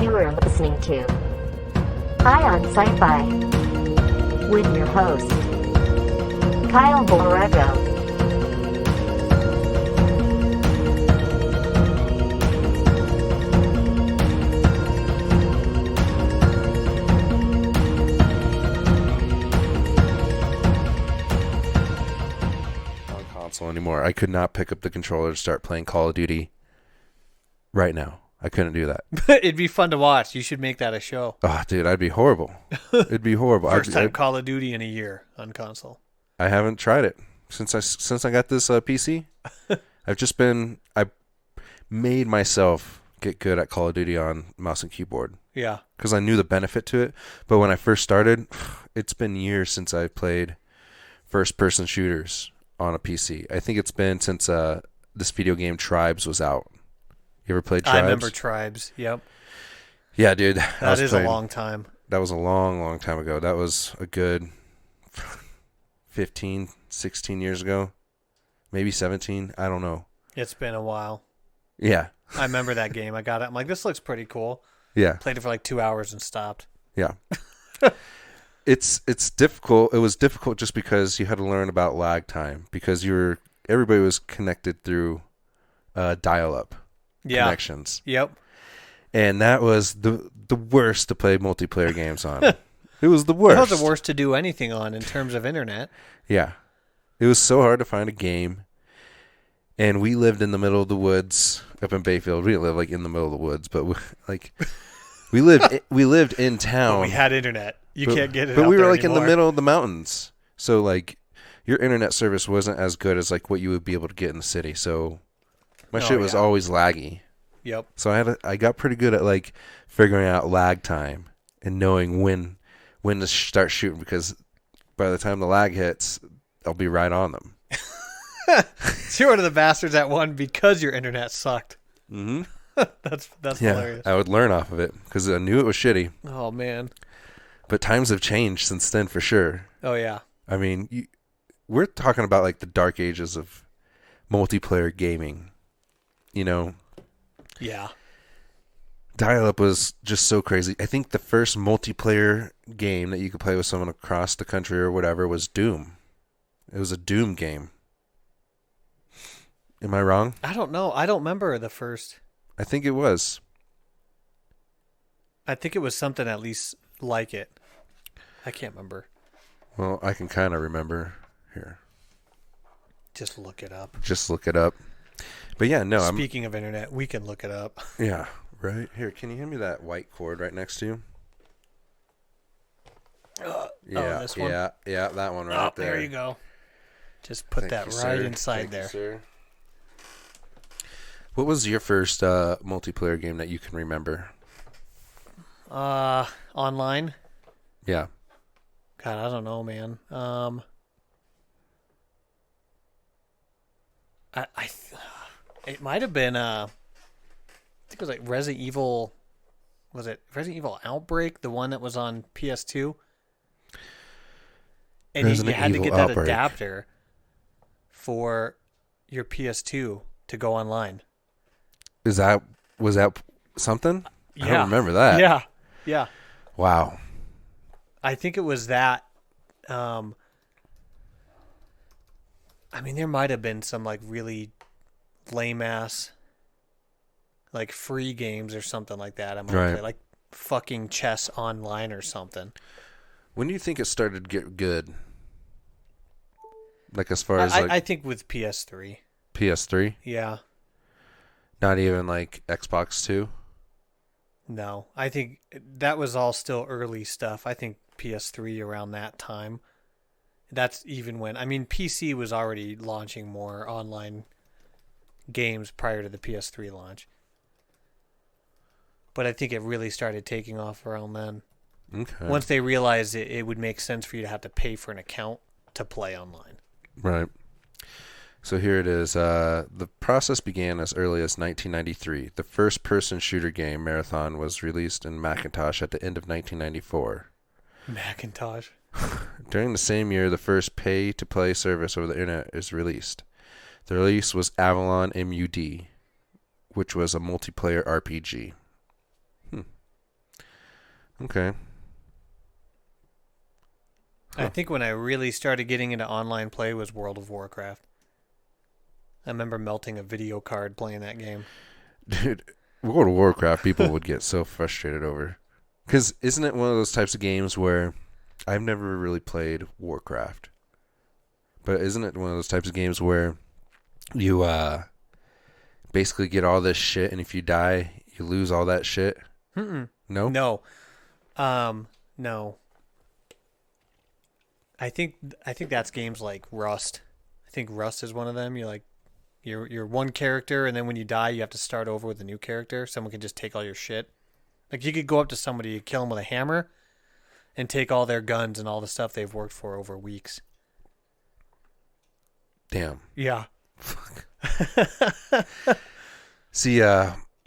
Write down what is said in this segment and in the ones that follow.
You are listening to High On Sci-Fi with your host, Kyle Borrego. Anymore. I could not pick up the controller to start playing Call of Duty right now. I couldn't do that. It'd be fun to watch. You should make that a show. Oh, dude, I'd be horrible. It'd be horrible. First time Call of Duty in a year on console. I haven't tried it since I got this PC. I made myself get good at Call of Duty on mouse and keyboard. Yeah. Because I knew the benefit to it. But when I first started, it's been years since I played first-person shooters on a PC. I think it's been since this video game Tribes was out. You ever played Tribes? I remember Tribes. Yep. Yeah, dude. That is a long time. That was a long, long time ago. That was a good 15, 16 years ago. Maybe 17. I don't know. It's been a while. Yeah. I remember that game. I got it. I'm like, this looks pretty cool. Yeah. Played it for like 2 hours and stopped. Yeah. It's difficult. It was difficult just because you had to learn about lag time because everybody was connected through dial-up connections. Yep. And that was the worst to play multiplayer games on. It was the worst. That was the worst to do anything on in terms of internet. Yeah. It was so hard to find a game. And we lived in the middle of the woods up in Bayfield. We didn't live like in the middle of the woods, but we lived in town. But we had internet. You can't get it. But out we were there like anymore. in the middle of the mountains, so like your internet service wasn't as good as like what you would be able to get in the city. So my shit was always laggy. Yep. So I got pretty good at like figuring out lag time and knowing when to start shooting because by the time the lag hits, I'll be right on them. So you're one of the bastards that won because your internet sucked. Mm-hmm. That's hilarious. I would learn off of it because I knew it was shitty. Oh man. But times have changed since then for sure. Oh yeah. I mean, we're talking about like the dark ages of multiplayer gaming. You know. Yeah. Dial-up was just so crazy. I think the first multiplayer game that you could play with someone across the country or whatever was Doom. It was a Doom game. Am I wrong? I don't know. I don't remember the first. I think it was. I think it was something at least like it. I can't remember. Well, I can kind of remember. Here. Just look it up. But yeah, no. Speaking of internet, we can look it up. Yeah, right. Here, can you hand me that white cord right next to you? Yeah, this one? Yeah, that one right there. There you go. Just put that right inside there. Sir. What was your first multiplayer game that you can remember? Online? Yeah. God, I don't know, man. It might have been I think it was like Resident Evil. Was it Resident Evil Outbreak, the one that was on PS2? And you had to get that adapter for your PS2 to go online. Was that something? Yeah. I don't remember that. Yeah. Wow. I think it was that. I mean, there might have been some like really lame ass, like free games or something like that. I might play like fucking chess online or something. When do you think it started to get good? Like as far as I think with PS3. PS3? Yeah. Not even like Xbox 2? No, I think that was all still early stuff. I think PS3 around that time. That's even when, I mean, PC was already launching more online games prior to the PS3 launch. But I think it really started taking off around then. Okay. Once they realized it would make sense for you to have to pay for an account to play online. Right. So here it is. The process began as early as 1993. The first person shooter game, Marathon, was released in Macintosh at the end of 1994. Macintosh. During the same year, the first pay-to-play service over the internet is released. The release was Avalon MUD, which was a multiplayer RPG. Okay. I think when I really started getting into online play was World of Warcraft. I remember melting a video card playing that game. Dude, World of Warcraft people would get so frustrated over. Because isn't it one of those types of games where I've never really played Warcraft, but isn't it one of those types of games where you basically get all this shit, and if you die, you lose all that shit? Mm-mm. No? No. No. I think that's games like Rust. I think Rust is one of them. You're one character, and then when you die, you have to start over with a new character. Someone can just take all your shit. Like, you could go up to somebody, kill them with a hammer, and take all their guns and all the stuff they've worked for over weeks. Damn. Yeah. See,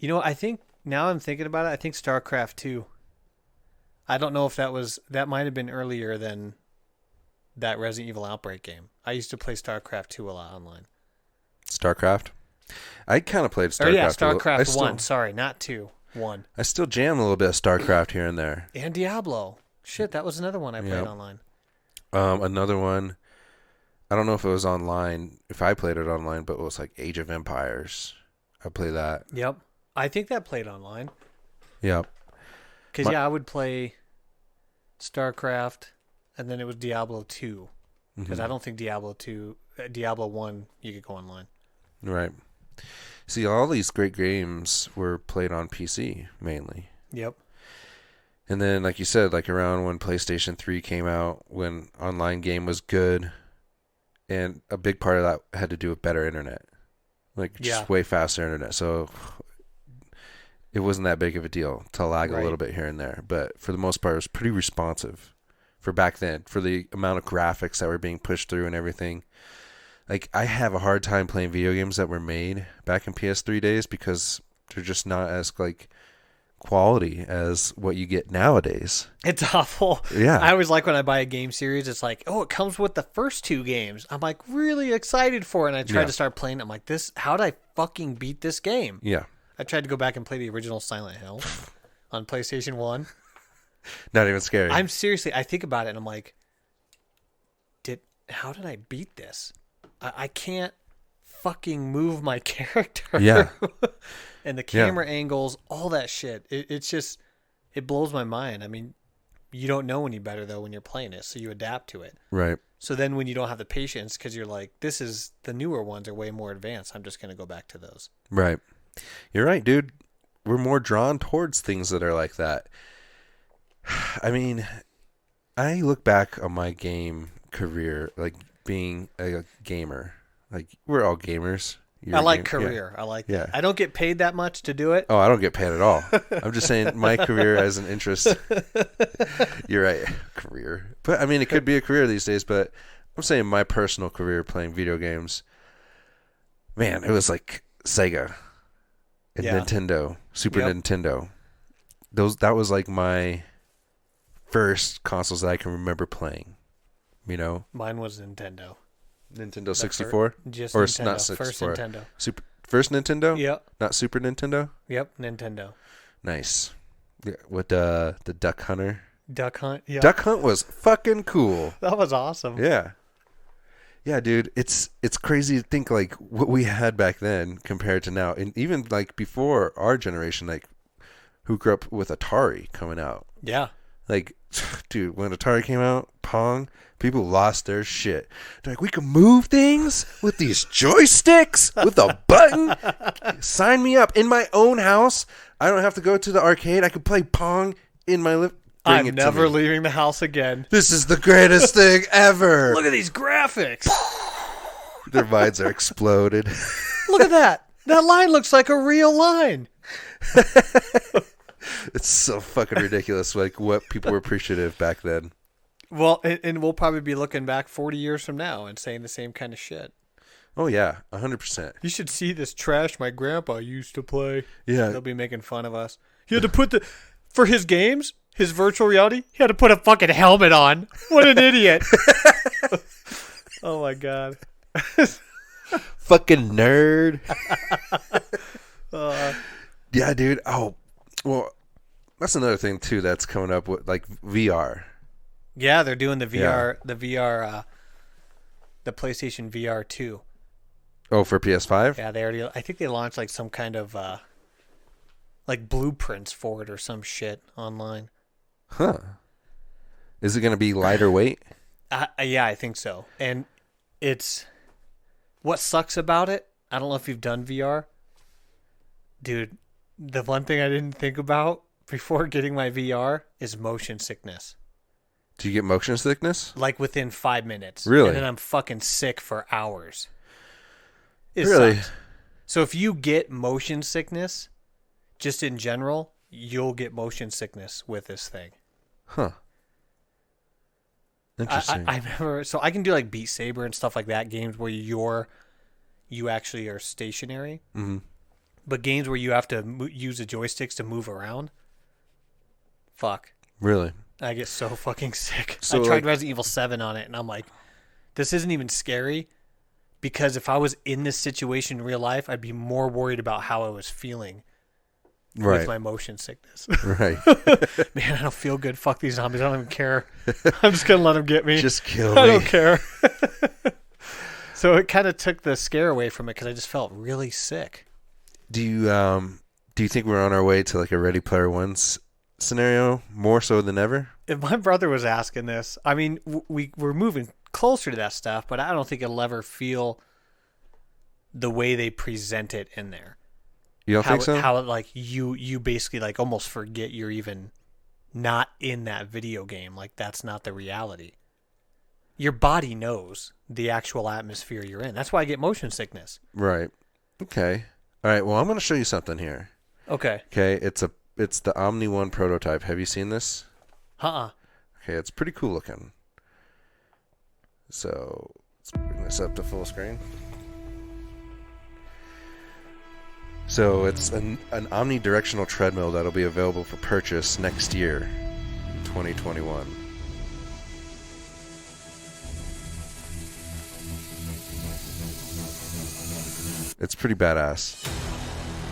You know, I think, now I'm thinking about it, I think StarCraft 2. I don't know if that might have been earlier than that Resident Evil Outbreak game. I used to play StarCraft 2 a lot online. StarCraft? I kind of played StarCraft. Or yeah, StarCraft 1. Sorry, not 2. 1. I still jam a little bit of StarCraft here and there. And Diablo. Shit, that was another one I played online. Another one, I don't know if it was online, if I played it online, but it was like Age of Empires. I play that. Yep. I think that played online. Yep. Because, I would play StarCraft, and then it was Diablo 2. Because I don't think Diablo 1, you could go online. Right. See, all these great games were played on PC, mainly. Yep. And then, like you said, like around when PlayStation 3 came out, when online game was good, and a big part of that had to do with better internet. Like, just way faster internet. So it wasn't that big of a deal to lag a little bit here and there. But for the most part, it was pretty responsive for back then, for the amount of graphics that were being pushed through and everything. Like, I have a hard time playing video games that were made back in PS3 days because they're just not as, like, quality as what you get nowadays. It's awful. Yeah. I always like when I buy a game series, it's like, oh, it comes with the first 2 games. I'm like really excited for it. And I tried to start playing it. I'm like, how'd I fucking beat this game? Yeah. I tried to go back and play the original Silent Hill on PlayStation 1. Not even scary. I think about it and I'm like, how did I beat this? I can't fucking move my character. Yeah. And the camera angles, all that shit. It's just, it blows my mind. I mean, you don't know any better, though, when you're playing it, so you adapt to it. Right. So then when you don't have the patience, because you're like, the newer ones are way more advanced, I'm just going to go back to those. Right. You're right, dude. We're more drawn towards things that are like that. I mean, I look back on my game career, like being a gamer. Like, we're all gamers. I like career. Yeah. I like that. I don't get paid that much to do it. Oh, I don't get paid at all. I'm just saying my career as an interest. You're right. Career. But, I mean, it could be a career these days, but I'm saying my personal career playing video games, man, it was like Sega and Nintendo, Super Nintendo. That was like my first consoles that I can remember playing, you know? Mine was Nintendo. Nintendo 64? Just or Nintendo. Not 64. First Nintendo. First Nintendo? Yep. Not Super Nintendo? Yep, Nintendo. Nice. Yeah, with the Duck Hunter. Duck Hunt? Yeah. Duck Hunt was fucking cool. That was awesome. Yeah. Yeah, dude, it's crazy to think like what we had back then compared to now. And even like before our generation, like who grew up with Atari coming out. Yeah. Like, dude, when Atari came out, Pong, people lost their shit. They're like, we can move things with these joysticks, with a button. Sign me up. In my own house, I don't have to go to the arcade. I can play Pong in my living room. I'm never leaving the house again. This is the greatest thing ever. Look at these graphics. Their minds are exploded. Look at that. That line looks like a real line. It's so fucking ridiculous, like what people were appreciative back then. Well, and we'll probably be looking back 40 years from now and saying the same kind of shit. Oh, yeah, 100%. You should see this trash my grandpa used to play. Yeah. They'll be making fun of us. He had to put for his games, his virtual reality, he had to put a fucking helmet on. What an idiot. Oh, my God. Fucking nerd. Yeah, dude. Oh, well, That's another thing too that's coming up with like VR. Yeah, they're doing the VR, the PlayStation VR 2. Oh, for PS5? Yeah, I think they launched like some kind of like blueprints for it or some shit online. Huh. Is it going to be lighter weight? Yeah, I think so. And it's what sucks about it. I don't know if you've done VR. Dude, the one thing I didn't think about before getting my VR is motion sickness. Do you get motion sickness? Like within 5 minutes. Really? And then I'm fucking sick for hours. It Really? sucks. So if you get motion sickness, just in general, you'll get motion sickness with this thing. Huh. Interesting. I remember, so I can do like Beat Saber and stuff like that, games where you actually are stationary. Mm-hmm. But games where you have to use the joysticks to move around, fuck. Really? I get so fucking sick. So I tried like, Resident Evil 7 on it, and I'm like, this isn't even scary, because if I was in this situation in real life, I'd be more worried about how I was feeling with my motion sickness. Right. Man, I don't feel good. Fuck these zombies. I don't even care. I'm just going to let them get me. Just kill me. I don't care. So it kind of took the scare away from it because I just felt really sick. Do you think we're on our way to like a Ready Player One scenario more so than ever? If my brother was asking this, I mean, we're moving closer to that stuff, but I don't think it'll ever feel the way they present it in there. You don't think so? How like you basically like almost forget you're even not in that video game. Like that's not the reality. Your body knows the actual atmosphere you're in. That's why I get motion sickness. Right. Okay. All right. Well, I'm going to show you something here. Okay. Okay. It's the Omni One prototype. Have you seen this? Okay. It's pretty cool looking. So let's bring this up to full screen. So it's an omnidirectional treadmill that'll be available for purchase next year, 2021. It's pretty badass.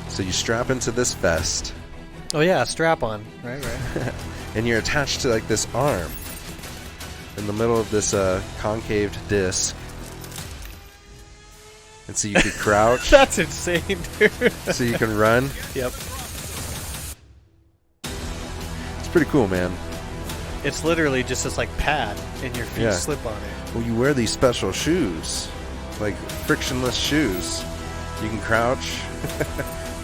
So you strap into this vest. Oh yeah, strap on. Right. And you're attached to like this arm in the middle of this concaved disc. And so you can crouch. That's insane, dude. So you can run. Yep. It's pretty cool, man. It's literally just this like pad and your feet slip on it. Well, you wear these special shoes, like frictionless shoes. You can crouch.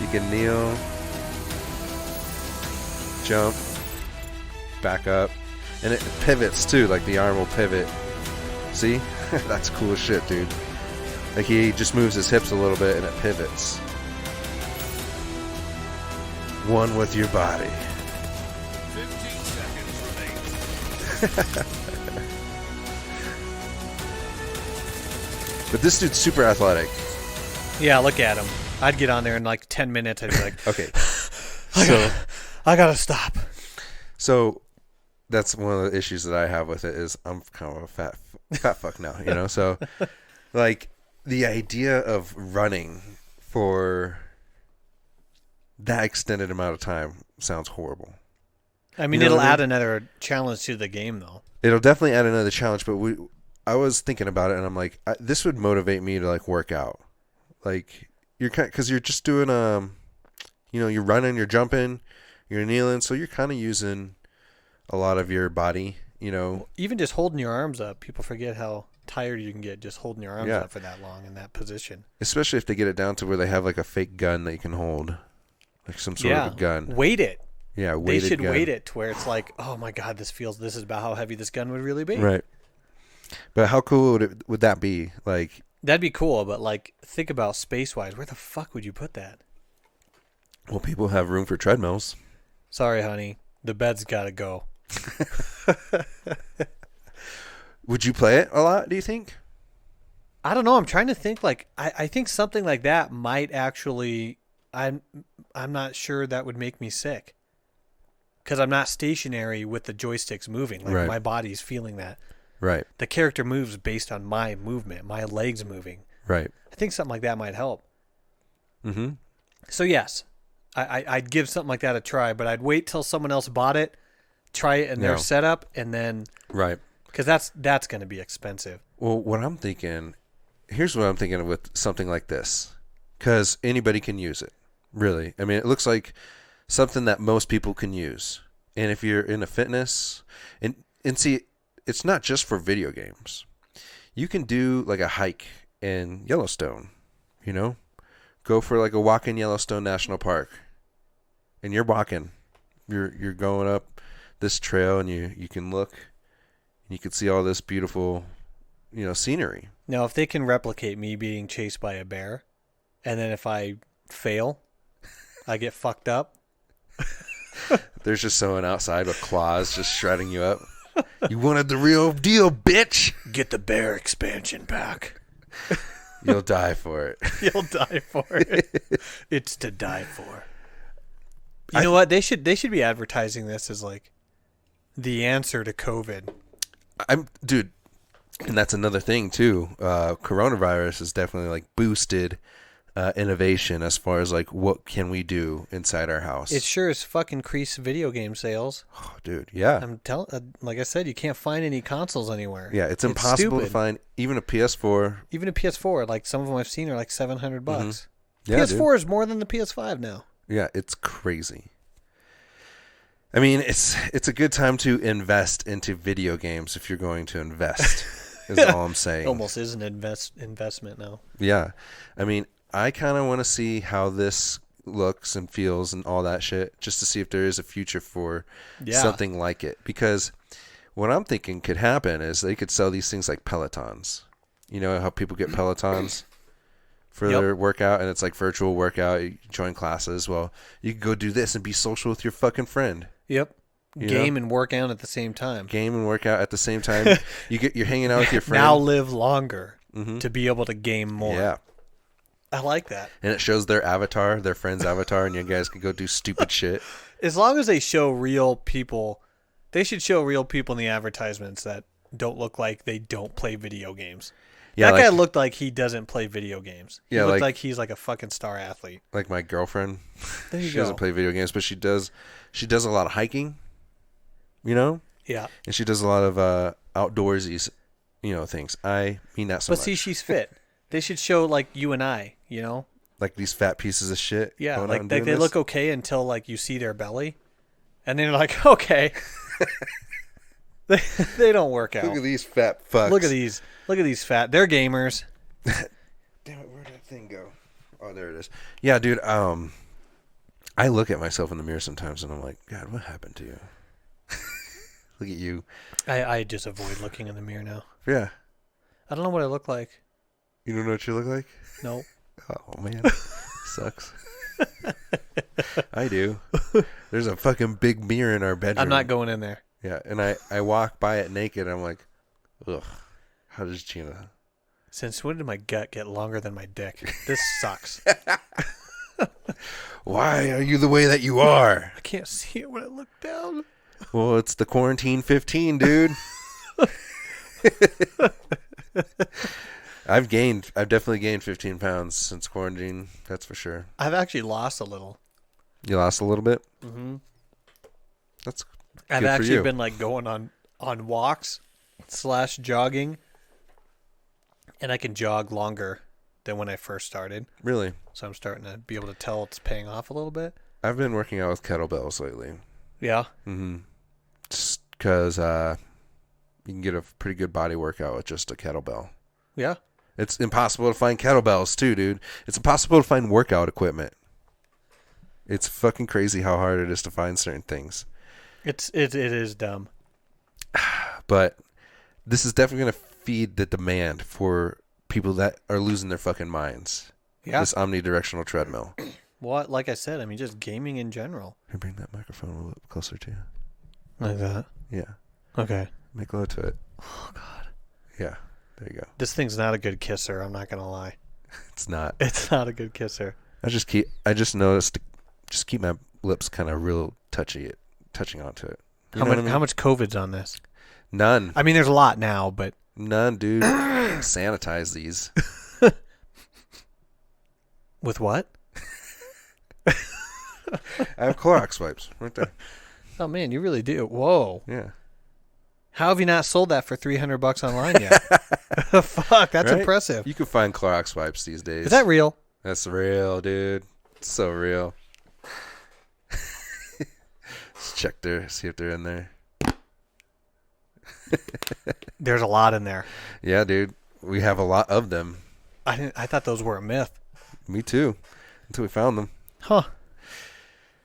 You can kneel. Jump. Back up. And it pivots too, like the arm will pivot. See? That's cool as shit, dude. Like he just moves his hips a little bit and it pivots. One with your body. 15 seconds remain. But this dude's super athletic. Yeah, look at him. I'd get on there in like 10 minutes. I'd be like, Okay. I gotta stop. So that's one of the issues that I have with it is I'm kind of a fat fuck now, you know? So like the idea of running for that extended amount of time sounds horrible. I mean, it'll add another challenge to the game, though. It'll definitely add another challenge, but I was thinking about it, and I'm like, this would motivate me to like work out. Like because you're just doing you're running, you're jumping, you're kneeling, so you're kind of using a lot of your body, you know. Even just holding your arms up, people forget how tired you can get just holding your arms up for that long in that position. Especially if they get it down to where they have like a fake gun that you can hold, like some sort of a gun. Weight it. Yeah, weighted They should gun. weight it to where it's like, oh my god, this is about how heavy this gun would really be. Right. But how cool would that be? Like that'd be cool, but like think about space-wise, where the fuck would you put that? Well, people have room for treadmills. Sorry, honey, the bed's got to go. Would you play it a lot, do you think? I don't know. I'm trying to think. Like, I think something like that might actually. I'm not sure that would make me sick. Because I'm not stationary with the joysticks moving. Like my body's feeling that. Right. The character moves based on my movement, my legs moving. Right. I think something like that might help. Mm-hmm. So yes, I'd give something like that a try, but I'd wait till someone else bought it, try it in their setup, and then Right. because that's going to be expensive. Well, here's what I'm thinking with something like this, because anybody can use it, really. I mean, it looks like something that most people can use. And if you're into fitness, and see, it's not just for video games. You can do like a hike in Yellowstone, go for like a walk in Yellowstone National Park, and you're walking, you're going up this trail, and you can look, and you can see all this beautiful, scenery. Now, if they can replicate me being chased by a bear, and then if I fail, I get fucked up. There's just someone outside with claws just shredding you up. You wanted the real deal, bitch. Get the bear expansion pack. You'll die for it. You'll die for it. It's to die for. You know what? They should be advertising this as like the answer to COVID. Dude, and that's another thing too. Coronavirus has definitely like boosted innovation as far as like what can we do inside our house. It sure is fucking increased video game sales. Oh, dude, yeah. I'm telling, like I said, you can't find any consoles anywhere. Yeah, it's impossible to find even a PS4. Even a PS4, like some of them I've seen are like $700. Mm-hmm. Yeah, PS4 is more than the PS5 now. Yeah, it's crazy. I mean, it's a good time to invest into video games if you're going to invest. Is all I'm saying. Almost is an investment now. Yeah, I mean, I kind of want to see how this looks and feels and all that shit, just to see if there is a future for something like it. Because what I'm thinking could happen is they could sell these things like Pelotons. You know how people get Pelotons for their workout, and it's like virtual workout. You join classes. Well, you can go do this and be social with your fucking friend. Yep. Game and work out at the same time. Game and work out at the same time. You're hanging out with your friend. Now live longer to be able to game more. Yeah. I like that. And it shows their avatar, their friend's avatar, and you guys can go do stupid shit. As long as they show real people, they should show real people in the advertisements that don't look like they don't play video games. Yeah, that guy looked like he doesn't play video games. He looked like like he's like a fucking star athlete. Like my girlfriend. There you she go. doesn't play video games, but she does a lot of hiking, Yeah. And she does a lot of outdoorsy, things. I mean that so much. But see, she's fit. They should show like you and I, like these fat pieces of shit. Yeah, going out like and they doing this. look okay until like you see their belly, and then you're like, okay. They don't work out. Look at these fat fucks. Look at these fat. They're gamers. Damn it, where did that thing go? Oh, there it is. Yeah, dude. I look at myself in the mirror sometimes, and I'm like, God, what happened to you? Look at you. I just avoid looking in the mirror now. Yeah. I don't know what I look like. You don't know what you look like? Nope. Oh, man. Sucks. I do. There's a fucking big mirror in our bedroom. I'm not going in there. Yeah, and I walk by it naked. I'm like, ugh. How does Gina? Since when did my gut get longer than my dick? This sucks. Why are you the way that you are? I can't see it when I look down. Well, it's the quarantine 15, dude. I've definitely gained 15 pounds since quarantine. That's for sure. I've actually lost a little. You lost a little bit? Mm-hmm. That's I've good actually for you. been like going on walks / jogging, and I can jog longer than when I first started. Really? So I'm starting to be able to tell it's paying off a little bit. I've been working out with kettlebells lately. Yeah. Mm-hmm. Just because you can get a pretty good body workout with just a kettlebell. Yeah. It's impossible to find kettlebells too, dude. It's impossible to find workout equipment. It's fucking crazy how hard it is to find certain things. It is dumb. But this is definitely going to feed the demand for people that are losing their fucking minds. Yeah. This omnidirectional treadmill. Well, like I said, I mean, just gaming in general. Can you bring that microphone a little closer to you? Like that? Yeah. Okay. Make low to it. Oh, God. Yeah. There you go. This thing's not a good kisser, I'm not going to lie. It's not. It's not a good kisser. I just noticed to just keep my lips kind of real touching onto it. You know what I mean? How much COVID's on this? None. I mean, there's a lot now, but None, dude. Sanitize these. with what? I have Clorox wipes right there. Oh man, you really do. Whoa. Yeah. How have you not sold that for $300 online yet? Fuck, that's Right? impressive. You can find Clorox wipes these days. Is that real? That's real, dude. It's so real. Let's check there, see if they're in there. There's a lot in there. Yeah, dude. We have a lot of them. I thought those were a myth. Me too. Until we found them. Huh.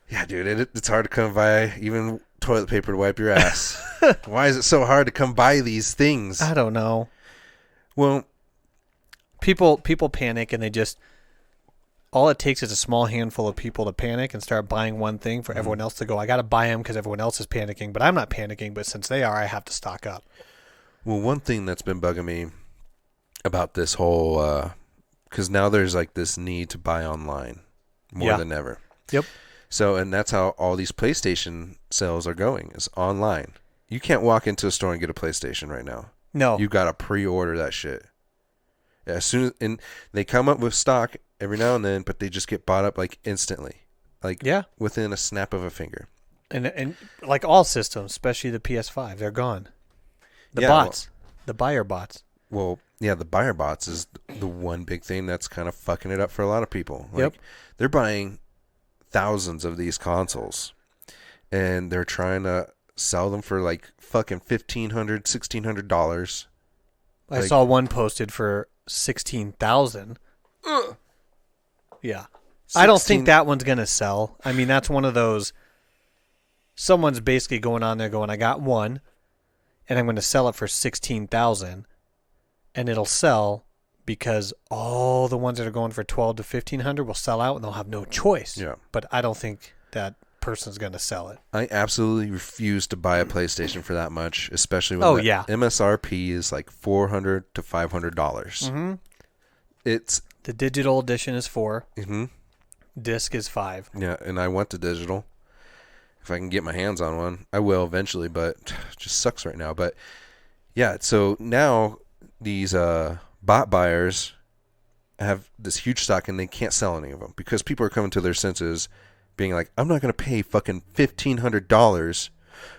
Yeah, dude. It's hard to come by even toilet paper to wipe your ass. Why is it so hard to come by these things? I don't know. Well, People panic and they just all it takes is a small handful of people to panic and start buying one thing for everyone else to go, I got to buy them because everyone else is panicking, but I'm not panicking, but since they are, I have to stock up. well, one thing that's been bugging me about this whole because now there's like this need to buy online more than ever. Yep. So, and that's how all these PlayStation sales are going, is online. You can't walk into a store and get a PlayStation right now. No. You got to pre-order that shit. As soon as, and they come up with stock every now and then, but they just get bought up like instantly. Like within a snap of a finger. And like all systems, especially the PS5, they're gone. The the buyer bots. Well, yeah, the buyer bots is the one big thing that's kind of fucking it up for a lot of people. Like, they're buying thousands of these consoles, and they're trying to sell them for like fucking $1,500, $1,600. I saw one posted for 16,000. Yeah. I don't think that one's going to sell. I mean, that's one of those, someone's basically going on there going, I got one, and I'm going to sell it for 16,000, and it'll sell because all the ones that are going for 12 to 1,500 will sell out and they'll have no choice. Yeah. But I don't think that person's going to sell it. I absolutely refuse to buy a PlayStation for that much, especially when MSRP is like $400 to $500. Mm-hmm. It's the digital edition is $4. Mm-hmm. Disc is $5. Yeah, and I want the digital. If I can get my hands on one, I will eventually, but it just sucks right now. But yeah, so now these bot buyers have this huge stock and they can't sell any of them because people are coming to their senses being like, I'm not going to pay fucking $1,500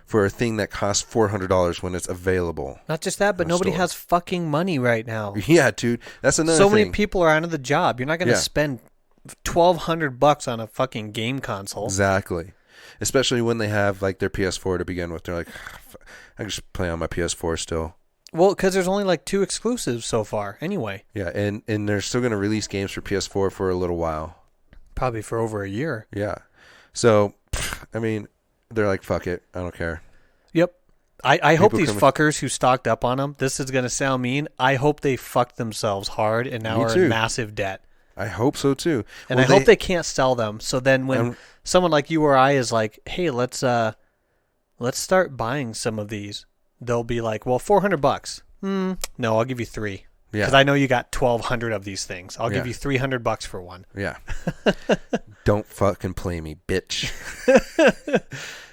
for a thing that costs $400 when it's available. Not just that, but nobody has fucking money right now. Yeah, dude. That's another thing. So many people are out of the job. You're not going to spend $1,200 on a fucking game console. Exactly. Especially when they have like their PS4 to begin with. They're like, I can just play on my PS4 still. Well, because there's only like 2 exclusives so far anyway. Yeah, and they're still going to release games for PS4 for a little while. Probably for over a year. Yeah. So, I mean, they're like, fuck it. I don't care. Yep. I hope these fuckers who stocked up on them, this is going to sound mean, I hope they fucked themselves hard and now are in massive debt. I hope so too. And I hope they can't sell them. So then when someone like you or I is like, hey, let's start buying some of these, they'll be like, well, $400. No, I'll give you 3. Yeah. Because I know you got 1,200 of these things. I'll give you $300 for one. Yeah. Don't fucking play me, bitch.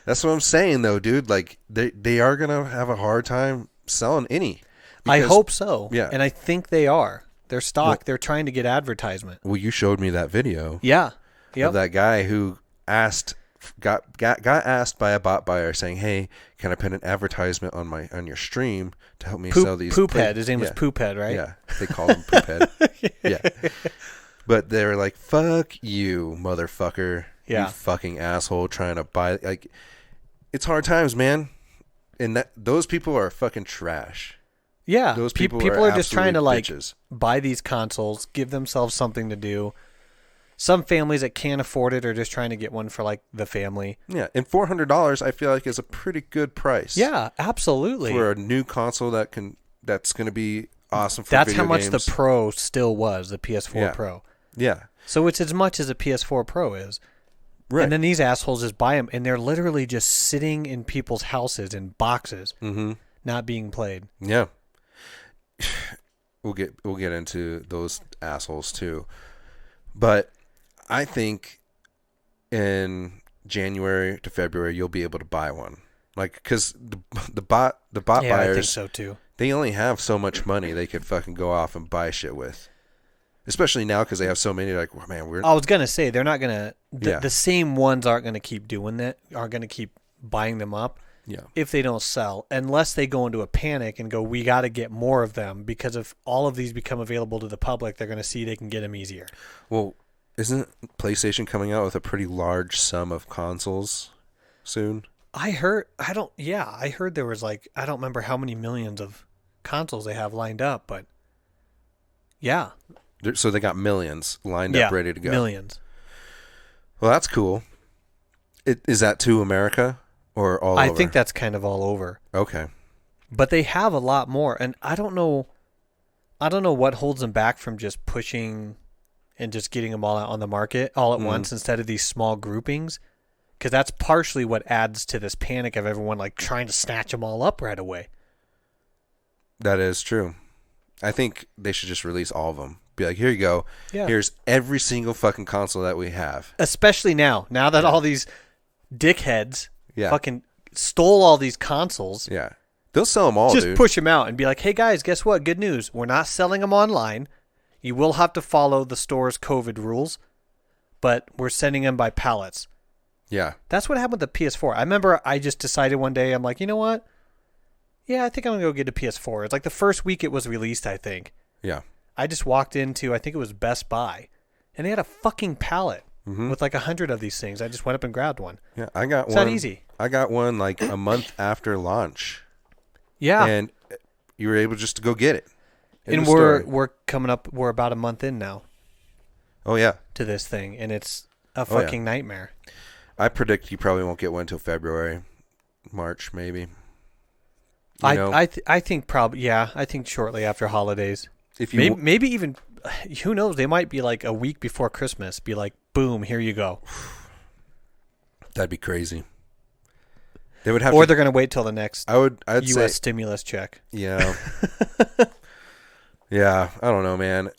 That's what I'm saying, though, dude. Like, they are going to have a hard time selling any. I hope so. Yeah. And I think they are. They're stock. They're trying to get advertisement. Well, you showed me that video. Yeah. Of that guy who got asked by a bot buyer saying, "Hey, can I put an advertisement on your stream to help me sell these?" Poophead. His name was Poophead, right? Yeah, they call him Poophead. Yeah, but they're like, "Fuck you, motherfucker! Yeah. You fucking asshole! Trying to buy like, it's hard times, man." And those people are fucking trash. Yeah, those people are just trying to like bitches. Buy these consoles, give themselves something to do. Some families that can't afford it are just trying to get one for like the family. Yeah, and $400 I feel like is a pretty good price. Yeah, absolutely. For a new console that's going to be awesome for That's video how much games. the Pro still was, the PS4 Pro. Yeah. So it's as much as a PS4 Pro is. Right. And then these assholes just buy them, and they're literally just sitting in people's houses in boxes, not being played. Yeah. We'll get into those assholes too. But I think in January to February you'll be able to buy one. Like, cuz the bot buyers, I think so too. They only have so much money they could fucking go off and buy shit with. especially now because they have so many. Like, well, man, we're I was gonna say they're not gonna. Yeah. The same ones aren't gonna keep doing that. Aren't gonna keep buying them up yeah, if they don't sell, unless they go into a panic and go, "We got to get more of them," because if all of these become available to the public, they're gonna see they can get them easier. well, isn't PlayStation coming out with a pretty large sum of consoles soon? I heard. I heard there was like I don't remember how many millions of consoles they have lined up, but yeah, So they got millions lined up, ready to go. Millions. Well, that's cool. Is that to America or all I over? think that's kind of all over. Okay. But they have a lot more, and I don't know what holds them back from just pushing and just getting them all out on the market all at once instead of these small groupings, because that's partially what adds to this panic of everyone like trying to snatch them all up right away. That is true. I think they should just release all of them. Be like, here you go. Yeah. Here's every single fucking console that we have. Especially now that all these dickheads Yeah. fucking stole all these consoles. Yeah. They'll sell them all, Just dude. push them out and be like, hey guys, guess what? Good news. We're not selling them online. You will have to follow the store's COVID rules, but we're sending them by pallets. Yeah. That's what happened with the PS4. I remember I just decided one day, I'm like, you know what? Yeah, I think I'm going to go get a PS4. It's like the first week it was released, I think. Yeah. I just walked into, I think it was Best Buy, and they had a fucking pallet with like 100 of these things. I just went up and grabbed one. Yeah. I got It's one. that easy. I got one like a month after launch. Yeah. And you were able just to go get it. And we're coming up, we're about a month in now Oh, yeah. to this thing, and it's a yeah. fucking nightmare. I predict you probably won't get one until February, March, maybe. You know, I think probably, yeah, I think shortly after holidays. if you Maybe even, who knows, they might be like a week before Christmas, be like, boom, here you go. that'd be crazy. They would have Or to, they're going to wait till the next I'd U.S. say, stimulus check. yeah. Yeah, I don't know, man.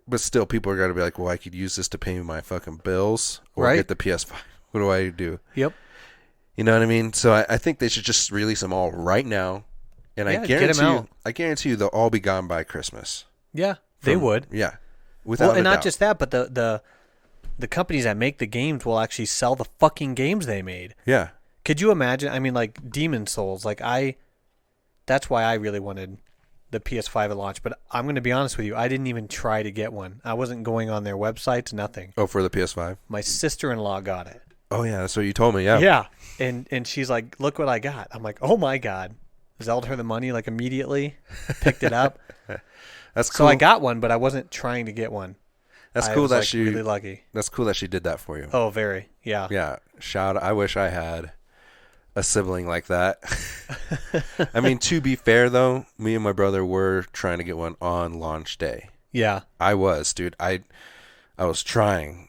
But still, people are going to be like, well, I could use this to pay my fucking bills or Right. get the PS5. What do I do? Yep. You know what I mean? So I think they should just release them all right now. And Yeah, I get 'em out. guarantee you they'll all be gone by Christmas. Yeah, they would. Yeah. Without Well, and a not doubt. just that, but the companies that make the games will actually sell the fucking games they made. Yeah. Could you imagine? I mean, like Demon Souls. Like that's why I really wanted the PS5 at launch. But I'm going to be honest with you, I didn't even try to get one. I wasn't going on their websites, nothing. Oh, for the PS5? My sister-in-law got it. Oh, yeah. That's what you told me. Yeah. Yeah, and she's like, "Look what I got." I'm like, "Oh my god!" Zelled her the money like immediately, picked it up. That's cool. So I got one, but I wasn't trying to get one. That's I cool was, that like, she. really lucky. That's cool that she did that for you. Oh, very. Yeah. Yeah. I wish I had a sibling like that. I mean, to be fair though, me and my brother were trying to get one on launch day. Yeah. I was, dude. I was trying,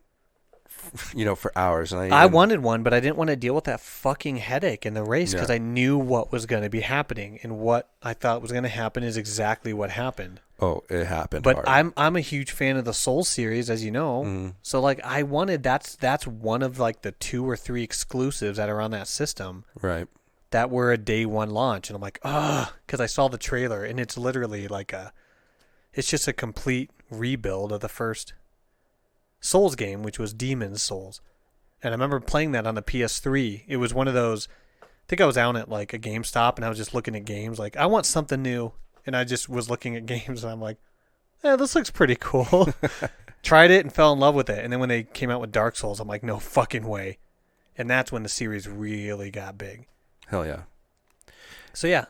for hours, and I wanted one, but I didn't want to deal with that fucking headache in the race because Yeah. I knew what was going to be happening, and what I thought was going to happen is exactly what happened. Oh, it happened. But hard. I'm a huge fan of the Souls series, as you know. Mm-hmm. So like I wanted that's one of like the 2 or 3 exclusives that are on that system Right. that were a day one launch, and I'm like, because I saw the trailer, and it's literally like it's just a complete rebuild of the first Souls game, which was Demon's Souls. And I remember playing that on the PS3. It was one of those, I think I was down at like a GameStop and I was just looking at games like, I want something new. And I just was looking at games and I'm like, this looks pretty cool. Tried it and fell in love with it. And then when they came out with Dark Souls, I'm like, no fucking way. And that's when the series really got big. Hell yeah. So yeah,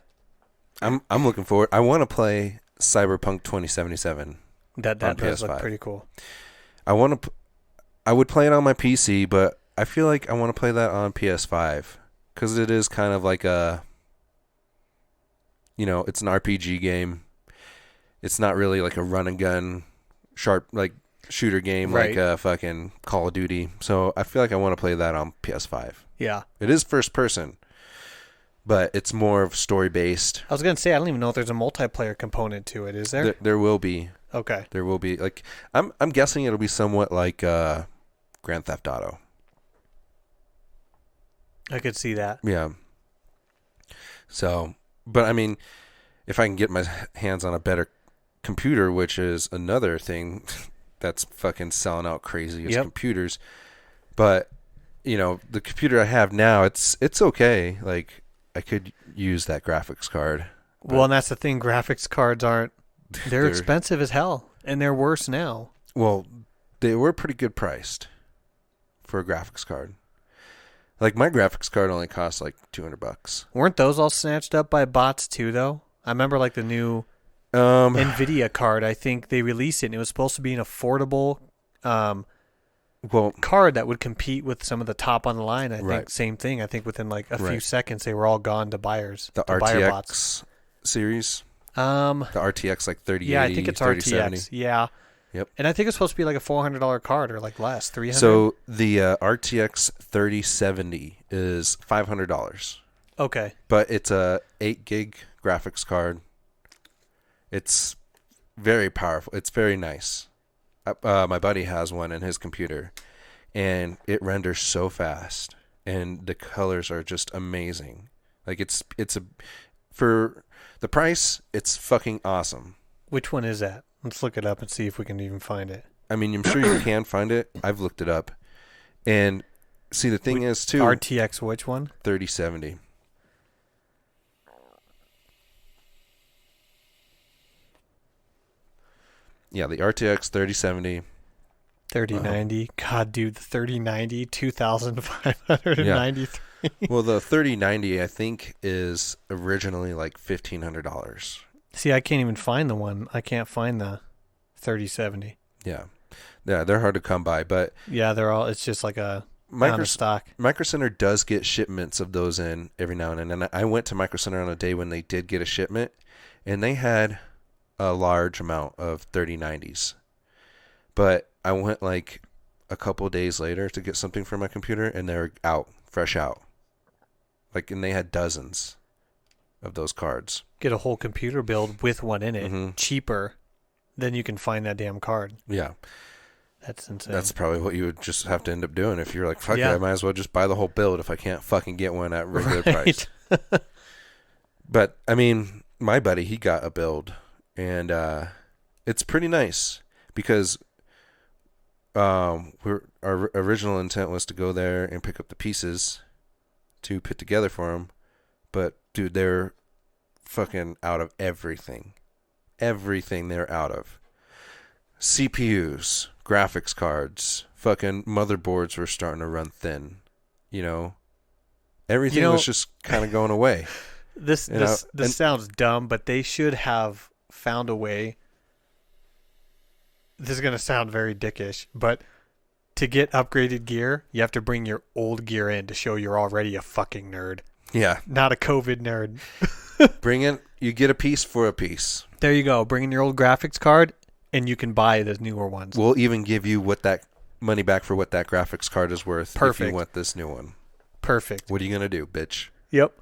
I'm looking forward. I want to play Cyberpunk 2077. that on does look PS5. pretty cool. I would play it on my PC, but I feel like I want to play that on PS5 because it is kind of like it's an RPG game. It's not really like a run and gun, sharp like shooter game Right. like a fucking Call of Duty. So I feel like I want to play that on PS5. Yeah. It is first person, but it's more of story based. I was going to say, I don't even know if there's a multiplayer component to it. Is there? There will be. Okay. There will be like I'm guessing it'll be somewhat like Grand Theft Auto. I could see that. Yeah. So, but I mean, if I can get my hands on a better computer, which is another thing that's fucking selling out crazy as Yep. computers. But the computer I have now, it's okay. Like I could use that graphics card. Well, and that's the thing. Graphics cards aren't. They're They're- expensive as hell, and they're worse now. Well, they were pretty good priced for a graphics card. Like my graphics card only costs like $200. Weren't those all snatched up by bots too, though? I remember like the new NVIDIA card. I think they released it, and it was supposed to be an affordable well, card that would compete with some of the top on the line. I think Right. same thing. I think within like a few Right. seconds, they were all gone to buyers. the to buyer bots. RTX series, The RTX like 3080, yeah, I think it's 3070. RTX. Yeah. Yep. And I think it's supposed to be like a $400 card or like less, $300. So the RTX 3070 is $500, okay. but it's a 8 gig graphics card. It's very powerful. It's very nice. My buddy has one in his computer, and it renders so fast, and the colors are just amazing. Like for the price, it's fucking awesome. Which one is that? Let's look it up and see if we can even find it. I mean, I'm sure you can find it. I've looked it up. And see, the thing is, too, RTX which one? 3070. Yeah, the RTX 3070. 3090. God, dude, the 3090, 2,593. Well, the 3090, I think, is originally like $1,500. See, I can't even find the one. I can't find the 3070. Yeah. Yeah, they're hard to come by. But Yeah, they're all. It's just like a out of stock. Micro Center does get shipments of those in every now and then. And I went to Micro Center on a day when they did get a shipment, and they had a large amount of 3090s. But I went like a couple days later to get something for my computer, and they're out, fresh out. Like, and they had dozens of those cards. Get a whole computer build with one in it, Mhm. cheaper than you can find that damn card. Yeah. That's insane. That's probably what you would just have to end up doing if you're like, fuck Yeah. it, I might as well just buy the whole build if I can't fucking get one at regular Right. price. But, I mean, my buddy, he got a build, and it's pretty nice because our original intent was to go there and pick up the pieces to put together for him. But, dude, they're fucking out of everything. Everything they're out of. CPUs, graphics cards, fucking motherboards were starting to run thin. Everything was just kind of going away. This sounds dumb, but they should have found a way. This is going to sound very dickish, but to get upgraded gear, you have to bring your old gear in to show you're already a fucking nerd, Yeah. not a COVID nerd. You get a piece for a piece. There you go. Bring in your old graphics card, and you can buy the newer ones. We'll even give you that money back for what that graphics card is worth if Perfect. you want this new one. Perfect. What are you going to do, bitch? Yep.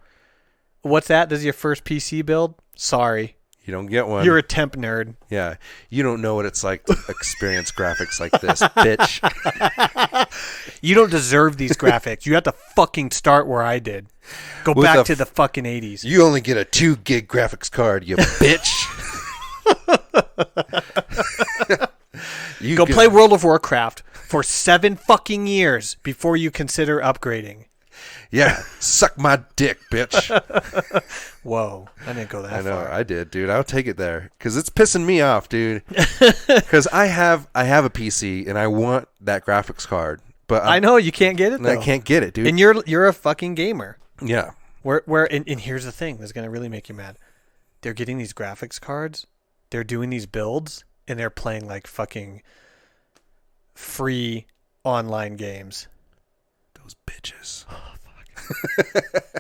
What's that? This is your first PC build? Sorry. You don't get one. You're a temp nerd. Yeah. You don't know what it's like to experience graphics like this, bitch. You don't deserve these graphics. You have to fucking start where I did. Go With back a to the fucking 80s. You only get a 2 gig graphics card, you bitch. Go play World of Warcraft for 7 fucking years before you consider upgrading. Yeah, suck my dick, bitch. Whoa, I didn't go that I know, far. I did, dude. I'll take it there because it's pissing me off, dude. Because I have a PC and I want that graphics card, but I know you can't get it though. I can't get it, dude. And you're a fucking gamer. Yeah, And here's the thing that's gonna really make you mad. They're getting these graphics cards, they're doing these builds, and they're playing like fucking free online games. those bitches.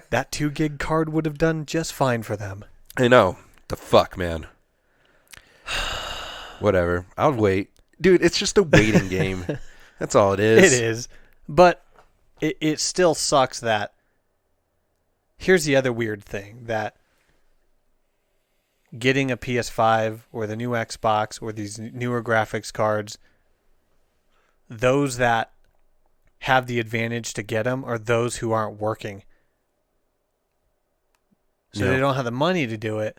That 2 gig card would have done just fine for them. I know. The fuck, man. Whatever. I'll wait, dude. It's just a waiting game. That's all it is. It is. But it still sucks that. Here's the other weird thing, that getting a PS5 or the new Xbox or these newer graphics cards, those that have the advantage to get them are those who aren't working. So Yeah. they don't have the money to do it,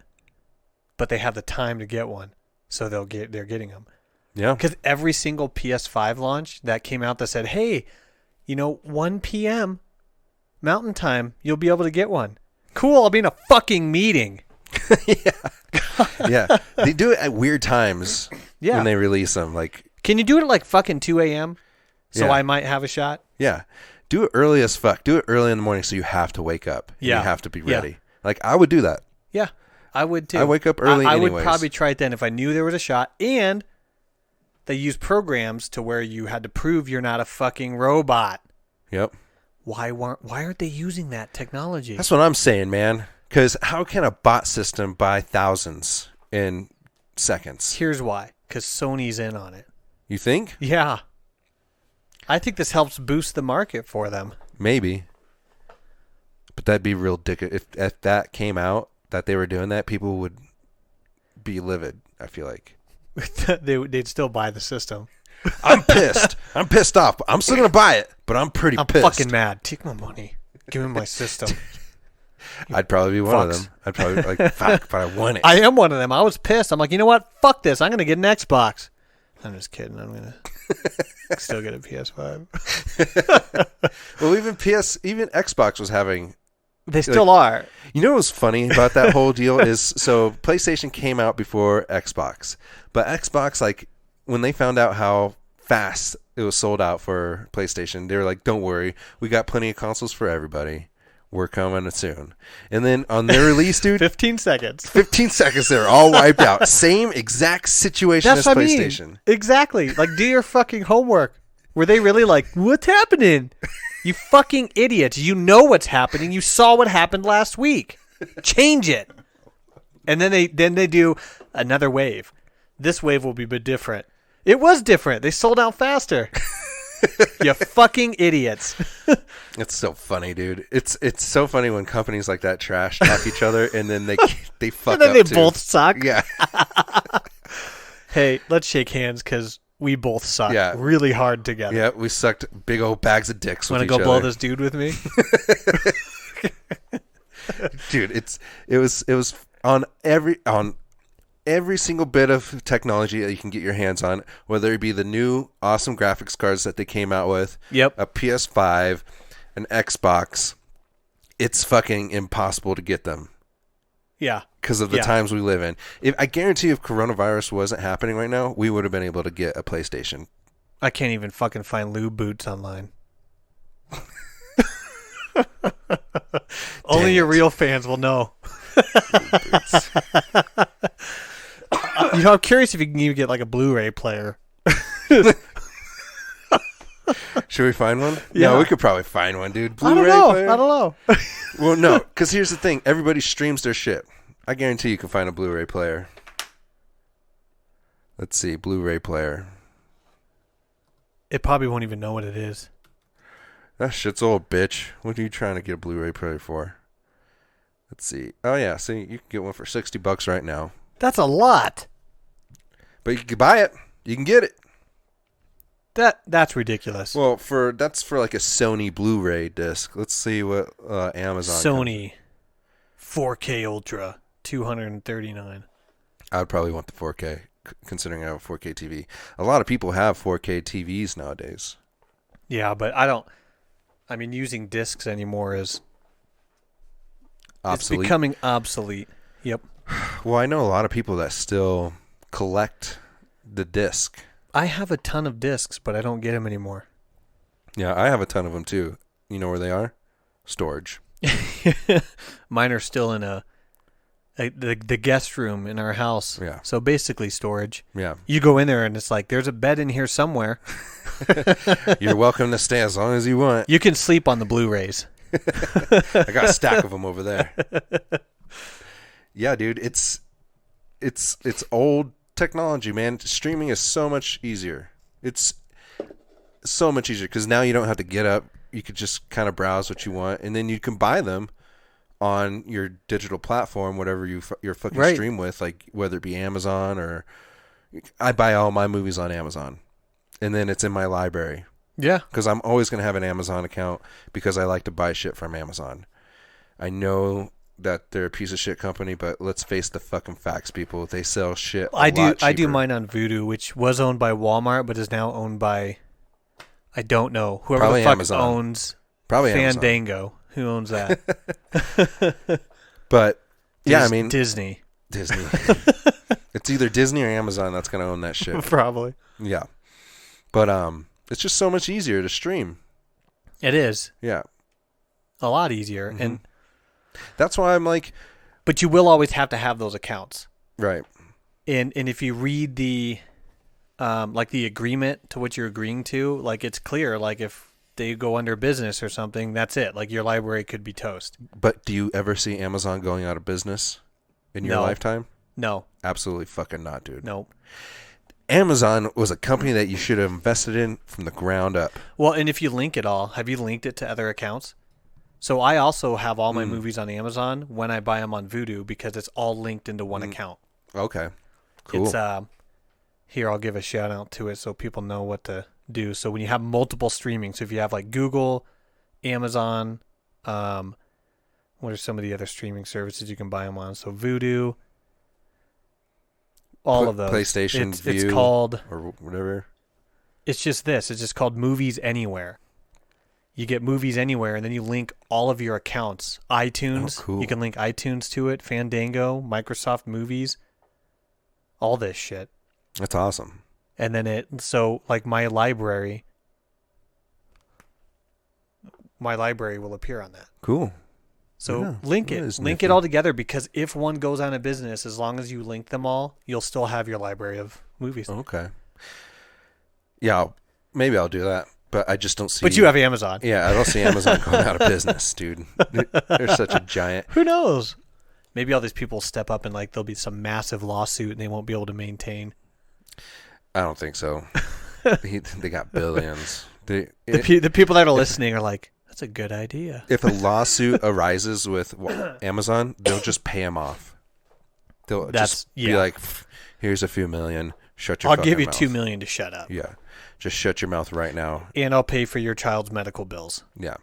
but they have the time to get one. So they're getting them. Yeah. Because every single PS5 launch that came out that said, hey, 1 p.m. Mountain Time, you'll be able to get one. Cool, I'll be in a fucking meeting. Yeah. They do it at weird times Yeah. when they release them. Like, can you do it at like fucking 2 a.m.? So Yeah. I might have a shot? yeah. Do it early as fuck. Do it early in the morning so you have to wake up. And Yeah. You have to be Yeah. ready. Like, I would do that. Yeah, I would too. I wake up early I would anyways. probably try it then if I knew there was a shot. And they use programs to where you had to prove you're not a fucking robot. Yep. Why aren't they using that technology? That's what I'm saying, man. Because how can a bot system buy thousands in seconds? Here's why. Because Sony's in on it. You think? Yeah. I think this helps boost the market for them. Maybe. But that'd be real dick. If that came out, that they were doing that, people would be livid, I feel like. They'd still buy the system. I'm pissed. I'm pissed off. I'm still going to buy it, but I'm pretty I'm pissed. fucking mad. Take my money. Give me my system. I'd probably be one of Fucks. them. I'd probably be like, fuck, but I want it. I am one of them. I was pissed. I'm like, you know what? Fuck this. I'm going to get an Xbox. I'm just kidding. I'm going to still get a PS5. Well, even Xbox was having. They still are. You know what's funny about that whole deal is, so PlayStation came out before Xbox, but Xbox, like, when they found out how fast it was sold out for PlayStation, they were like, don't worry, we got plenty of consoles for everybody. We're coming soon. And then on their release, dude, 15 seconds. 15 seconds, they're all wiped out. Same exact situation That's as what PlayStation. I mean. Exactly. Like, do your fucking homework. Were they really like, what's happening? You fucking idiots. You know what's happening. You saw what happened last week. Change it. And then they do another wave. This wave will be a bit different. It was different. They sold out faster. You fucking idiots. It's so funny, dude. It's so funny when companies like that trash talk each other and then they fuck And then up they too. both suck. Yeah. Hey, let's shake hands because we both suck Yeah. really hard together. Yeah, we sucked big old bags of dicks with Want to each go blow other. this dude with me? Dude, it was on every single bit of technology that you can get your hands on, whether it be the new awesome graphics cards that they came out with, Yep. a PS5, an Xbox. It's fucking impossible to get them Yeah. because of the Yeah. times we live in. I guarantee if coronavirus wasn't happening right now, we would have been able to get a PlayStation. I can't even fucking find lube boots online. Only your real fans will know. I'm curious if you can even get like a Blu-ray player. Should we find one? Yeah. No, we could probably find one, dude. I don't Blu-ray know. player? I don't know. Well, no, because here's the thing. Everybody streams their shit. I guarantee you can find a Blu-ray player. Let's see. Blu-ray player. It probably won't even know what it is. That shit's old, bitch. What are you trying to get a Blu-ray player for? Let's see. Oh, yeah. See, you can get one for $60 right now. That's a lot. But you can buy it. You can get it. That's ridiculous. Well, that's for like a Sony Blu-ray disc. Let's see what Amazon. Sony 4K Ultra 239. I would probably want the 4K, considering I have a 4K TV. A lot of people have 4K TVs nowadays. Yeah, but I don't. I mean, using discs anymore is Obsolete. It's becoming obsolete. Yep. Well, I know a lot of people that still collect the disc. I have a ton of discs, but I don't get them anymore. Yeah, I have a ton of them too. You know where they are? Storage. Mine are still in the guest room in our house. Yeah. So basically storage. Yeah. You go in there and it's like, there's a bed in here somewhere. You're welcome to stay as long as you want. You can sleep on the Blu-rays. I got a stack of them over there. Yeah, dude, it's old technology, man. Streaming is so much easier. It's so much easier because now you don't have to get up. You could just kind of browse what you want, and then you can buy them on your digital platform, whatever you're fucking Right. stream with, like whether it be Amazon or I buy all my movies on Amazon, and then it's in my library. Yeah. Because I'm always going to have an Amazon account because I like to buy shit from Amazon. I know that they're a piece of shit company, but let's face the fucking facts, people. They sell shit a I lot do cheaper. mine on Vudu, which was owned by Walmart, but is now owned by, I don't know, whoever Probably the fuck Amazon. owns Probably Amazon. Fandango. Who owns that? But yeah, I mean Disney. Disney. It's either Disney or Amazon that's gonna own that shit. Probably. Yeah. But it's just so much easier to stream. It is Yeah. a lot easier, Mhm. and That's why I'm like, but you will always have to have those accounts. right. And if you read the like the agreement to what you're agreeing to, like it's clear. Like if they go under business or something, that's it. Like your library could be toast. But do you ever see Amazon going out of business in your No. lifetime? No, Absolutely fucking not, dude. no. Amazon was a company that you should have invested in from the ground up. Well, and if you link it all, have you linked it to other accounts? So I also have all my movies on Amazon when I buy them on Vudu because it's all linked into one account. Okay. Cool. It's here I'll give a shout out to it so people know what to do. So when you have multiple streaming, so if you have like Google, Amazon, what are some of the other streaming services you can buy them on? So Vudu, all of those. PlayStation View it's called, or whatever. it's just this. It's just called Movies Anywhere. You get Movies Anywhere, and then you link all of your accounts. iTunes, Oh, cool. You can link iTunes to it, Fandango, Microsoft Movies, all this shit. That's awesome. And then so like my library will appear on that. Cool. So Yeah, link that it. is Link nifty. it all together because if one goes out of business, as long as you link them all, you'll still have your library of movies. Okay. Yeah, maybe I'll do that. But I just don't see. But you have Amazon. Yeah, I don't see Amazon going out of business, dude. They're such a giant. Who knows? Maybe all these people step up and like there'll be some massive lawsuit and they won't be able to maintain. I don't think so. They got billions. The people that are listening are like, that's a good idea. If a lawsuit arises with Amazon, they'll just pay them off. They'll just be yeah. like, here's a few million. Shut your I'll fucking give you mouth. $2 million to shut up. Yeah. Just shut your mouth right now. And I'll pay for your child's medical bills. Yeah.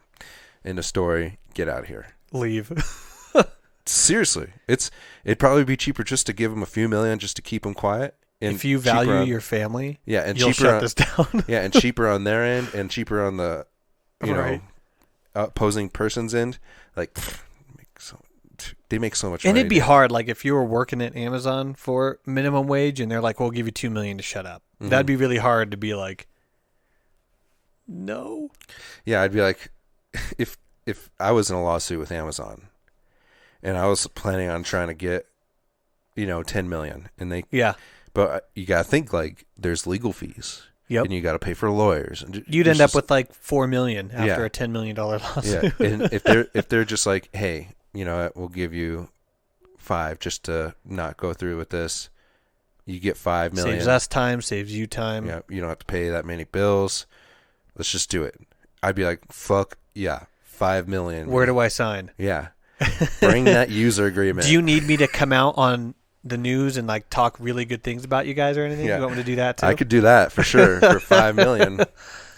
End of story. Get out of here. Leave. Seriously. It'd probably be cheaper just to give them a few million just to keep them quiet. And If you cheaper value on- your family, yeah, and you'll cheaper shut on, this down. yeah, and cheaper on their end and cheaper on the Right. opposing person's end. Like they make so much And money. it'd be dude. hard, like if you were working at Amazon for minimum wage and they're like, we'll give you $2 million to shut up. Mhm. That'd be really hard to be like, no. Yeah, I'd be like, if I was in a lawsuit with Amazon, and I was planning on trying to get, 10 million, and Yeah. but you gotta think like there's legal fees, Yep. and you gotta pay for lawyers, and You'd there's end up just- with like $4 million after Yeah. a $10 million lawsuit. yeah, and if they're just like, hey, we'll give you 5 just to not go through with this, you get 5 million. Saves us time, saves you time. Yeah, you don't have to pay that many bills. Let's just do it. I'd be like, fuck yeah, 5 million. Where do I sign? Yeah. Bring that user agreement. Do you need me to come out on the news and like talk really good things about you guys or anything? Yeah. You want me to do that too? I could do that for sure for 5 million.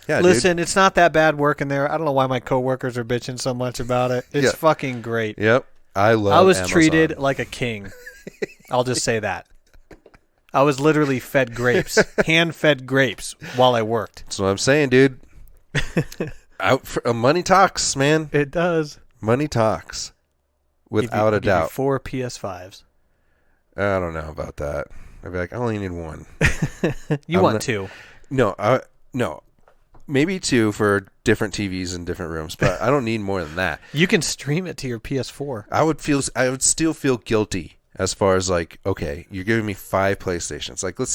Yeah, Listen, it's not that bad working there. I don't know why my coworkers are bitching so much about it. It's Yeah. fucking great. dude. Yep. I love I was Amazon. treated like a king. I'll just say that. I was literally fed grapes, hand-fed grapes while I worked. That's what I'm saying, dude. Money talks, man. It does. Money talks. Without a Give you doubt. 4 PS5s. I don't know about that. I'd be like, I only need 1. You I'm want not- 2. No. Maybe 2 for different TVs in different rooms, but I don't need more than that. You can stream it to your PS4. I would still feel guilty as far as like, okay, you're giving me 5 PlayStations. Like, let's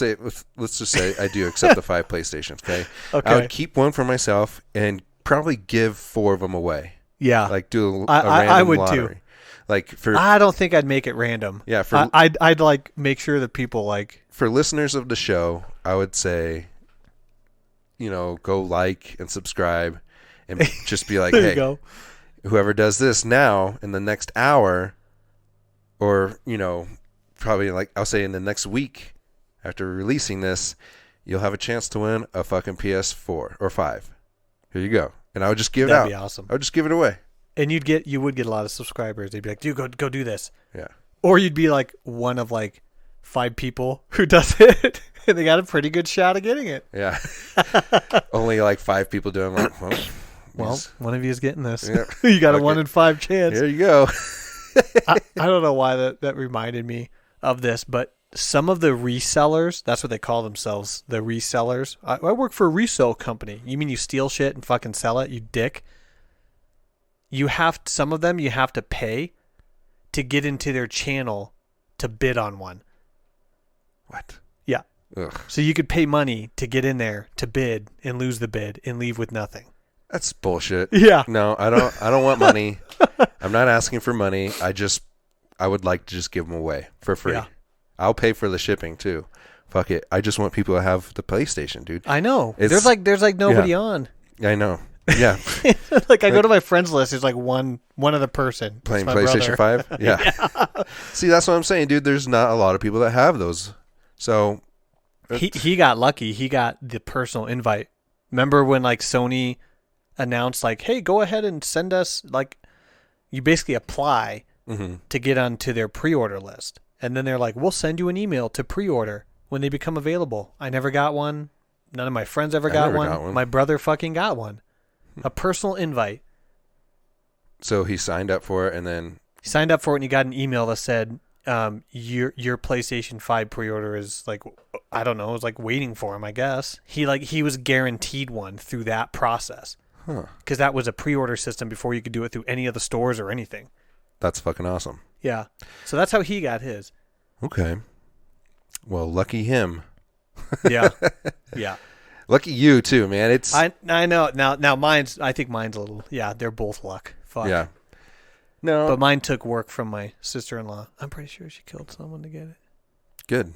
just say I do accept the 5 PlayStations. Okay. Okay. I would keep 1 for myself and probably give 4 of them away. Yeah. Like do a I random would too. lottery. Like for I don't think I'd make it random. Yeah, for- I'd like make sure that people like for listeners of the show, I would say, go like and subscribe, and just be like, there hey, you go. whoever does this now in the next hour, or probably like I'll say in the next week after releasing this, you'll have a chance to win a fucking PS4 or 5. Here you go, and I would just give it out. That'd be awesome. I would just give it away. And you would get a lot of subscribers. They'd be like, dude, go do this. Yeah. Or you'd be like one of like 5 people who does it, and they got a pretty good shot at getting it. Yeah. Only like 5 people doing like, Well, one of you is getting this. Yeah. You got a Okay. 1 in 5 chance. Here you go. I don't know why that reminded me of this, but some of the resellers, that's what they call themselves, the resellers. I work for a resale company. You mean you steal shit and fucking sell it, you dick? Some of them you have to pay to get into their channel to bid on one. What? Yeah. Ugh. So you could pay money to get in there to bid and lose the bid and leave with nothing. That's bullshit. Yeah. No, I don't want money. I'm not asking for money. I would like to just give them away for free. Yeah. I'll pay for the shipping too. Fuck it. I just want people to have the PlayStation, dude. I know. It's- There's like nobody on. I know. Yeah. Like I go to my friends list, there's like one other person Playing It's my PlayStation brother. 5? Yeah. See, that's what I'm saying, dude. There's not a lot of people that have those. So He got lucky. He got the personal invite. Remember when like Sony announced like, hey, go ahead and send us like, you basically apply to get onto their pre-order list. And then they're like, we'll send you an email to pre-order when they become available. I never got one. None of my friends ever got never one. got one. My brother fucking got one. A personal invite. So he signed up for it, and then He signed up for it and he got an email that said, your PlayStation 5 pre-order is like, I don't know, it was like waiting for him, I guess. He was guaranteed one through that process. Because that was a pre-order system before you could do it through any of the stores or anything. that's fucking awesome. Yeah. So that's how he got his. Okay. Well, lucky him. Yeah. Yeah. Lucky you too, man. It's I know. Now I think mine's a little, yeah, they're both luck. Fuck. yeah. No, But mine took work from my sister-in-law. I'm pretty sure she killed someone to get it. good.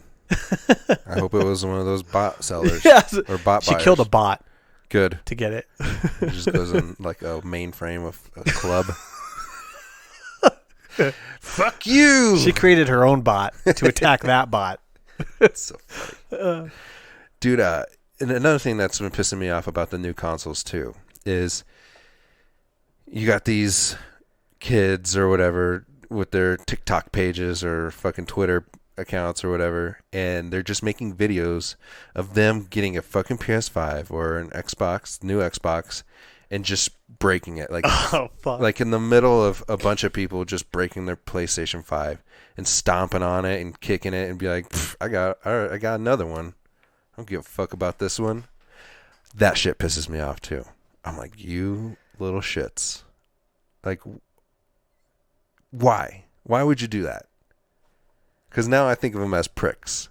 I hope it was one of those bot sellers Yeah. or bot She buyers. killed a bot Good. to get it. It just goes in like a mainframe of a club. Fuck you. She created her own bot to attack that bot. It's so funny. Dude, and another thing that's been pissing me off about the new consoles too is you got these kids or whatever with their TikTok pages or fucking Twitter accounts or whatever, and they're just making videos of them getting a fucking PS5 or an Xbox, new Xbox, and just breaking it. Like, Oh, fuck. like in the middle of a bunch of people just breaking their PlayStation 5 and stomping on it and kicking it and be like, I got another one. I don't give a fuck about this one. That shit pisses me off too. I'm like, you little shits. Like, why? Why would you do that? Because now I think of them as pricks.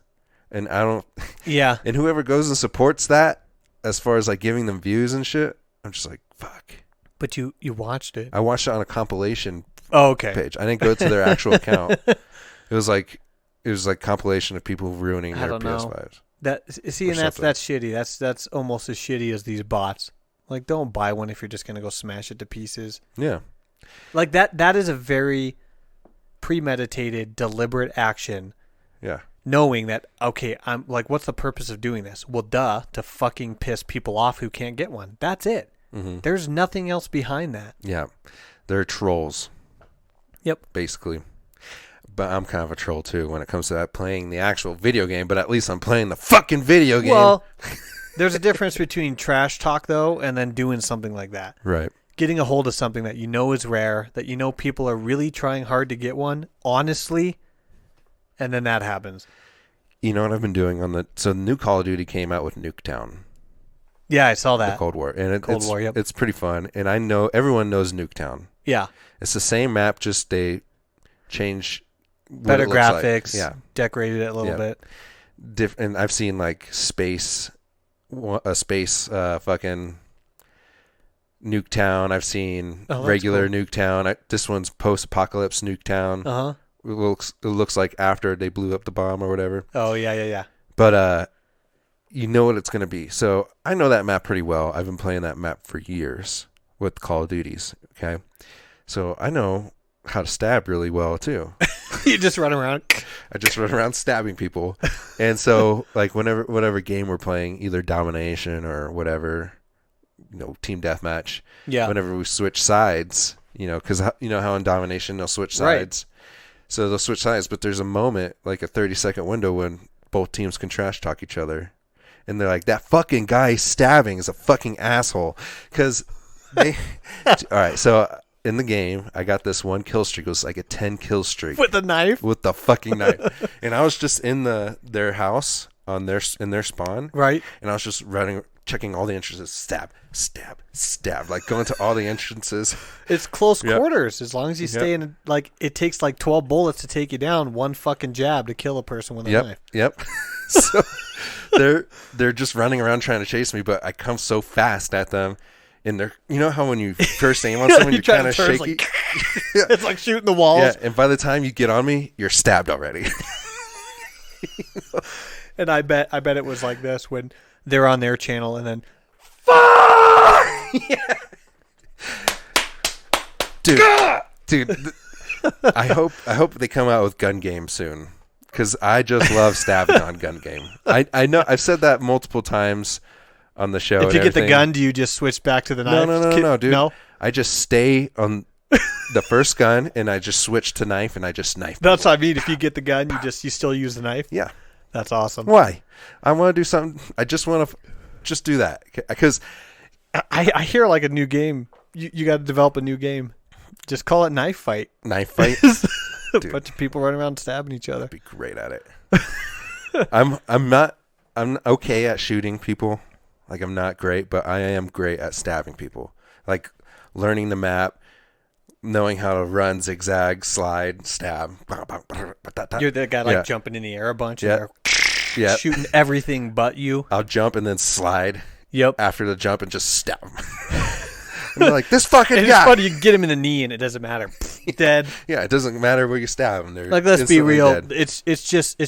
And I don't... Yeah. And whoever goes and supports that, as far as like giving them views and shit, I'm just like, fuck. But you watched it. I watched it on a compilation Oh, okay. page. I didn't go to their actual account. It was like compilation of people ruining I their don't know. PS5s. See, and that's shitty. That's almost as shitty as these bots. Like, don't buy one if you're just gonna go smash it to pieces. Yeah. Like that is a very premeditated, deliberate action. Yeah. Knowing that, okay, I'm like, what's the purpose of doing this? Well, to fucking piss people off who can't get one. That's it. Mm-hmm. There's nothing else behind that. Yeah. They're trolls. Yep. Basically. But I'm kind of a troll too when it comes to that playing the actual video game, but at least I'm playing the fucking video game. Well, there's a difference between trash talk, though, and then doing something like that. Right. Getting a hold of something that you know is rare, that you know people are really trying hard to get one, honestly, and then that happens. You know what I've been doing so the new Call of Duty came out with Nuketown. Yeah, I saw that. The Cold War. And Cold War, yep. It's pretty fun. And I know everyone knows Nuketown. Yeah. It's the same map, just they change what Better it looks like. graphics. Yeah. Decorated it a little bit. And I've seen like a space fucking Nuketown. I've seen regular cool. Nuketown. This one's post-apocalypse Nuketown. Uh-huh. It looks like after they blew up the bomb or whatever. Oh, yeah. But you know what it's going to be. So I know that map pretty well. I've been playing that map for years with Call of Duties. Okay. So I know how to stab really well too. You just run around. I just run around stabbing people. And so like whatever game we're playing, either domination or whatever, team deathmatch. Yeah. Whenever we switch sides, Because you know how in domination they'll switch Right. sides. So they'll switch sides, but there's a moment, like a 30-second window, when both teams can trash talk each other. And they're like, that fucking guy stabbing is a fucking asshole. Because they... All right, so in the game, I got this one kill streak. It was like a 10 kill streak. With the knife? With the fucking knife. And I was just in their house, in their spawn. Right. And I was just running, checking all the entrances. Stab, stab, stab. Like going to all the entrances. It's close Yep. quarters. As long as you stay in, like, it takes like 12 bullets to take you down, one fucking jab to kill a person with a knife. Yep. So they're just running around trying to chase me, but I come so fast at them, and they're, you know how when you first aim on someone, you're kind of shaky. Like, it's like shooting the walls. Yeah, and by the time you get on me, you're stabbed already. And I bet it was like this when they're on their channel, and then Yeah. Dude, I hope they come out with gun game soon, because I just love stabbing on gun game. I know I've said that multiple times on the show. if you and get the everything. gun, do you just switch back to the knife? No, dude. No? I just stay on the first gun, and I just switch to knife, and I just knife. That's people. what I mean. If you get the gun, you still use the knife? Yeah. That's awesome. Why? I want to do something. I just want to just do that, because I hear like a new game. You got to develop a new game. Just call it Knife Fight. knife fight. A Dude. bunch of people running around stabbing each other. Be great at it. I'm okay at shooting people. Like, I'm not great, but I am great at stabbing people. Like, learning the map, knowing how to run, zigzag, slide, stab. You're the guy like jumping in the air a bunch. Yeah. And Yeah. they're shooting everything but you. I'll jump and then slide Yep. after the jump and just stab him. And they're like, this fucking And guy. it's funny, you get him in the knee and it doesn't matter. Dead. Yeah, it doesn't matter where you stab them. They're Like, let's be instantly real. dead. It's just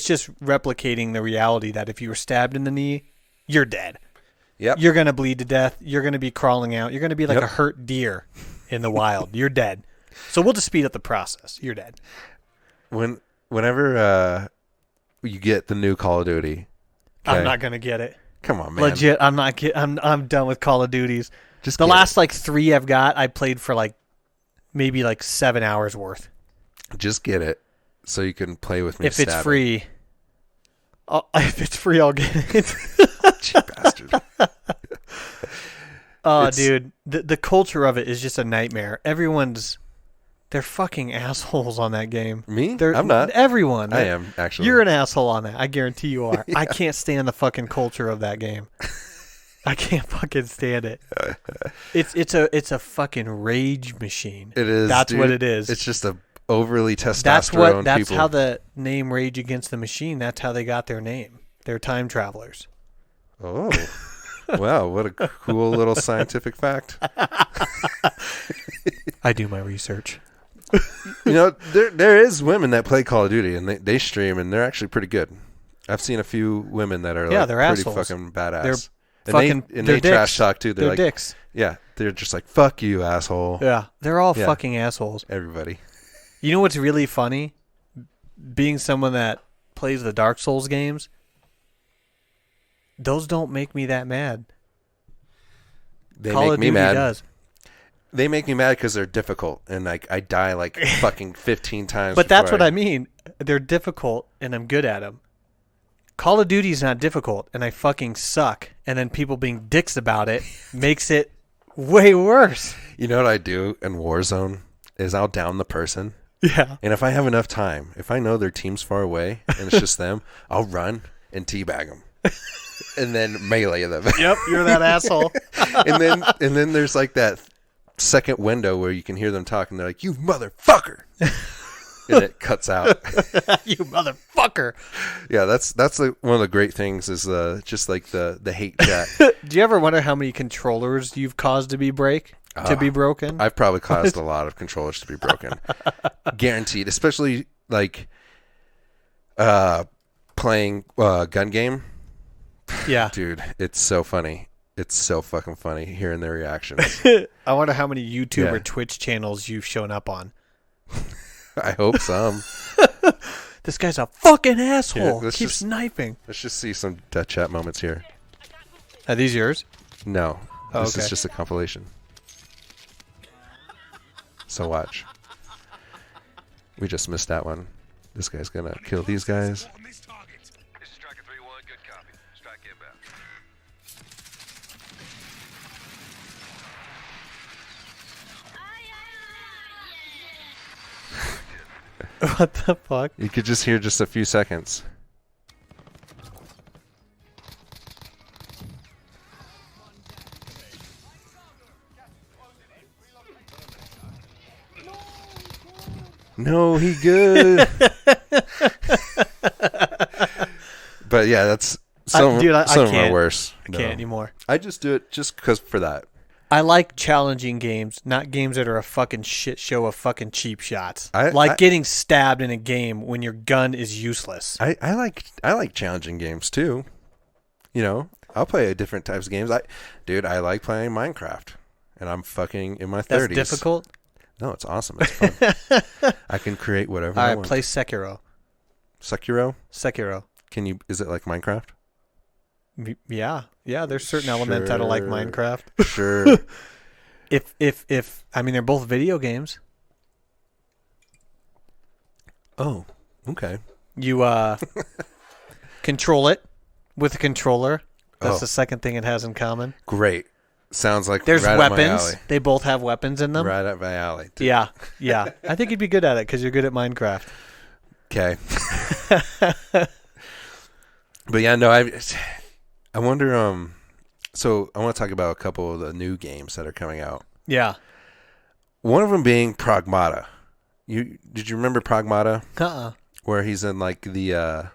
replicating the reality that if you were stabbed in the knee, you're dead. Yep. You're gonna bleed to death. You're gonna be crawling out. You're gonna be like Yep. a hurt deer in the wild. You're dead. So we'll just speed up the process. You're dead. Whenever you get the new Call of Duty, okay? I'm not gonna get it. Come on, man. Legit. I'm done with Call of Duties. Just The get last like 3 I've got, I played for like maybe like 7 hours worth. it. Just get it so you can play with me. If it's stabbing. free, if it's free, I'll get it. Cheap bastard. Oh, It's- dude, the culture of it is just a nightmare. They're fucking assholes on that game. Me? They're, I'm not. Everyone. I am, actually. You're an asshole on that. I guarantee you are. I can't stand the fucking culture of that game. I can't fucking stand it. It's a fucking rage machine. It is. That's dude. what it is. It's just a overly testosterone That's people. how the name Rage Against the Machine. That's how they got their name. They're time travelers. Oh. Wow, what a cool little scientific fact. I do my research. You know, there is women that play Call of Duty, and they stream, and they're actually pretty good. I've seen a few women that are Yeah, they're pretty assholes. fucking badass. They're and they're they dicks. trash talk too. They're like, dicks. yeah, they're just like, fuck you, asshole. Yeah, they're all Yeah. fucking assholes. Everybody. You know what's really funny? Being someone that plays the Dark Souls games, those don't make me that mad. They Call make of me Duty mad. does. They make me mad because they're difficult, and like I die like fucking 15 times. But that's before what I mean. They're difficult, and I'm good at them. Call of Duty's not difficult, and I fucking suck. And then people being dicks about it makes it way worse. You know what I do in Warzone is I'll down the person, Yeah. and if I have enough time, if I know their team's far away and it's just them, I'll run and teabag them, and then melee them. Yep, you're that asshole. and then there's like that second window where you can hear them talking. They're like, "You motherfucker," and it cuts out. You motherfucker. Yeah, that's like one of the great things is just like the hate chat. Do you ever wonder how many controllers you've caused to be broken? I've probably caused a lot of controllers to be broken, guaranteed. Especially like playing gun game. Yeah. Dude, it's so funny. It's so fucking funny hearing their reactions. I wonder how many YouTube or Yeah. Twitch channels you've shown up on. I hope some. This guy's a fucking asshole. let's Keeps just- sniping. Let's just see some death chat moments here. Are these yours? No, Oh, this okay. is just a compilation. So watch. We just missed that one. This guy's gonna kill these guys. This is Striker 3-1. Good copy. Strike inbound. What the fuck? You could just hear just a few seconds. No, he good. But yeah, that's some Dude, I some of them can't. are worse. I can't anymore. I just do it just because for that. I like challenging games, not games that are a fucking shit show of fucking cheap shots. I- Getting stabbed in a game when your gun is useless. I like challenging games too. You know, I'll play different types of games. I like playing Minecraft, and I'm fucking in my 30s. That's difficult. No, it's awesome. It's fun. I can create whatever All I right, want. play Sekiro. Sekiro. Can you? Is it like Minecraft? Yeah. There's certain elements that are like Sure. Minecraft. Sure. If I mean they're both video games. Oh, okay. You control it with a controller. That's Oh. the second thing it has in common. Great. Sounds like There's right up my weapons. alley. They both have weapons in them. Right up my alley. Dude. Yeah. I think you'd be good at it because you're good at Minecraft. Okay. But yeah, no, I wonder. So I want to talk about a couple of the new games that are coming out. Yeah. One of them being Pragmata. Did you remember Pragmata? Where he's in like the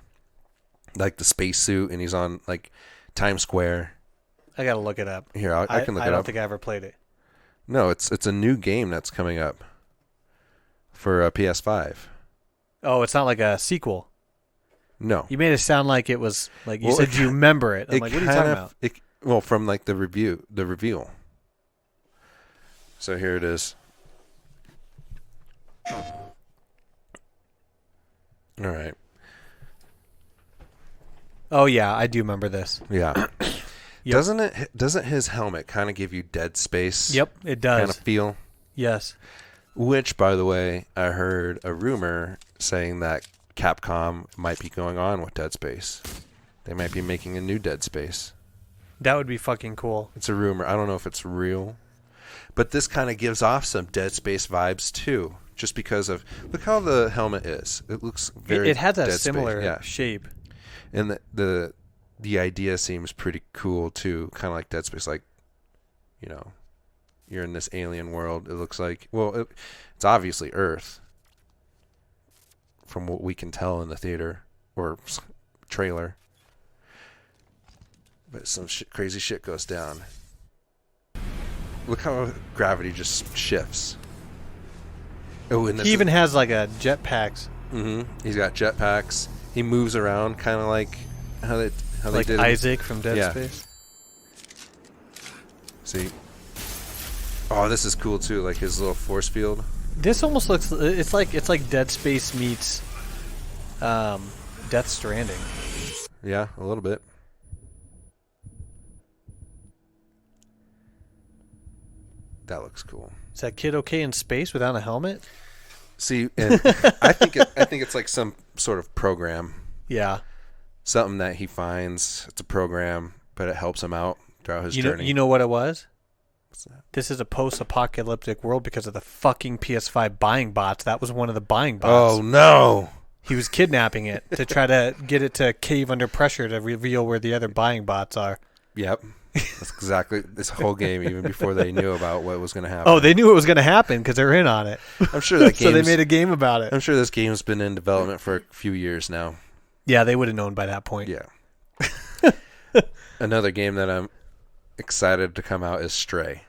spacesuit and he's on like Times Square. I gotta look it up. Here, I can look it I don't up. think I ever played it. No, it's a new game that's coming up for PS5. Oh, it's not like a sequel. No. You made it sound like it was like you Well, said. You remember it? I'm like, what are you talking about? Well, from like the reveal. So here it is. All right. Oh yeah, I do remember this. Yeah. Yep. Doesn't his helmet kind of give you Dead Space? Yep, it does. Kind of feel. Yes. Which, by the way, I heard a rumor saying that Capcom might be going on with Dead Space. They might be making a new Dead Space. That would be fucking cool. It's a rumor. I don't know if it's real. But this kind of gives off some Dead Space vibes, too. Just because of... Look how the helmet is. It looks very It has a Dead Space. similar Yeah. shape. And the idea seems pretty cool, too. Kind of like Dead Space. Like, you know, you're in this alien world. It looks like... Well, it's obviously Earth. From what we can tell in the theater. Or trailer. But some crazy shit goes down. Look how gravity just shifts. Oh, and He even has like a jetpacks. Mm-hmm. He's got jetpacks. He moves around, kind of like how they Like did. Isaac from Dead Yeah. Space. See. Oh, this is cool too. Like his little force field. This almost looks. It's like Dead Space meets Death Stranding. Yeah, a little bit. That looks cool. Is that kid okay in space without a helmet? See, and I think it's like some sort of program. Yeah. Something that he finds. It's a program, but it helps him out throughout his journey. You know what it was? What's that? This is a post-apocalyptic world because of the fucking PS5 buying bots. That was one of the buying bots. Oh no! He was kidnapping it to try to get it to cave under pressure to reveal where the other buying bots are. Yep. That's exactly this whole game, even before they knew about what was going to happen. Oh, they knew it was going to happen because they're in on it. I'm sure that So they made a game about it. I'm sure this game's been in development for a few years now. Yeah, they would have known by that point. Yeah. Another game that I'm excited to come out is Stray.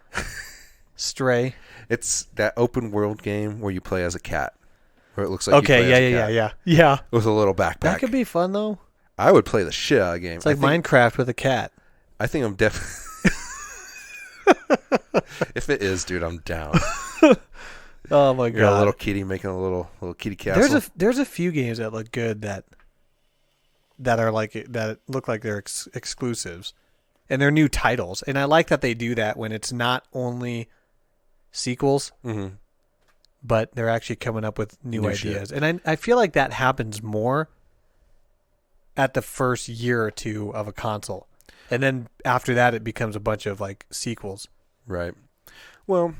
Stray. It's that open world game where you play as a cat. Where it looks like Okay, you play as a cat. yeah. With a little backpack. That could be fun though. I would play the shit out of the game. It's like Minecraft with a cat. I think I'm definitely... If it is, dude, I'm down. Oh my You got a god. little kitty making a little kitty castle. There's a few games that look good that are like that look like they're exclusives, and they're new titles. And I like that they do that when it's not only sequels. Mm-hmm. but they're actually coming up with new ideas. shit. And I feel like that happens more at the first year or two of a console. And then after that, it becomes a bunch of like sequels. Right. Well,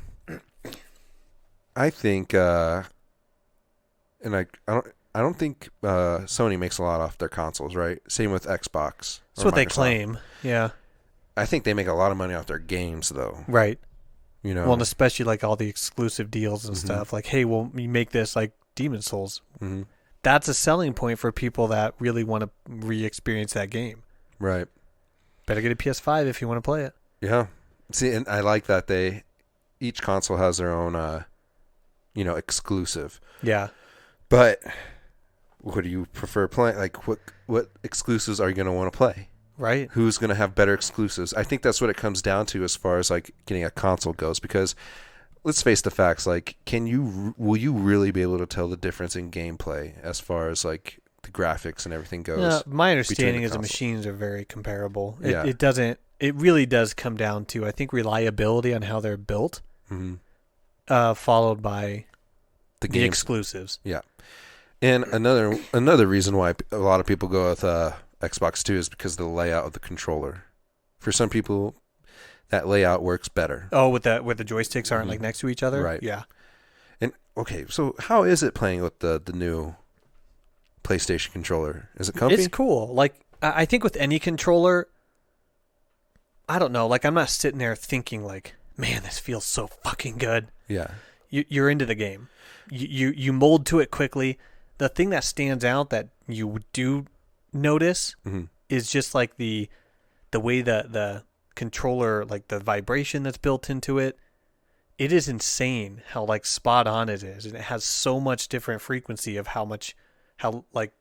I think, and I don't think Sony makes a lot off their consoles, right? Same with Xbox. That's or what they Microsoft. claim. Yeah. I think they make a lot of money off their games, though. Right. You know. Well, and especially like all the exclusive deals and Mhm. stuff. Like, hey, well, you make this like Demon Souls. Mhm. That's a selling point for people that really want to re-experience that game. Right. Better get a PS5 if you want to play it. Yeah. See, and I like that each console has their own, exclusive. Yeah. But what do you prefer playing? Like, what exclusives are you going to want to play? Right. Who's going to have better exclusives? I think that's what it comes down to as far as like getting a console goes. Because let's face the facts. Like, will you really be able to tell the difference in gameplay as far as like the graphics and everything goes? Yeah, my understanding is the consoles? machines are very comparable. Yeah. It really does come down to, I think, reliability on how they're built, followed by The the games. exclusives. Yeah. And another reason why a lot of people go with Xbox 2 is because of the layout of the controller. For some people, that layout works better. Oh, with the joysticks aren't like next to each other? Right. Yeah. And okay, so how is it playing with the new PlayStation controller? Is it comfy? It's cool. Like, I think with any controller, I don't know. Like, I'm not sitting there thinking like, man, this feels so fucking good. Yeah. You're into the game. You mold to it quickly. The thing that stands out that you do notice is just like the way the controller, like the vibration that's built into it. It is insane how like spot on it is, and it has so much different frequency of how like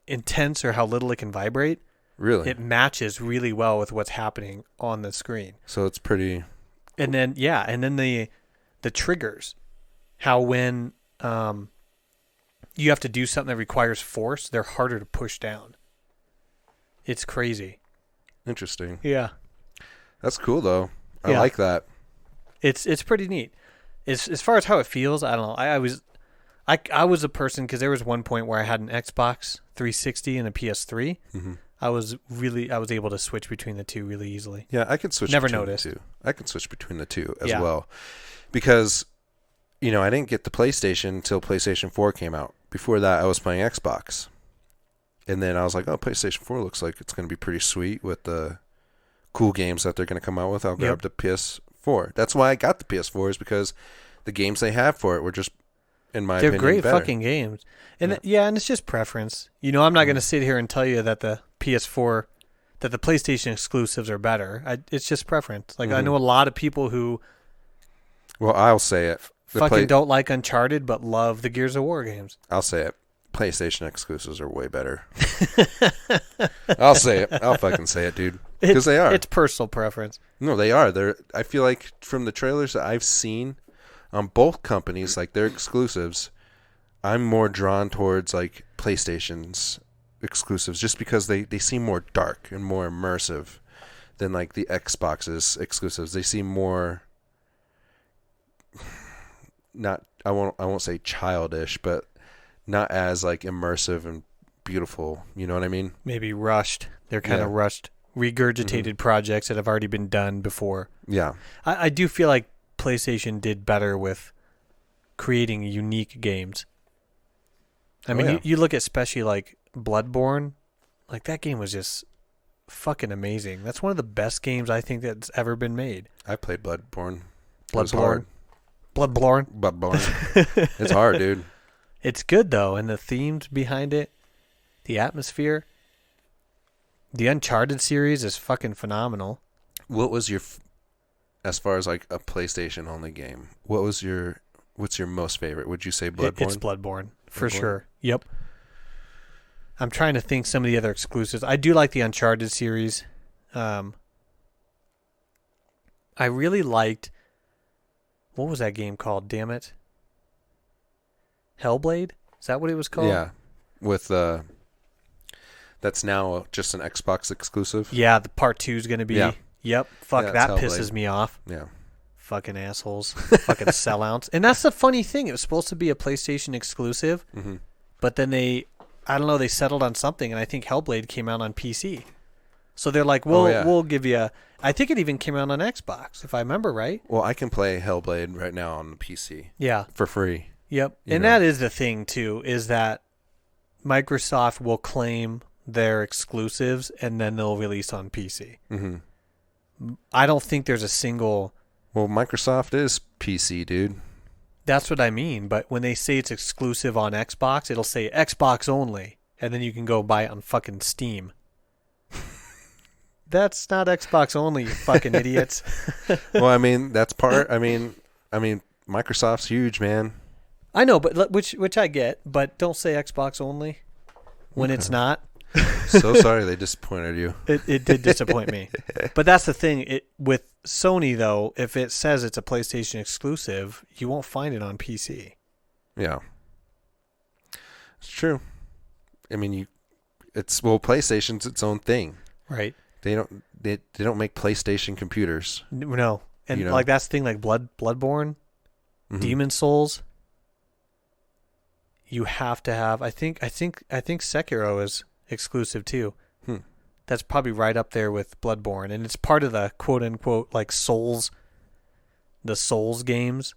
intense or how little it can vibrate. Really? It matches really well with what's happening on the screen. So it's pretty. And then the triggers, how when you have to do something that requires force, they're harder to push down. It's crazy. Interesting. Yeah. That's cool though. I Yeah. like that. It's pretty neat. As far as how it feels, I don't know. I was a person, because there was one point where I had an Xbox 360 and a PS3. I was able to switch between the two really easily. Yeah, I can switch. Never between noticed. The two. I can switch between the two as Yeah. well, because I didn't get the PlayStation until PlayStation 4 came out. Before that, I was playing Xbox, and then I was like, "Oh, PlayStation 4 looks like it's going to be pretty sweet with the cool games that they're going to come out with." I'll grab the PS4. That's why I got the PS4, is because the games they have for it were just, in my opinion, They're great better. fucking games. And and it's just preference. I'm not going to sit here and tell you that the PS4, that the PlayStation exclusives are better. It's just preference. Like, I know a lot of people who Well, I'll say it. fucking don't like Uncharted but love the Gears of War games. I'll say it. PlayStation exclusives are way better. I'll say it. I'll fucking say it, dude. Because they are. It's personal preference. No, they are. I feel like from the trailers that I've seen on both companies, like their exclusives, I'm more drawn towards like PlayStation's exclusives, just because they seem more dark and more immersive than like the Xbox's exclusives. They seem more I won't say childish, but not as like immersive and beautiful. You know what I mean? Maybe rushed. They're kind of rushed, regurgitated projects that have already been done before. Yeah. I do feel like PlayStation did better with creating unique games. I mean, you look at especially like Bloodborne, like that game was just fucking amazing. That's one of the best games I think that's ever been made. I played Bloodborne. It was Bloodborne. hard. Bloodborne. It's hard, dude. It's good though, and the themes behind it, the atmosphere, the Uncharted series is fucking phenomenal. What was your, as far as like a PlayStation only game, what's your most favorite? Would you say Bloodborne? It's Bloodborne, for sure. Yep. I'm trying to think some of the other exclusives. I do like the Uncharted series. I really liked, what was that game called? Damn it. Hellblade? Is that what it was called? Yeah. With that's now just an Xbox exclusive. Yeah, the part 2 is going to be. Yeah. Yep. Fuck, Yeah, that it's pisses Hellblade. me off. Yeah. fucking assholes. Fucking sellouts. And that's the funny thing. It was supposed to be a PlayStation exclusive, but then they settled on something, and I think Hellblade came out on PC. So they're like, we'll give you I think it even came out on Xbox, if I remember right. Well, I can play Hellblade right now on the PC. Yeah. For free. Yep. And that is the thing, too, is that Microsoft will claim their exclusives, and then they'll release on PC. I don't think there's a single... Well, Microsoft is PC, dude. That's what I mean, but when they say it's exclusive on Xbox, it'll say Xbox only, and then you can go buy it on fucking Steam. That's not Xbox only, you fucking idiots. Well, I mean, that's part... I mean, Microsoft's huge, man. I know, but which I get, but don't say Xbox only when it's not. So sorry they disappointed you. It did disappoint me. But that's the thing. With Sony, though, if it says it's a PlayStation exclusive, you won't find it on PC. Yeah. It's true. I mean, PlayStation's its own thing. Right. They don't make PlayStation computers. No. And like that's the thing, like Bloodborne, Demon Souls. You have to have. I think Sekiro is exclusive too. That's probably right up there with Bloodborne, and it's part of the quote unquote like Souls, the Souls games.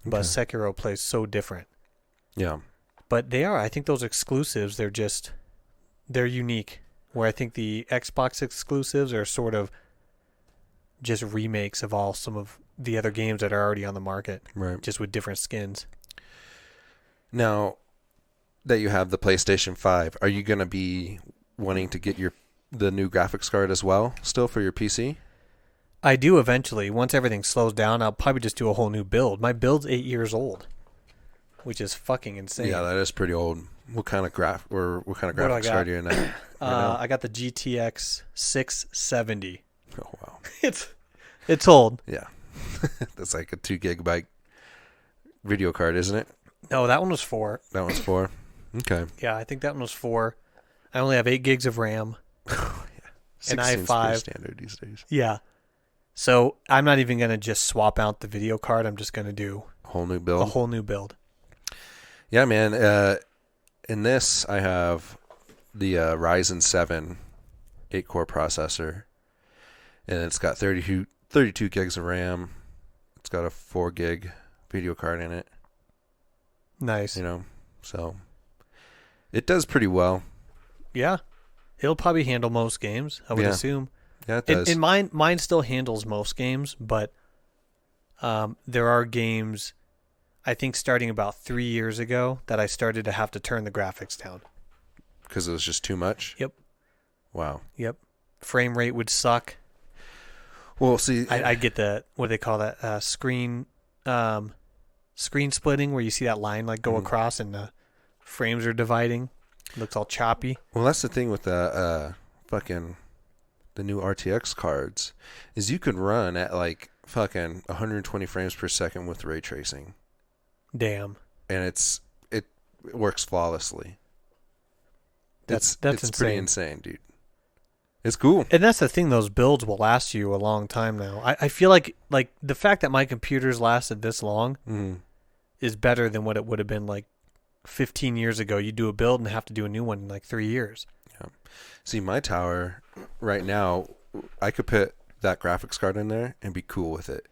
But Sekiro plays so different. Yeah. But they are. I think those exclusives. They're unique. Where I think the Xbox exclusives are sort of just remakes of some of the other games that are already on the market, right? Just with different skins. Now that you have the PlayStation 5, are you going to be wanting to get the new graphics card as well, still for your PC? I do eventually. Once everything slows down, I'll probably just do a whole new build. My build's 8 years old, which is fucking insane. Yeah, that is pretty old. What kind of graphics card are you in now? I got the GTX 670. Oh wow, it's old. Yeah, that's like a 2 gigabyte video card, isn't it? No, that one was 4. That one's 4. Okay. Yeah, I think that one was 4. I only have 8 gigs of RAM. Oh yeah, 16 and I have 5. Standard these days. Yeah. So I'm not even gonna just swap out the video card. I'm just gonna do a whole new build. Yeah, man. In this, I have the Ryzen 7 8-core processor, and it's got 32 gigs of RAM. It's got a 4 gig video card in it. Nice. So it does pretty well. Yeah. It'll probably handle most games, I would assume. Yeah, it does. And mine still handles most games, but there are games, I think starting about 3 years ago, that I started to have to turn the graphics down. Because it was just too much? Yep. Wow. Yep. Frame rate would suck. Well, see... I get the, what do they call that? Screen splitting, where you see that line like go across and the frames are dividing. It looks all choppy. Well, that's the thing with the new RTX cards, is you can run at like fucking 120 frames per second with ray tracing. Damn. And it works flawlessly. That's insane. Pretty insane, dude. It's cool. And that's the thing, those builds will last you a long time now. I feel like the fact that my computers lasted this long is better than what it would have been like 15 years ago. You do a build and have to do a new one in like 3 years. Yeah. See, my tower right now, I could put that graphics card in there and be cool with it.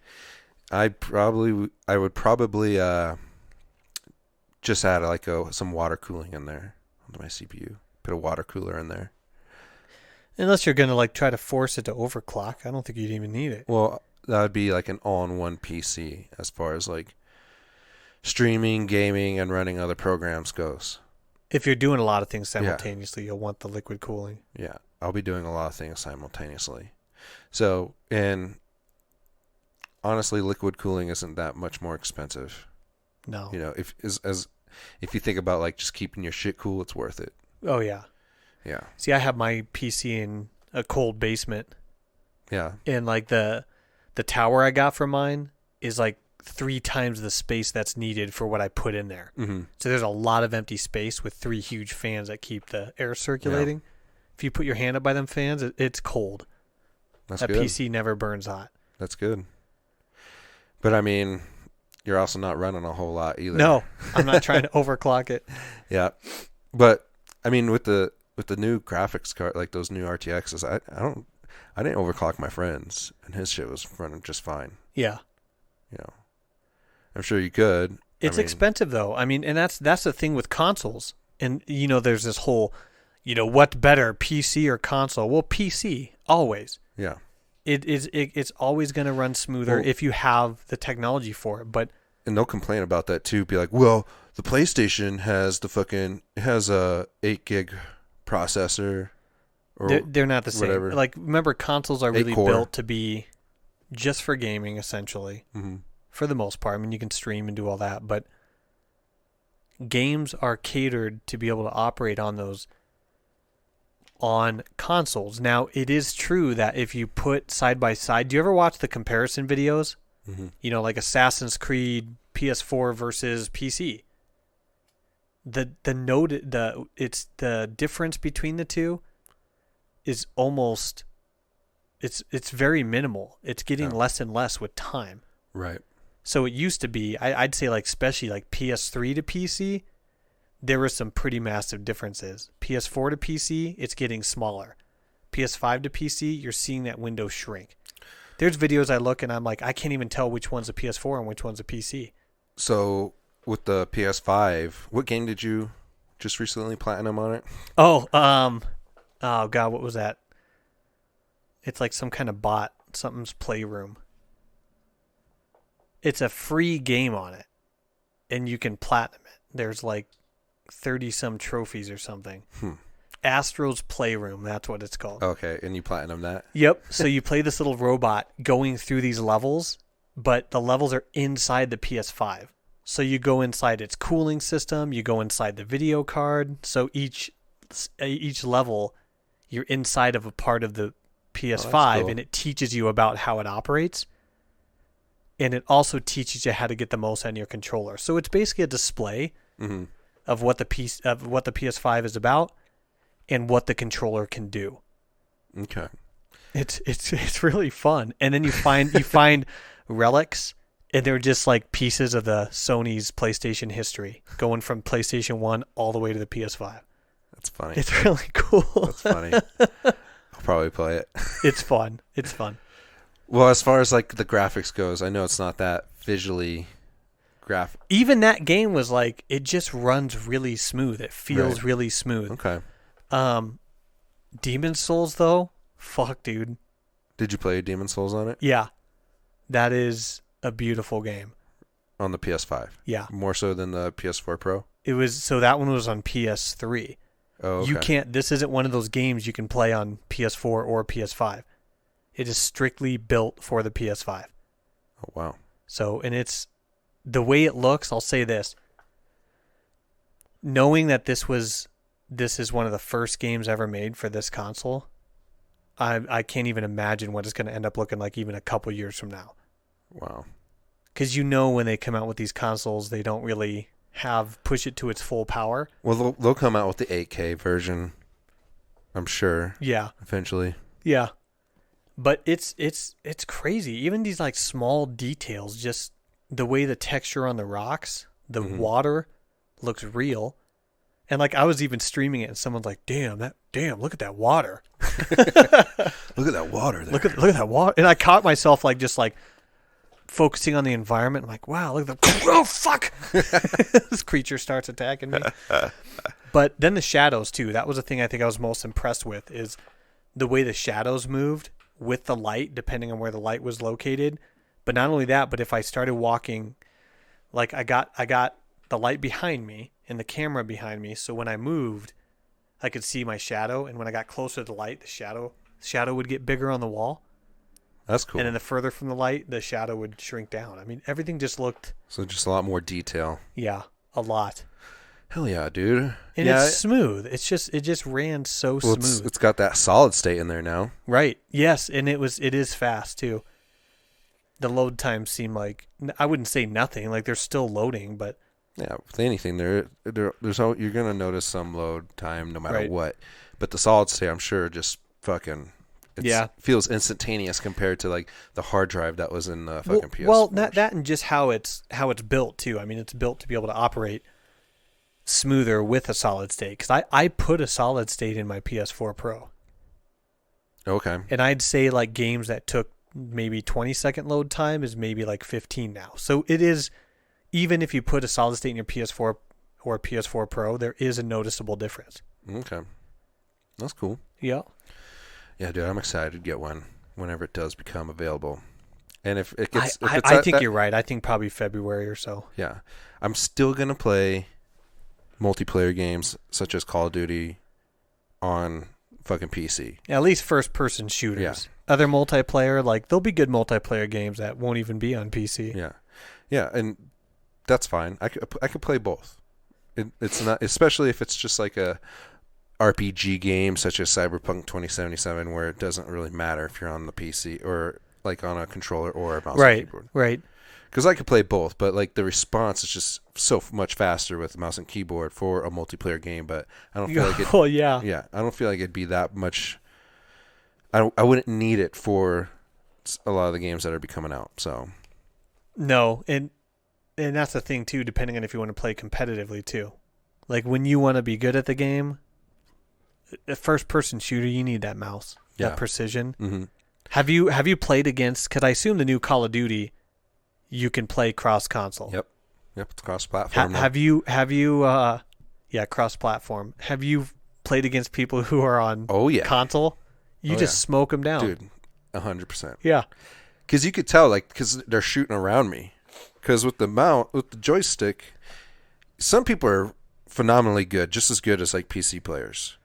I would probably just add like some water cooling in there onto my CPU. Put a water cooler in there. Unless you're going to like try to force it to overclock. I don't think you'd even need it. Well, that would be like an all-in-one PC as far as like streaming, gaming, and running other programs goes. If you're doing a lot of things simultaneously, you'll want the liquid cooling. Yeah, I'll be doing a lot of things simultaneously. So, and honestly, liquid cooling isn't that much more expensive. No. If you think about like just keeping your shit cool, it's worth it. Oh yeah. Yeah. See, I have my PC in a cold basement. Yeah. And like the tower I got for mine is like 3 times the space that's needed for what I put in there. Mm-hmm. So there's a lot of empty space with 3 huge fans that keep the air circulating. Yeah. If you put your hand up by them fans, it's cold. That's that good. PC never burns hot. That's good. But I mean, you're also not running a whole lot either. No, I'm not trying to overclock it. Yeah, but I mean, with the new graphics card, like those new RTXs, I didn't overclock my friends, and his shit was running just fine. Yeah. You know, I'm sure you could. It's expensive though. I mean, and that's the thing with consoles. And you know, there's this whole, you know, what better, PC or console? Well, PC always. Yeah. It's always going to run smoother if you have the technology for it. But and they'll complain about that too. Be like, well, the PlayStation has a 8 gig processor. Or they're not the same. whatever. Like, remember, consoles are really 8-core. built to be just for gaming, essentially, for the most part. I mean, you can stream and do all that, but games are catered to be able to operate on those on consoles. Now, it is true that if you put side by side, do you ever watch the comparison videos? You know, like Assassin's Creed PS4 versus PC. The difference between the two is almost it's very minimal. It's getting less and less with time. Right. So it used to be, I'd say, like, especially like PS3 to PC, there were some pretty massive differences. PS4 to PC, it's getting smaller. PS5 to PC, you're seeing that window shrink. There's videos I look and I'm like, I can't even tell which one's a PS4 and which one's a PC. So with the PS5, what game did you just recently platinum on it? Oh God, what was that? It's like some kind of bot, something's Playroom. It's a free game on it, and you can platinum it. There's like 30-some trophies or something. Astro's Playroom, that's what it's called. Okay, and you platinum that? Yep. So you play this little robot going through these levels, but the levels are inside the PS5. So you go inside its cooling system, you go inside the video card. So each level, you're inside of a part of the PS5, cool. and it teaches you about how it operates. And it also teaches you how to get the most out of your controller. So it's basically a display of what the PS5 is about and what the controller can do. Okay. It's really fun. And then you find relics, and they're just like pieces of the Sony's PlayStation history, going from PlayStation 1 all the way to the PS5. That's funny. It's really cool. That's funny. I'll probably play it. It's fun. It's fun. Well, as far as like the graphics goes, I know it's not that visually graphic. Even that game was like, it just runs really smooth. It feels really smooth. Okay. Demon Souls though, fuck, dude. Did you play Demon Souls on it? Yeah. That is a beautiful game. On the PS5? Yeah. More so than the PS4 Pro? So that one was on PS3. Oh, okay. This isn't one of those games you can play on PS4 or PS5. It is strictly built for the PS5. Oh, wow. So, and it's the way it looks. I'll say this: knowing that this is one of the first games ever made for this console, I can't even imagine what it's going to end up looking like even a couple years from now. Wow. Because when they come out with these consoles, they don't really push it to its full power. Well, they'll come out with the 8K version, I'm sure. Yeah. Eventually. Yeah. But it's crazy. Even these like small details, just the way the texture on the rocks, the water looks real. And like I was even streaming it and someone's like, damn, look at that water. Look at that water there. Look at that water. And I caught myself like just like focusing on the environment. I'm like, wow, look at the oh fuck. This creature starts attacking me. But then the shadows too. That was the thing I think I was most impressed with, is the way the shadows moved with the light, depending on where the light was located. But not only that, but if I started walking, like I got the light behind me and the camera behind me, so when I moved, I could see my shadow, and when I got closer to the light, the shadow would get bigger on the wall. That's cool. And then the further from the light, the shadow would shrink down. I mean, everything just looked... So just a lot more detail. Yeah, a lot. Hell yeah, dude. And it's smooth. It just ran so smooth. It's got that solid state in there now. Right. Yes, and it is fast too. The load times seem like, I wouldn't say nothing, like they're still loading, but yeah, with anything there's you're gonna notice some load time no matter what. But the solid state, I'm sure, just fucking It feels instantaneous compared to like the hard drive that was in the fucking PS4. Well, that and just how it's built too. I mean, it's built to be able to operate smoother with a solid state. Because I put a solid state in my PS4 Pro. Okay. And I'd say like games that took maybe 20-second load time is maybe like 15 now. So it is, even if you put a solid state in your PS4 or PS4 Pro, there is a noticeable difference. Okay. That's cool. Yeah. Yeah, dude, I'm excited to get one whenever it does become available. And if it gets... I think you're right. I think probably February or so. Yeah. I'm still going to play multiplayer games such as Call of Duty on fucking PC. Yeah, at least first-person shooters. Yeah. Other multiplayer, like, there'll be good multiplayer games that won't even be on PC. Yeah. Yeah, and that's fine. I could play both. It's not... Especially if it's just like a RPG game such as Cyberpunk 2077 where it doesn't really matter if you're on the PC or like on a controller or a mouse and keyboard. Right. Because I could play both, but like the response is just so much faster with mouse and keyboard for a multiplayer game. But I don't feel like it. Oh yeah. Yeah, I don't feel like it'd be that much. I wouldn't need it for a lot of the games that are coming out. So. No, and that's the thing too. Depending on if you want to play competitively too, like when you want to be good at the game, a first-person shooter, you need that mouse, that precision. Mm-hmm. Have you played against? Because I assume the new Call of Duty, you can play cross-console. Yep, it's cross-platform. Have you cross-platform. Have you played against people who are on console? You just smoke them down. Dude, 100%. Yeah. Because you could tell, like, because they're shooting around me. Because with the joystick, some people are phenomenally good, just as good as, like, PC players.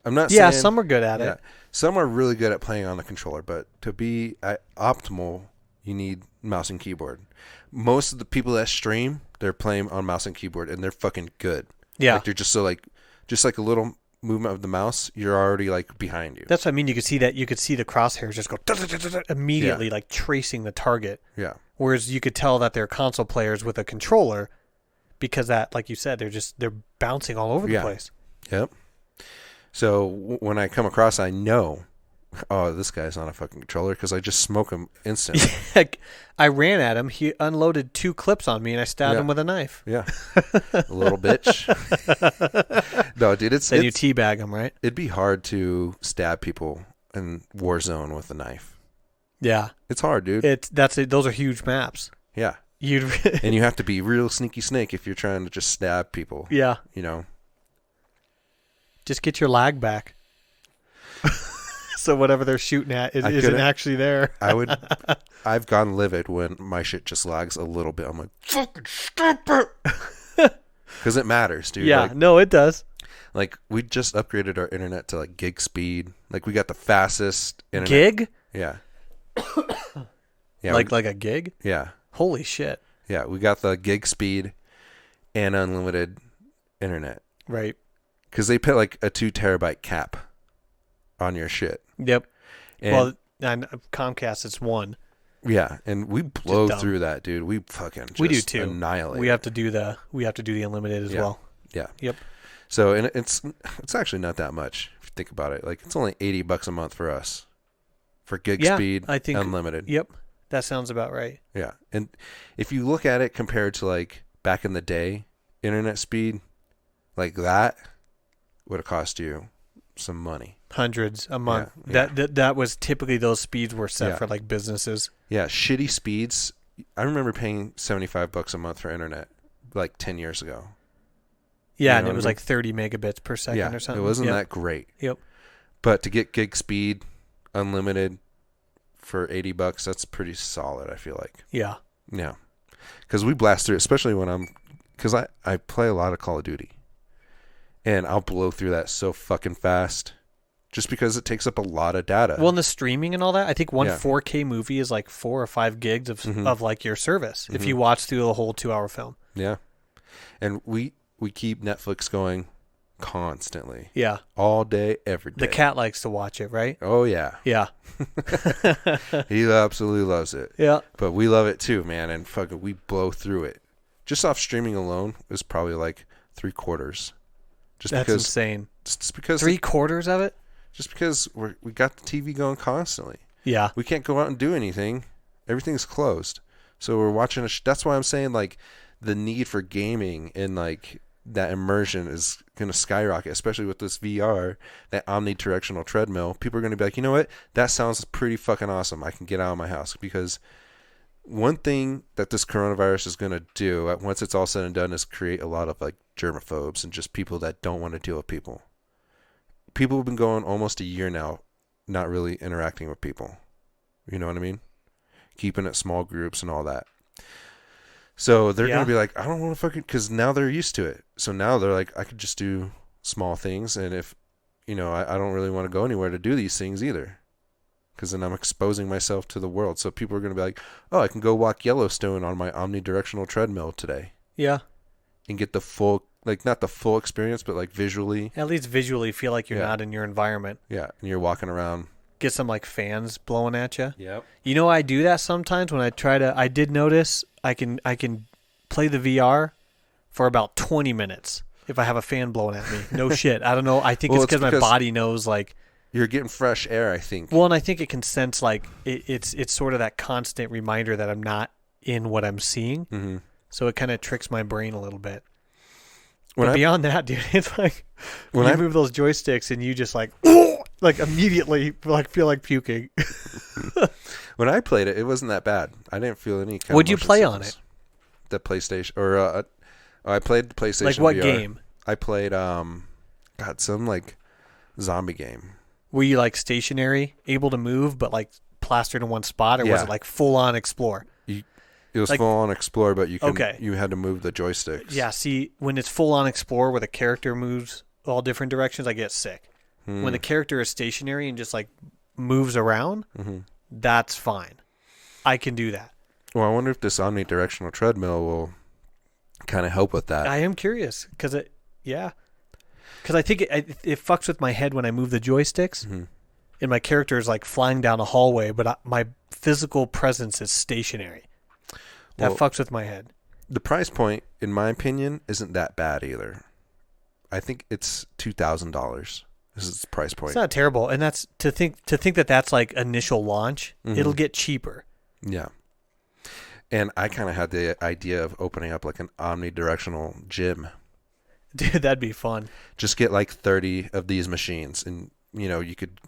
I'm not saying... Yeah, some are good at it. Some are really good at playing on the controller, but to be optimal, you need mouse and keyboard. Most of the people that stream, they're playing on mouse and keyboard, and they're fucking good. Yeah. Like, they're just so, like, just like a little movement of the mouse, you're already, like, behind you. That's what I mean. You could see that. You could see the crosshairs just go immediately, like, tracing the target. Yeah. Whereas you could tell that they're console players with a controller because that, like you said, they're bouncing all over the place. Yep. So when I come across, I know, this guy's on a fucking controller because I just smoke him instantly. I ran at him. He unloaded 2 clips on me, and I stabbed him with a knife. Yeah. A little bitch. No, dude, Then you teabag him, right? It'd be hard to stab people in Warzone with a knife. Yeah. It's hard, dude. Those are huge maps. Yeah. And you have to be real sneaky snake if you're trying to just stab people. Yeah. You know? Just get your lag back. So whatever they're shooting at isn't actually there. I've gone livid when my shit just lags a little bit. I'm like, fucking stop it. Because it matters, dude. Yeah, like, no, it does. Like, we just upgraded our internet to, like, gig speed. Like, we got the fastest internet. Gig? Yeah. Yeah. Like a gig? Yeah. Holy shit. Yeah, we got the gig speed and unlimited internet. Right. Because they put, like, a 2 terabyte cap on your shit. Yep. And and Comcast, it's 1. Yeah, and we blow through that, dude. We fucking just we do too. Annihilate. We have to do the unlimited as well. Yeah. Yep. So and it's actually not that much if you think about it. Like, it's only $80 a month for us for gig speed, I think, unlimited. Yep. That sounds about right. Yeah. And if you look at it compared to, like, back in the day, internet speed, like, that would have cost you some money. Hundreds a month. Yeah. That was typically, those speeds were set for, like, businesses. Yeah, shitty speeds. I remember paying $75 a month for internet like 10 years ago. Yeah, and it was like 30 megabits per second or something. It wasn't that great. Yep. But to get gig speed, unlimited for $80, that's pretty solid, I feel like. Yeah. Yeah. Because we blast through it, especially when because I play a lot of Call of Duty. And I'll blow through that so fucking fast just because it takes up a lot of data. Well, and the streaming and all that, I think one 4K movie is like 4 or 5 gigs of like your service if you watch through the whole 2-hour film. Yeah. And we keep Netflix going constantly. Yeah. All day, every day. The cat likes to watch it, right? Oh, yeah. Yeah. He absolutely loves it. Yeah. But we love it too, man. And fucking we blow through it. Just off streaming alone is probably like 3/4. That's insane. Just because 3/4 of it? just because we got the TV going constantly. Yeah. We can't go out and do anything. Everything's closed. So we're watching that's why I'm saying like the need for gaming and like that immersion is going to skyrocket, especially with this VR, that omnidirectional treadmill. People are going to be like, you know what? That sounds pretty fucking awesome. I can get out of my house. Because one thing that this coronavirus is going to do once it's all said and done is create a lot of like germaphobes and just people that don't want to deal with people. People have been going almost a year now not really interacting with people. You know what I mean? Keeping it small groups and all that. So they're going to be like, I don't want to fucking, because now they're used to it. So now they're like, I could just do small things. And if, I don't really want to go anywhere to do these things either. Because then I'm exposing myself to the world. So people are going to be like, oh, I can go walk Yellowstone on my omnidirectional treadmill today. Yeah. And get the full, like not the full experience, but like visually. At least visually feel like you're not in your environment. Yeah. And you're walking around. Get some like fans blowing at you. Yep. I do that sometimes when I did notice I can play the VR for about 20 minutes if I have a fan blowing at me. No shit. I don't know. I think it's because my body knows like you're getting fresh air, I think. Well, and I think it can sense like it's sort of that constant reminder that I'm not in what I'm seeing. Mm-hmm. So it kind of tricks my brain a little bit. But beyond that, dude, it's like when you move those joysticks and you just like immediately like feel like puking. When I played it, it wasn't that bad. I didn't feel any kind What'd of you play on it? The PlayStation or I played the PlayStation. Like what VR. game? I played some like zombie game. Were you like stationary, able to move, but like plastered in one spot, or was it like full on explore? It was like, full on explore, but you had to move the joysticks. Yeah, see, when it's full on explore where the character moves all different directions, I get sick. When the character is stationary and just like moves around, that's fine. I can do that. Well, I wonder if this omnidirectional treadmill will kind of help with that. I am curious because I think it fucks with my head when I move the joysticks, and my character is like flying down a hallway, but my physical presence is stationary. That fucks with my head. The price point, in my opinion, isn't that bad either. I think it's $2,000. This is the price point. It's not terrible, and that's to think that that's like initial launch. It'll get cheaper. Yeah, and I kind of had the idea of opening up like an omnidirectional gym. Dude, that'd be fun. Just get like 30 of these machines, and you could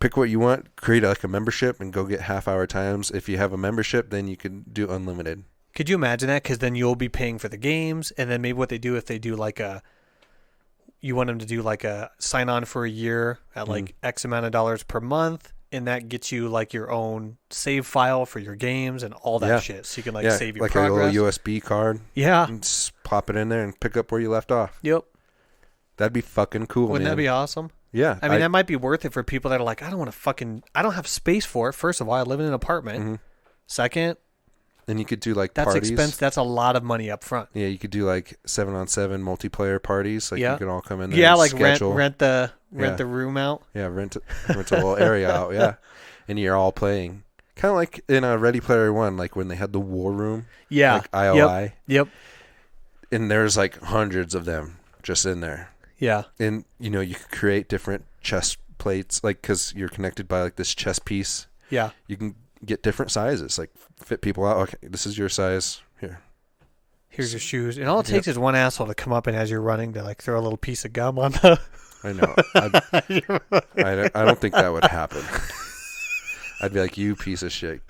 pick what you want, create like a membership, and go get half-hour times. If you have a membership, then you can do unlimited. Could you imagine that? Because then you'll be paying for the games, and then maybe what they do if they do like you want them to do like a sign on for a year at like X amount of dollars per month, and that gets you like your own save file for your games and all that shit. So you can like save your progress. Like a little USB card. Yeah. And just pop it in there and pick up where you left off. Yep. That'd be fucking cool, Wouldn't that be awesome? Yeah. I mean, that might be worth it for people that are like, I don't have space for it. First of all, I live in an apartment. Second, and you could do like that's parties. expense. That's a lot of money up front. Yeah, you could do like 7-on-7 multiplayer parties. Like you can all come in there. Yeah, and like schedule. rent the room out. Yeah, rent a little area out. Yeah, and you're all playing. Kind of like in a Ready Player One, like when they had the war room. Yeah. Like IOI. Yep. And there's like hundreds of them just in there. Yeah. And you could create different chest plates, like because you're connected by like this chest piece. Yeah. You can get different sizes, like fit people out. Okay, this is your size. Here's your shoes. And all it takes is one asshole to come up and as you're running to like throw a little piece of gum on the... I know. I don't think that would happen. I'd be like, you piece of shit.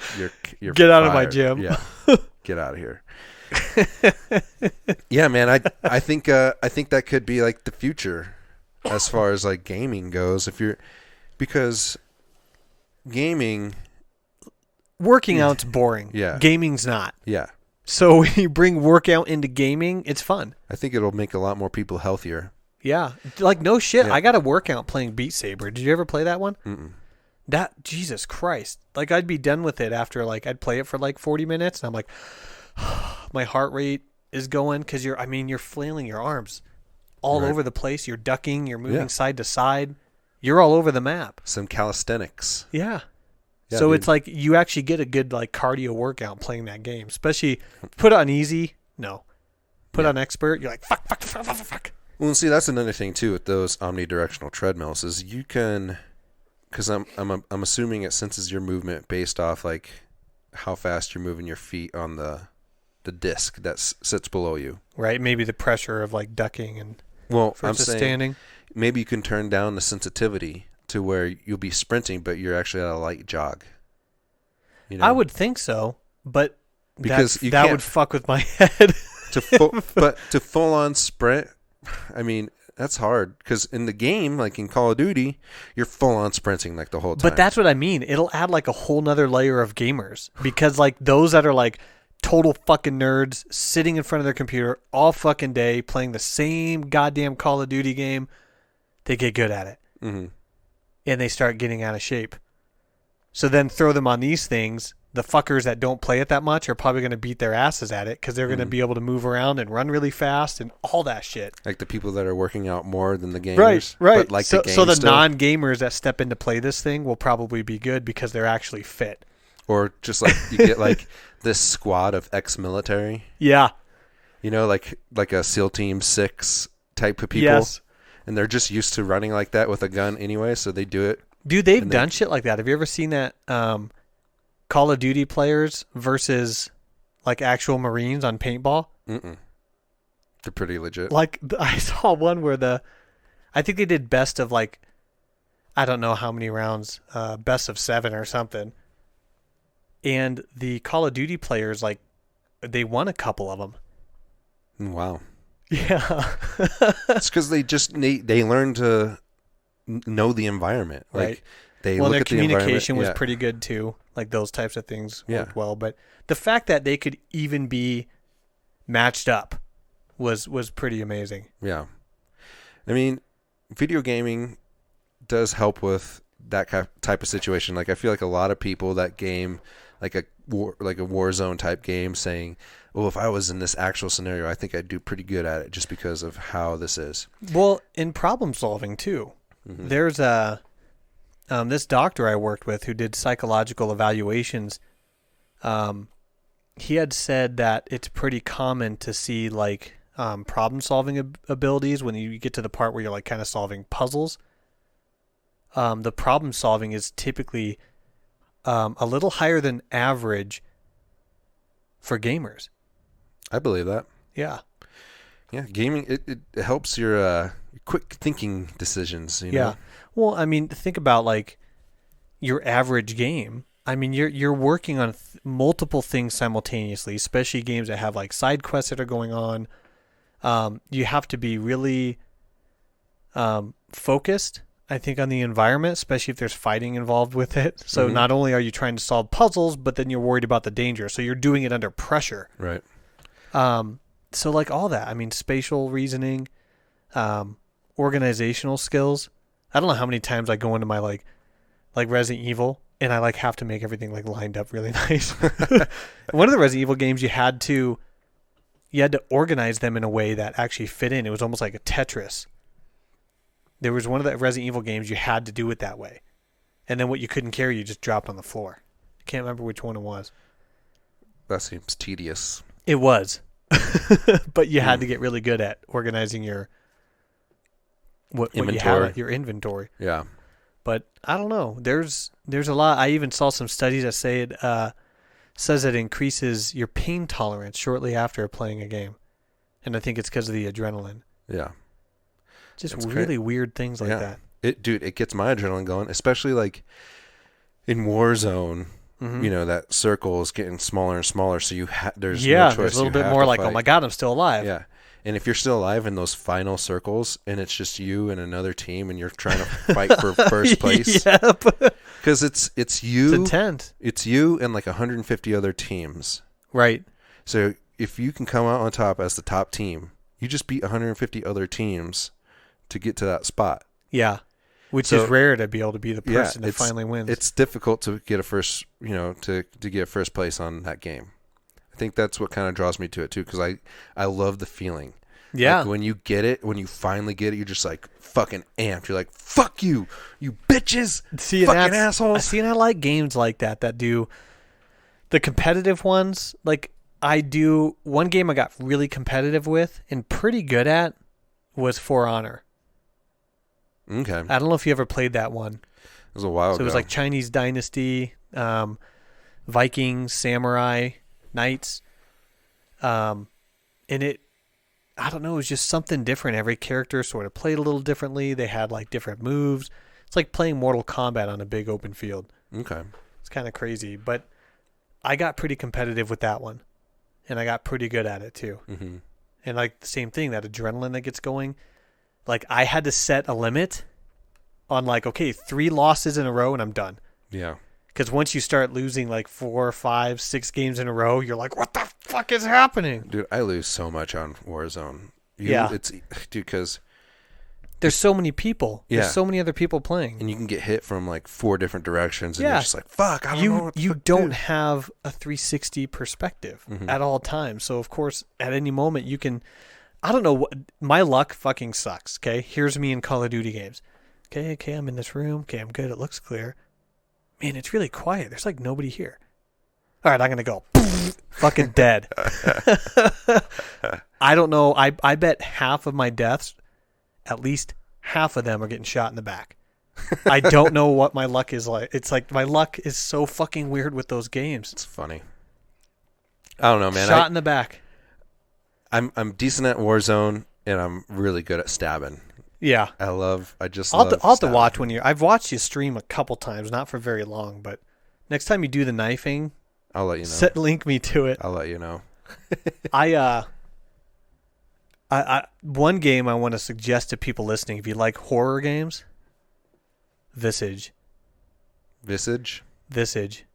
You're Get out fired. of my gym. Yeah. Get out of here. Yeah, man. I think that could be like the future as far as like gaming goes. Because gaming, working out's boring. Yeah. Gaming's not. Yeah. So when you bring workout into gaming, it's fun. I think it'll make a lot more people healthier. Yeah. Like no shit. Yeah. I got a workout playing Beat Saber. Did you ever play that one? Mm-mm. That, Jesus Christ. Like I'd be done with it after like I'd play it for like 40 minutes and I'm like, my heart rate is going because you're flailing your arms all over the place. You're ducking. You're moving side to side. You're all over the map. Some calisthenics. Yeah. Yeah, so dude. it's like you actually get a good like cardio workout playing that game. Especially put on easy. No. Put on expert. You're like, fuck. Well, and see, that's another thing too with those omnidirectional treadmills is you can, because I'm assuming it senses your movement based off like how fast you're moving your feet on the disc that sits below you. Right? Maybe the pressure of like ducking and Well, I'm versus saying standing. maybe you can turn down the sensitivity to where you'll be sprinting, but you're actually at a light jog. You know? I would think so, but Because that you that can't- would fuck with my head. but to full on sprint, I mean, that's hard because in the game, like in Call of Duty, you're full on sprinting like the whole time. But that's what I mean. It'll add like a whole nother layer of gamers because like those that are like total fucking nerds sitting in front of their computer all fucking day playing the same goddamn Call of Duty game, they get good at it. Mm-hmm. And they start getting out of shape. So then throw them on these things. The fuckers that don't play it that much are probably going to beat their asses at it because they're going to be able to move around and run really fast and all that shit. Like the people that are working out more than the gamers. Right. But like so, the game so the still. non-gamers that step in to play this thing will probably be good because they're actually fit. Or just like you get like this squad of ex-military, Yeah. you know, like a SEAL Team 6 type of people. Yes. And they're just used to running like that with a gun anyway, so they do it. Dude, they've And done shit like that. Have you ever seen that Call of Duty players versus like actual Marines on paintball? Mm-mm. They're pretty legit. Like I saw one where I think they did best of like, I don't know how many rounds, best of 7 or something. And the Call of Duty players, like, they won a couple of them. Wow. Yeah. It's because they learn to know the environment. Like Right. they Well, look their at the environment. communication was Yeah. pretty good too. Like those types of things Yeah. worked well. But the fact that they could even be matched up was pretty amazing. Yeah. I mean, video gaming does help with that type of situation. Like I feel like a lot of people that game like a Warzone type game saying, "Oh, if I was in this actual scenario, I think I'd do pretty good at it just because of how this is." Well, in problem solving too. Mm-hmm. There's this doctor I worked with who did psychological evaluations. He had said that it's pretty common to see like problem solving abilities when you get to the part where you're like kind of solving puzzles. The problem solving is typically a little higher than average for gamers. I believe that. Yeah. Yeah, gaming it helps your quick thinking decisions. You know? Yeah. Well, I mean, think about like your average game. I mean, you're working on multiple things simultaneously, especially games that have like side quests that are going on. You have to be really focused, I think, on the environment, especially if there's fighting involved with it. So not only are you trying to solve puzzles, but then you're worried about the danger. So you're doing it under pressure. Right. So like all that, I mean, spatial reasoning, organizational skills. I don't know how many times I go into my like Resident Evil and I like have to make everything like lined up really nice. One of the Resident Evil games you had to organize them in a way that actually fit in. It was almost like a Tetris. There was one of the Resident Evil games you had to do it that way. And then what you couldn't carry, you just dropped on the floor. I can't remember which one it was. That seems tedious. It was. But you had to get really good at organizing your what you have, your inventory. Yeah. But I don't know. There's a lot. I even saw some studies that say it says it increases your pain tolerance shortly after playing a game. And I think it's because of the adrenaline. Yeah. Just That's really great. weird things like that. It gets my adrenaline going, especially like in Warzone. You know, that circle is getting smaller and smaller, so there's no choice. There's a little You bit have more to like, fight. oh my god, I'm still alive. Yeah. And if you're still alive in those final circles and it's just you and another team and you're trying to fight for first place, Yep. because it's you, It's intense. it's you and like 150 other teams. Right. So if you can come out on top as the top team, you just beat 150 other teams to get to that spot. Yeah. Which So- is rare to be able to be the person that it's- finally wins. It's difficult to get a first, to get first place on that game. I think that's what kind of draws me to it too, because I love the feeling. yeah. Like when you get it, when you finally get it, you're just like fucking amped. You're like, fuck you, you bitches, fucking assholes. See, and I like games like that do the competitive ones. Like I do one game I got really competitive with and pretty good at was For Honor. Okay. I don't know if you ever played that one. It was a while ago. So it was like Chinese Dynasty, Vikings, Samurai, Knights. And I don't know, it was just something different. Every character sort of played a little differently. They had like different moves. It's like playing Mortal Kombat on a big open field. Okay. It's kind of crazy, but I got pretty competitive with that one, and I got pretty good at it too. Mm-hmm. And like the same thing, that adrenaline that gets going. Like I had to set a limit on like, okay, 3 losses in a row and I'm done. Yeah. Because once you start losing like 4, 5, 6 games in a row, you're like, what the fuck is happening? Dude, I lose so much on Warzone. Yeah. It's, dude, because there's so many people. Yeah. There's so many other people playing. and you can get hit from like 4 different directions, and Yeah. you're just like, fuck, I don't know what the You fuck to don't do. have a 360 perspective Mhm. at all times. So of course, at any moment you can. I don't know what my luck fucking sucks. Okay, here's me in Call of Duty games. Okay, I'm in this room. Okay, I'm good. It looks clear. Man, it's really quiet. There's like nobody here. All right, I'm gonna go. Fucking dead. I don't know. I bet half of my deaths, at least half of them, are getting shot in the back. I don't know what my luck is like. It's like my luck is so fucking weird with those games. It's funny. I don't know, man. Shot in the back. I'm decent at Warzone, and I'm really good at stabbing. Yeah. I'll have to I'll have to watch when I've watched you stream a couple times, not for very long, but next time you do the knifing, I'll let you know. link me to it. I'll let you know. I one game I want to suggest to people listening, if you like horror games, Visage. Visage?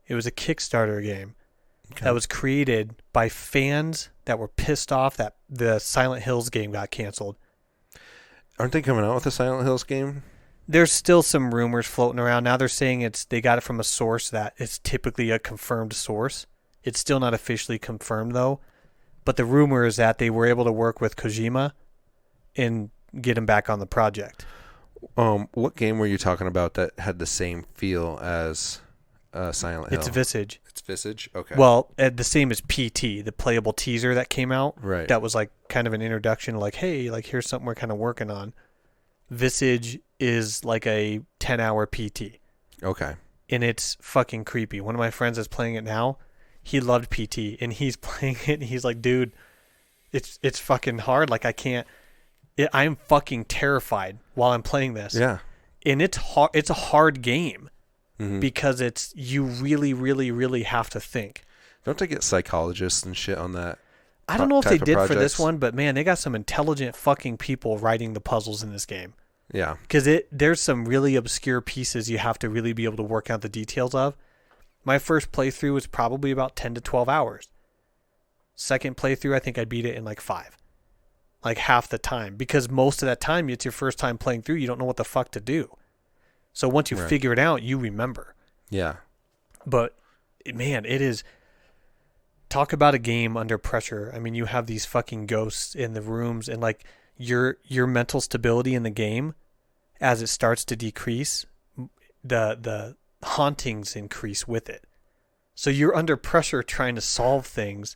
It was a Kickstarter game Okay. that was created by fans that were pissed off that the Silent Hills game got canceled. Aren't they coming out with a Silent Hills game? There's still some rumors floating around. Now they're saying they got it from a source that is typically a confirmed source. It's still not officially confirmed though. But the rumor is that they were able to work with Kojima and get him back on the project. What game were you talking about that had the same feel as Silent Hill? It's Visage. It's Visage? Okay. Well, the same as PT, the playable teaser that came out. Right. That was like kind of an introduction, like, hey, like here's something we're kind of working on. Visage is like a 10-hour PT. Okay. And it's fucking creepy. One of my friends is playing it now. He loved PT, and he's playing it, and he's like, dude, it's fucking hard. Like, I can't. I'm fucking terrified while I'm playing this. Yeah. And it's hard. It's a hard game Mm-hmm. because you really, really, really have to think. Don't they get psychologists and shit on that? I don't know if they type of did for projects? this one, but man, they got some intelligent fucking people writing the puzzles in this game. Yeah. Because there's some really obscure pieces you have to really be able to work out the details of. My first playthrough was probably about 10 to 12 hours. Second playthrough, I think I beat it in like 5. Like half the time. Because most of that time, it's your first time playing through. You don't know what the fuck to do. So once you Right. figure it out, you remember. Yeah. But, man, it is... Talk about a game under pressure. I mean, you have these fucking ghosts in the rooms, and like your mental stability in the game, as it starts to decrease, the hauntings increase with it. So you're under pressure trying to solve things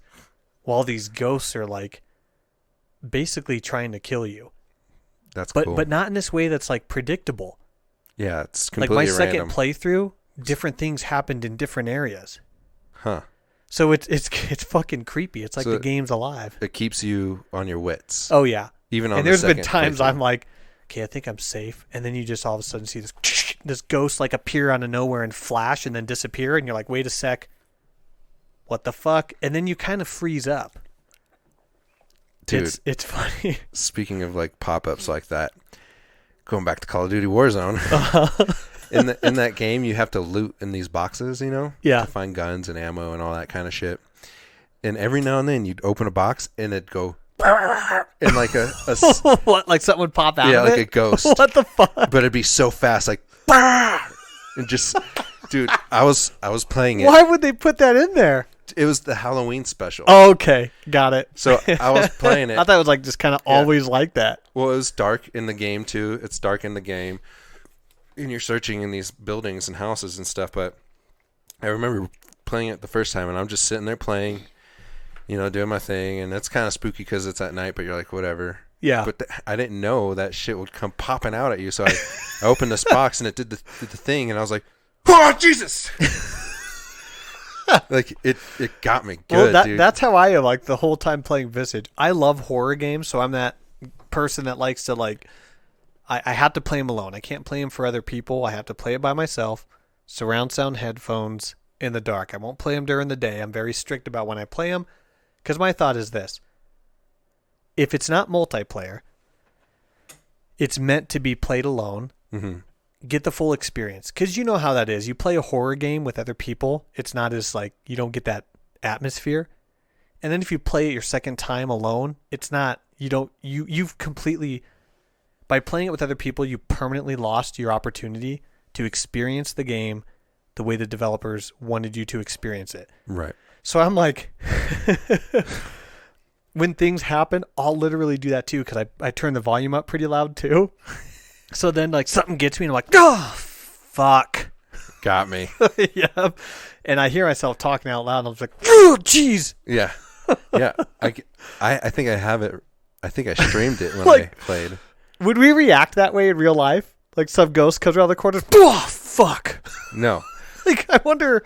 while these ghosts are like basically trying to kill you. That's But cool. but not in this way that's like predictable. Yeah, it's Like completely my second random. playthrough, different things happened in different areas. Huh. So it's fucking creepy. It's like So the game's alive. It keeps you on your wits. Oh yeah. Even on And the there's been second times playthrough. I'm like, okay, I think I'm safe, and then you just all of a sudden see this ghost like appear out of nowhere and flash and then disappear, and you're like, wait a sec, what the fuck? And then you kind of freeze up. Dude, It's funny. speaking of like pop-ups like that, going back to Call of Duty Warzone, in that game you have to loot in these boxes, you know, Yeah. to find guns and ammo and all that kind of shit. And every now and then you'd open a box and it'd go and like a What? Like something would pop out? yeah, of like it? a ghost. What the fuck? But it'd be so fast, like and just, dude, I was playing it. Why would they put that in there? It was the Halloween special. Oh, okay, got it. So I was playing it. I thought it was like just kind of always like that. Well, it was dark in the game too. It's dark in the game, and you're searching in these buildings and houses and stuff. But I remember playing it the first time, and I'm just sitting there playing, you know, doing my thing, and it's kind of spooky because it's at night. But you're like, whatever. Yeah. But I didn't know that shit would come popping out at you. So I opened this box and it did the thing, and I was like, "Oh Jesus!" Like it got me good, dude. That's how I am. Like the whole time playing Visage, I love horror games, so I'm that person that likes to like. I have to play them alone. I can't play them for other people. I have to play it by myself. Surround sound headphones in the dark. I won't play them during the day. I'm very strict about when I play them, because my thought is this: if it's not multiplayer, it's meant to be played alone. Mm-hmm. Get the full experience, because you know how that is. You play a horror game with other people, it's not as like, you don't get that atmosphere. And then if you play it your second time alone, it's not, you've completely, by playing it with other people, you permanently lost your opportunity to experience the game the way the developers wanted you to experience it. Right. So I'm like, when things happen, I'll literally do that too, because I turn the volume up pretty loud too. So then, like, something gets me, and I'm like, oh, fuck. Got me. Yeah. And I hear myself talking out loud, and I'm just like, oh, jeez. Yeah. Yeah. I think I have it. I think I streamed it when Like, I played. Would we react that way in real life? Like, some ghost comes around the corner, oh, fuck. No. Like, I wonder.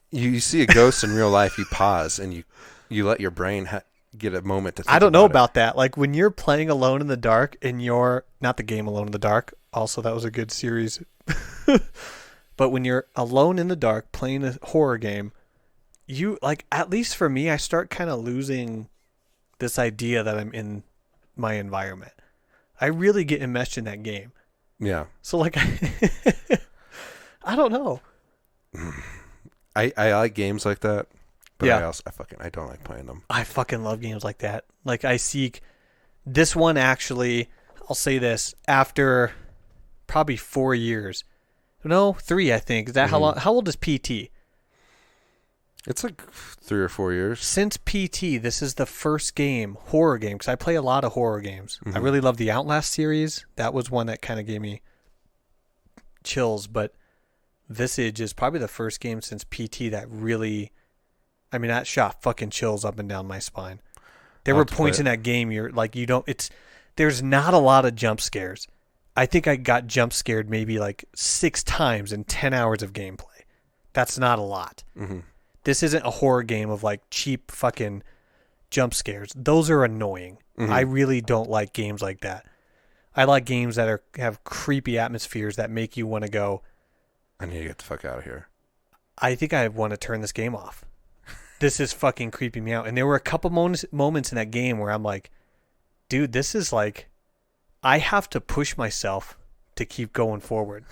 You see a ghost in real life, you pause, and you let your brain get a moment to think I don't know about about that. Like, when you're playing Alone in the Dark, and you're not the game Alone in the Dark. Also, that was a good series. But when you're alone in the dark playing a horror game, you, like, at least for me, I start kind of losing this idea that I'm in my environment. I really get enmeshed in that game. Yeah. So, like, I don't know. I like games like that, but Yeah. I don't like playing them. I fucking love games like that. Like, I seek this one, actually, I'll say this, after probably 4 years. No, 3, I think. Is that how long? How old is PT? It's like 3 or 4 years. Since PT, this is the first game, horror game, because I play a lot of horror games. I really love the Outlast series. That was one that kind of gave me chills, but Visage is probably the first game since PT that really, I mean, that shot fucking chills up and down my spine. There were points in that game you're like, there's not a lot of jump scares. I think I got jump scared maybe like 6 times in 10 hours of gameplay. That's not a lot. Mm-hmm. This isn't a horror game of like cheap fucking jump scares. Those are annoying. Mm-hmm. I really don't like games like that. I like games that have creepy atmospheres that make you want to go, I need to get the fuck out of here. I think I want to turn this game off. This is fucking creeping me out. And there were a couple moments in that game where I'm like, dude, this is like, I have to push myself to keep going forward.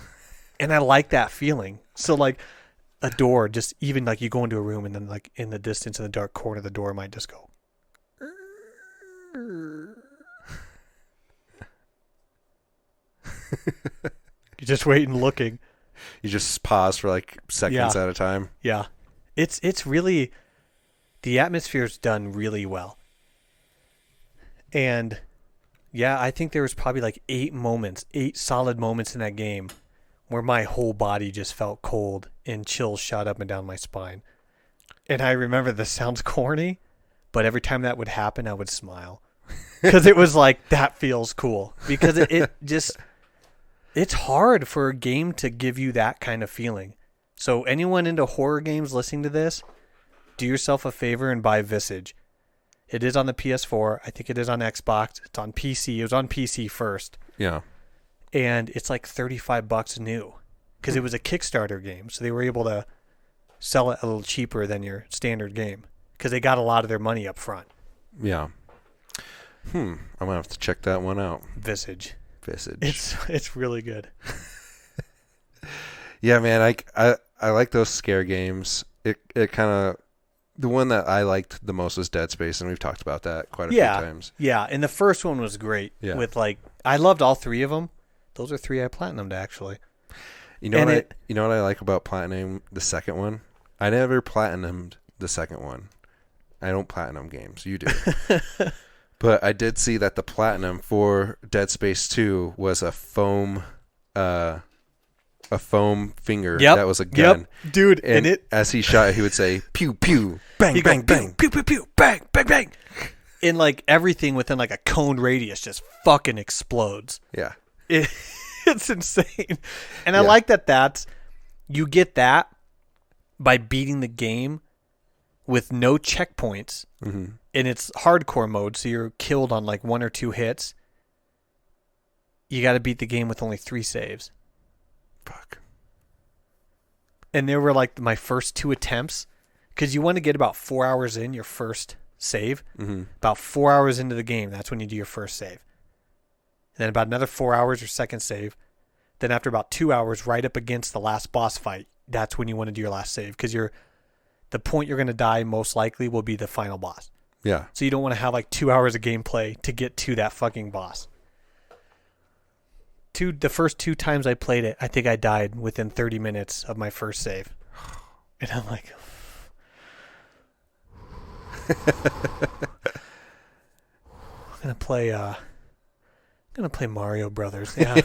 And I like that feeling. So like a door, just even like you go into a room and then like in the distance in the dark corner, the door might just go. You're just waiting, looking. You just pause for like seconds at a time. Yeah. It's really, the atmosphere's done really well. And yeah, I think there was probably like 8 solid moments in that game where my whole body just felt cold and chills shot up and down my spine. And I remember, this sounds corny, but every time that would happen, I would smile. Because it was like, that feels cool. Because it just, it's hard for a game to give you that kind of feeling. So anyone into horror games listening to this, do yourself a favor and buy Visage. It is on the PS4. I think it is on Xbox. It's on PC. It was on PC first. Yeah. And it's like $35 new. Because it was a Kickstarter game. So they were able to sell it a little cheaper than your standard game. Because they got a lot of their money up front. Yeah. I'm going to have to check that one out. Visage. It's really good. Yeah, man. I like those scare games. It kind of, the one that I liked the most was Dead Space, and we've talked about that quite a few times. Yeah, and the first one was great. Yeah. With like, I loved all 3 of them. Those are 3 I platinumed, actually. You know what I like about platinum the second one? I never platinumed the second one. I don't platinum games. You do. But I did see that the platinum for Dead Space 2 was a foam finger that was a gun. Yep, dude. And as he shot, he would say, pew, pew, bang, bang, bang. Pew, pew, pew, bang, bang, bang. in like everything within like a cone radius just fucking explodes. Yeah. It's insane. And I Yeah. like that you get that by beating the game with no checkpoints. Mm-hmm. And it's hardcore mode, so you're killed on like 1 or 2 hits. You got to beat the game with only 3 saves. Fuck. And they were like my first 2 attempts, because you want to get about 4 hours in your first save. Mm-hmm. About 4 hours into the game, that's when you do your first save. And then about another 4 hours, your second save. Then after about 2 hours, right up against the last boss fight, that's when you want to do your last save, because the point you're going to die most likely will be the final boss. Yeah. So you don't want to have like 2 hours of gameplay to get to that fucking boss. The first 2 times I played it, I think I died within 30 minutes of my first save. And I'm like, I'm gonna play Mario Brothers. Yeah.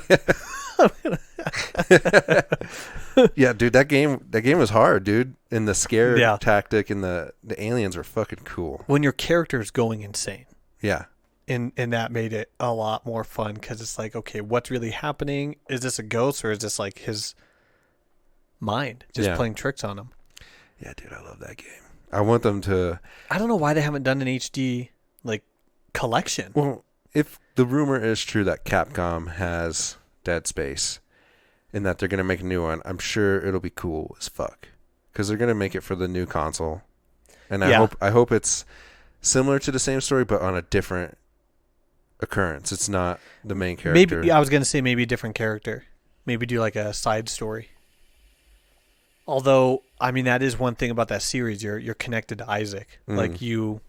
Yeah, dude, that game was hard, dude. And the scare Yeah. tactic and the aliens are fucking cool. When your character's going insane. Yeah. And that made it a lot more fun, because it's like, okay, what's really happening? Is this a ghost, or is this like his mind just Yeah. playing tricks on him? Yeah, dude, I love that game. I want them to. I don't know why they haven't done an HD like collection. Well, if the rumor is true that Capcom has Dead Space and that they're going to make a new one, I'm sure it'll be cool as fuck, because they're going to make it for the new console. And Yeah. I hope it's similar to the same story, but on a different occurrence. It's not the main character. Maybe I was gonna say maybe a different character. Maybe do like a side story. Although, I mean, that is one thing about that series. You're connected to Isaac. Mm. Like you.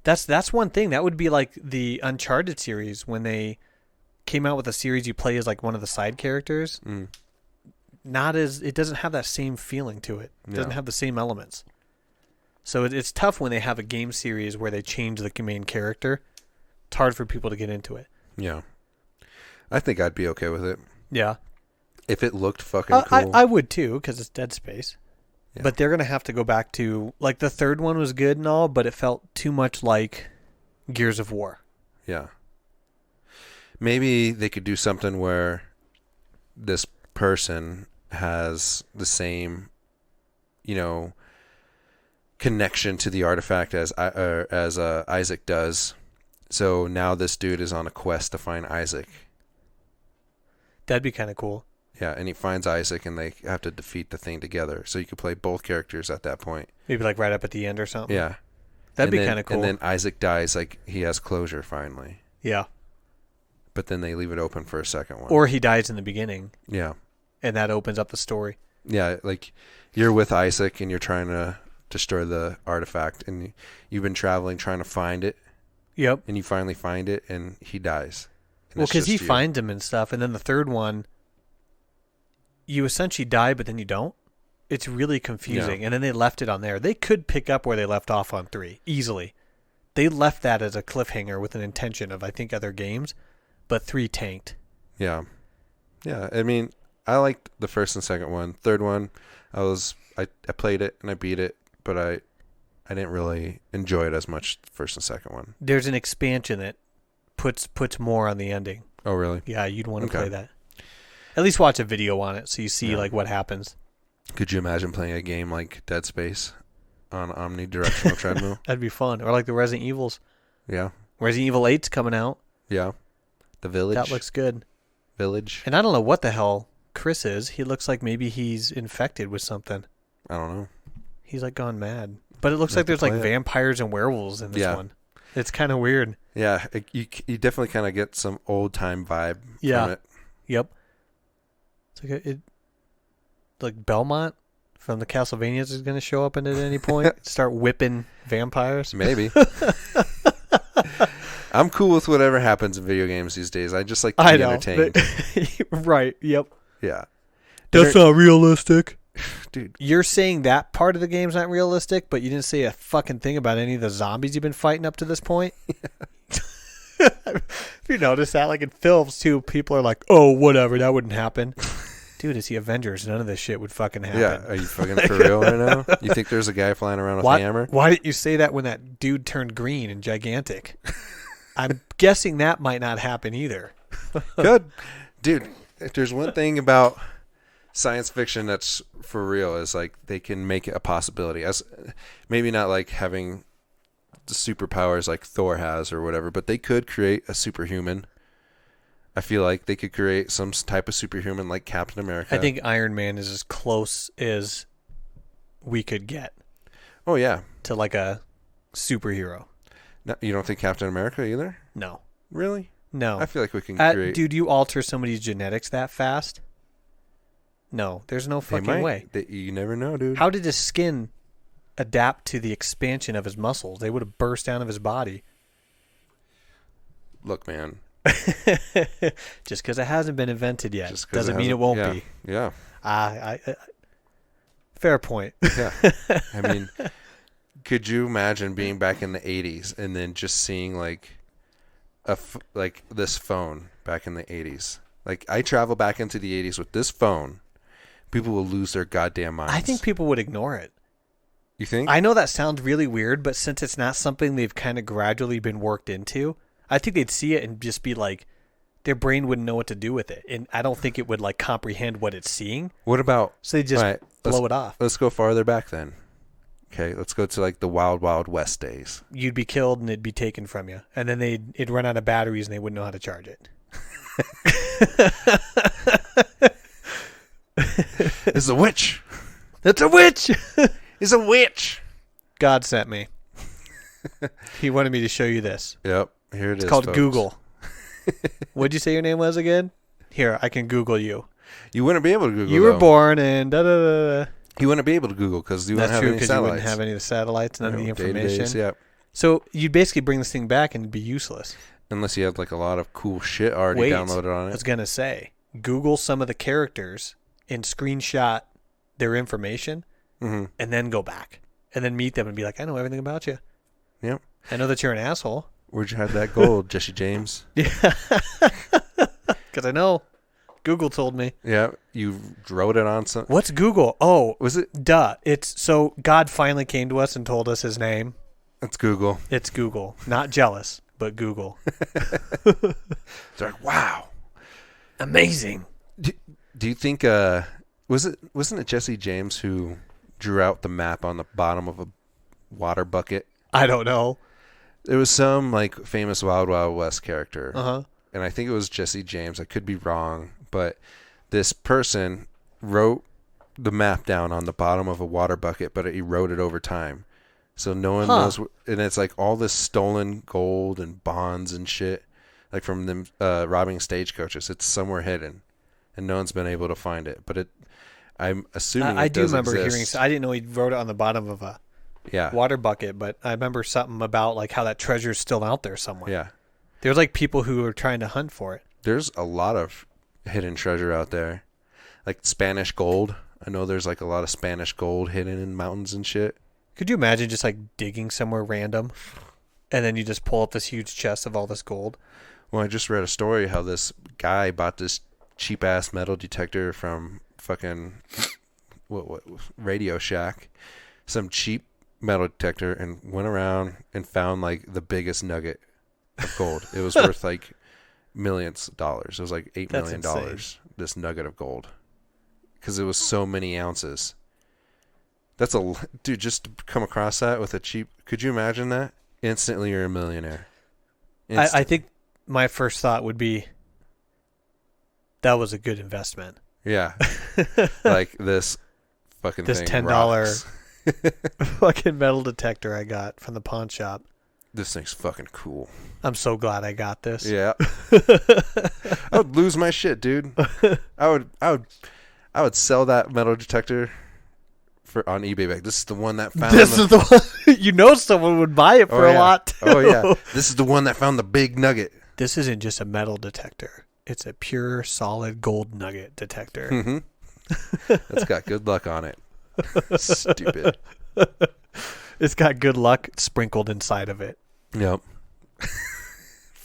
That's one thing. That would be like the Uncharted series when they came out with a series you play as like one of the side characters. Mm. It doesn't have that same feeling to it. It doesn't Yeah. have the same elements. So it's tough when they have a game series where they change the main character. It's hard for people to get into it. Yeah. I think I'd be okay with it. Yeah. If it looked fucking cool. I would too, because it's Dead Space. Yeah. But they're going to have to go back to, like, the third one was good and all, but it felt too much like Gears of War. Yeah. Maybe they could do something where this person has the same, connection to the artifact as Isaac does. So now this dude is on a quest to find Isaac. That'd be kind of cool. Yeah, and he finds Isaac, and they have to defeat the thing together. So you could play both characters at that point. Maybe, like, right up at the end or something. Yeah. That'd be kind of cool. And then Isaac dies, like, he has closure finally. Yeah. But then they leave it open for a second one. Or he dies in the beginning, Yeah. and that opens up the story. Yeah, like, you're with Isaac, and you're trying to destroy the artifact, and you've been traveling trying to find it, Yep. and you finally find it, and he dies. And Well, it's because he just you. finds him and stuff, and then the third one, you essentially die, but then you don't. It's really confusing, and then they left it on there. They could pick up where they left off on 3 easily. They left that as a cliffhanger with an intention of, I think, other games, but 3 tanked. Yeah. Yeah, I mean, I liked the first and second one. Third one, I played it, and I beat it, but I didn't really enjoy it as much, the first and second one. There's an expansion that puts more on the ending. Oh, really? Yeah, you'd want to Okay. play that. At least watch a video on it so you see Yeah. like what happens. Could you imagine playing a game like Dead Space on omnidirectional treadmill? That'd be fun. Or like the Resident Evils. Yeah. Resident Evil 8's coming out. Yeah. The Village. That looks good. Village. And I don't know what the hell Chris is. He looks like maybe he's infected with something. I don't know. He's like gone mad. But it looks Have like to there's like play it. vampires and werewolves in this Yeah. one. It's kind of weird. Yeah, you definitely kind of get some old time vibe Yeah. from it. Yep. It's like Belmont from the Castlevanias is going to show up in it at any point. Start whipping vampires. Maybe. I'm cool with whatever happens in video games these days. I just like to I be know. entertained. Right. Yep. Yeah. That's not realistic. Dude. You're saying that part of the game's not realistic, but you didn't say a fucking thing about any of the zombies you've been fighting up to this point. If you notice that, like in films too, people are like, "Oh, whatever, that wouldn't happen." dude, it's the Avengers. None of this shit would fucking happen. Yeah, are you fucking for real right now? You think there's a guy flying around with a hammer? Why didn't you say that when that dude turned green and gigantic? I'm guessing that might not happen either. Good. Dude, if there's one thing about science fiction that's for real is like they can make it a possibility. As maybe not like having the superpowers like Thor has or whatever, but they could create a superhuman. I feel like they could create some type of superhuman like Captain America. I think Iron Man is as close as we could get. Oh, yeah. To like a superhero. No, you don't think Captain America either? No. Really? No. I feel like we can create... Dude, you alter somebody's genetics that fast? No, there's no fucking way. You never know, dude. How did his skin adapt to the expansion of his muscles? They would have burst out of his body. Look, man. Just because it hasn't been invented yet doesn't mean it won't be. Yeah. Fair point. Yeah. I mean, could you imagine being back in the 80s and then just seeing like this phone back in the 80s? Like, I travel back into the 80s with this phone. People will lose their goddamn minds. I think people would ignore it. You think? I know that sounds really weird, but since it's not something they've kind of gradually been worked into, I think they'd see it and just be like, their brain wouldn't know what to do with it. And I don't think it would like comprehend what it's seeing. What about... So they just blow it off. Let's go farther back then. Okay, let's go to like the Wild Wild West days. You'd be killed and it'd be taken from you. And then it'd run out of batteries and they wouldn't know how to charge it. It's a witch. It's a witch. It's a witch. God sent me. He wanted me to show you this. Yep, here it is. It's called folks. Google. What'd you say your name was again? Here, I can Google you. You wouldn't be able to Google. You were born in da da da da. You wouldn't be able to Google because you wouldn't have any satellites. You wouldn't have any of the satellites, none of the information. Day-to-days, yeah. So you'd basically bring this thing back and it'd be useless. Unless you had like a lot of cool shit already downloaded on it. I was gonna say, Google some of the characters and screenshot their information, and then go back and then meet them and be like, I know everything about you. Yep. I know that you're an asshole. Where'd you have that gold, Jesse James? Yeah. Because I know. Google told me. Yeah, you wrote it on some... What's Google? Oh. Was it? Duh. It's so God finally came to us and told us his name. It's Google. It's Google. Not jealous, but Google. It's like, wow. Amazing. Do you think... wasn't it Jesse James who drew out the map on the bottom of a water bucket? I don't know. It was some like famous Wild Wild West character. Uh-huh. And I think it was Jesse James. I could be wrong. But this person wrote the map down on the bottom of a water bucket, but he wrote it over time. So no one knows. And it's like all this stolen gold and bonds and shit. Like from them robbing stagecoaches. It's somewhere hidden. And no one's been able to find it. But I'm assuming I it do does remember exist. hearing... I didn't know he wrote it on the bottom of a water bucket, but I remember something about like how that treasure's still out there somewhere. Yeah. There's like people who are trying to hunt for it. There's a lot of hidden treasure out there. Like Spanish gold. I know there's like a lot of Spanish gold hidden in mountains and shit. Could you imagine just like digging somewhere random and then you just pull up this huge chest of all this gold? Well, I just read a story how this guy bought this cheap ass metal detector from fucking what Radio Shack. Some cheap metal detector and went around and found like the biggest nugget of gold. It was worth like millions of dollars. It was like $8 million. This nugget of gold, because it was so many ounces. That's dude. Just to come across that with a cheap. Could you imagine that? Instantly, you're a millionaire. I think my first thought would be that was a good investment. Yeah, like this fucking this thing $10 fucking metal detector I got from the pawn shop. This thing's fucking cool. I'm so glad I got this. Yeah. I would lose my shit, dude. I would sell that metal detector on eBay back. This is the one that found This is the one you know someone would buy it for a lot. Oh yeah. This is the one that found the big nugget. This isn't just a metal detector. It's a pure solid gold nugget detector. Mm-hmm. That's got good luck on it. Stupid. It's got good luck sprinkled inside of it. Yep.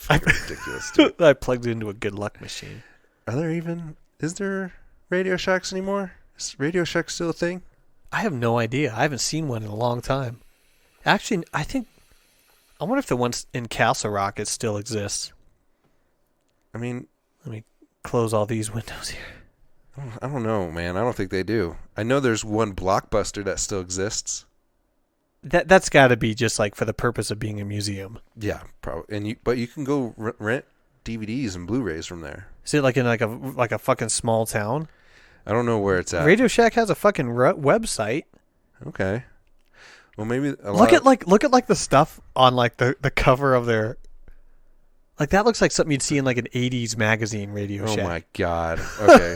Ridiculous, dude. I plugged it into a good luck machine. Is there Radio Shacks anymore? Is Radio Shack still a thing? I have no idea. I haven't seen one in a long time. Actually, I wonder if the ones in Castle Rock it still exists. I mean, Let me close all these windows here. I don't know, man. I don't think they do. I know there's one Blockbuster that still exists. That's got to be just like for the purpose of being a museum. Yeah, probably. But you can go rent DVDs and Blu-rays from there. Is it like in like a fucking small town? I don't know where it's at. Radio Shack has a fucking website. Okay. Well, maybe Look at like the stuff on like the cover of their. Like that looks like something you'd see in like an '80s magazine. Radio Shack. Oh my God. Okay.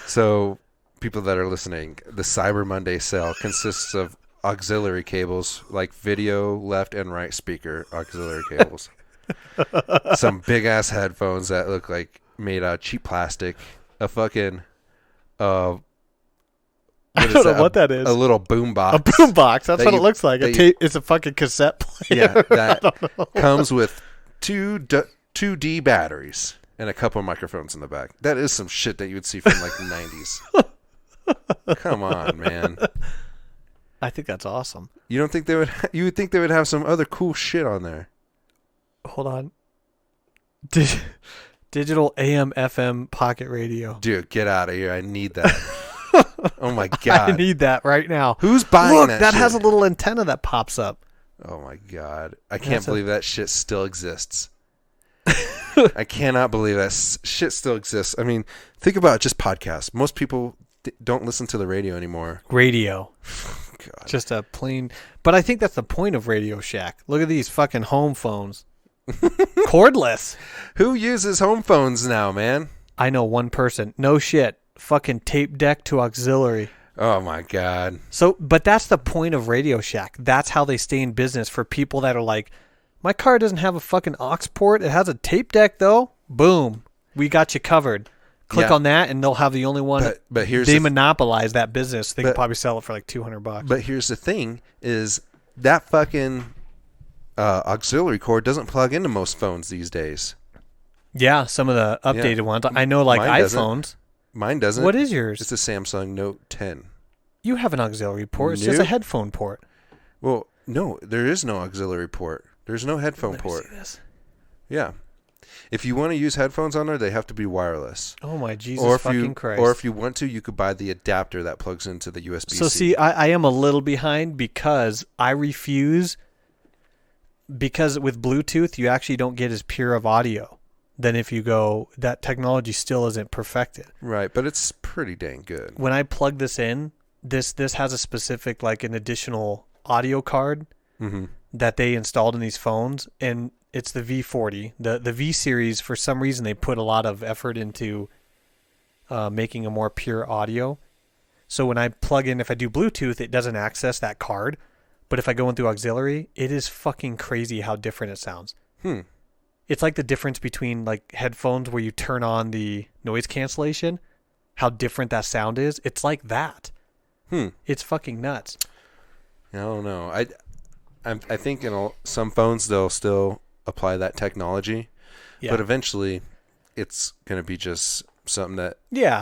So, people that are listening, the Cyber Monday sale consists of auxiliary cables, like video left and right speaker auxiliary cables. Some big ass headphones that look like made out of cheap plastic. A fucking I don't know what that is. A little boom box. A boom box. That's what it looks like. It's a fucking cassette player. Yeah, that comes with two 2D batteries and a couple of microphones in the back. That is some shit that you would see from like the 90s. Come on, man. I think that's awesome. You don't think they would? You would think they would have some other cool shit on there. Hold on. Digital AM FM pocket radio. Dude, get out of here. I need that. Oh my God. I need that right now. Who's buying Look, that that shit? has a little antenna that pops up. Oh my God. I can't believe that shit still exists. I cannot believe that shit still exists. I mean, think about just podcasts. Most people don't listen to the radio anymore. Radio. God. Just a plain. But I think that's the point of Radio Shack. Look at these fucking home phones. Cordless. Who uses home phones now, man? I know one person. No shit. Fucking tape deck to auxiliary. Oh my God. So, but that's the point of Radio Shack. That's how they stay in business for people that are like, my car doesn't have a fucking aux port. It has a tape deck though. Boom. We got you covered. Click on that and they'll have the only one. But here's they monopolize that business. They but, could probably sell it for like $200. But here's the thing is that fucking auxiliary cord doesn't plug into most phones these days. Yeah, some of the updated ones. I know like Mine iPhones. Mine doesn't. What is yours? It's a Samsung Note 10. You have an auxiliary port. It's just Nope. a headphone port. Well, no, there is no auxiliary port. There's no headphone port. See this. Yeah. If you want to use headphones on there, they have to be wireless. Oh my Jesus fucking Christ. Or if you want to, you could buy the adapter that plugs into the USB-C. So see, I am a little behind because I refuse. Because with Bluetooth, you actually don't get as pure of audio than if you go. That technology still isn't perfected. Right, but it's pretty dang good. When I plug this in, this has a specific like an additional audio card that they installed in these phones, and it's the V40. The V series, for some reason, they put a lot of effort into making a more pure audio. So when I plug in, if I do Bluetooth, it doesn't access that card. But if I go in through auxiliary, it is fucking crazy how different it sounds. It's like the difference between like headphones where you turn on the noise cancellation, how different that sound is. It's like that. It's fucking nuts. I don't know. I think in some phones they'll still apply that technology, but eventually it's going to be just something that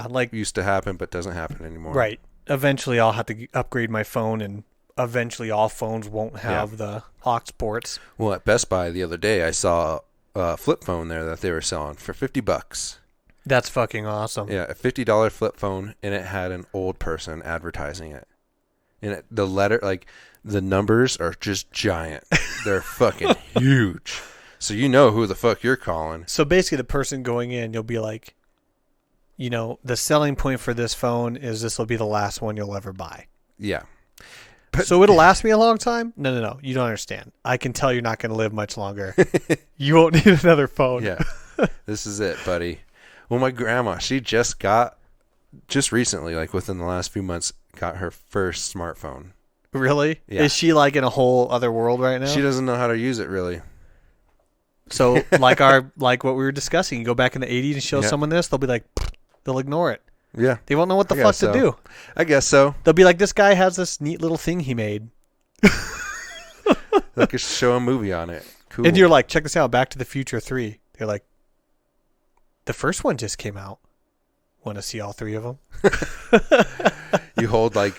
like used to happen but doesn't happen anymore. Right. Eventually I'll have to upgrade my phone, and eventually all phones won't have the aux ports. Well, at Best Buy the other day I saw a flip phone there that they were selling for $50. That's fucking awesome. Yeah, a $50 flip phone, and it had an old person advertising it. And the numbers are just giant. They're fucking huge. So you know who the fuck you're calling. So basically the person going in, you'll be like, the selling point for this phone is this will be the last one you'll ever buy. Yeah. So it'll last me a long time? No. You don't understand. I can tell you're not going to live much longer. You won't need another phone. Yeah. This is it, buddy. Well, my grandma, she just recently, like within the last few months, got her first smartphone. Really? Yeah. Is she like in a whole other world right now? She doesn't know how to use it, really. So like what we were discussing, you go back in the 80s and show someone this, they'll be like, they'll ignore it. Yeah. They won't know what the fuck to do. I guess so. They'll be like, this guy has this neat little thing he made. They could show a movie on it. Cool. And you're like, check this out, Back to the Future 3. They're like, the first one just came out. Want to see all three of them? You hold like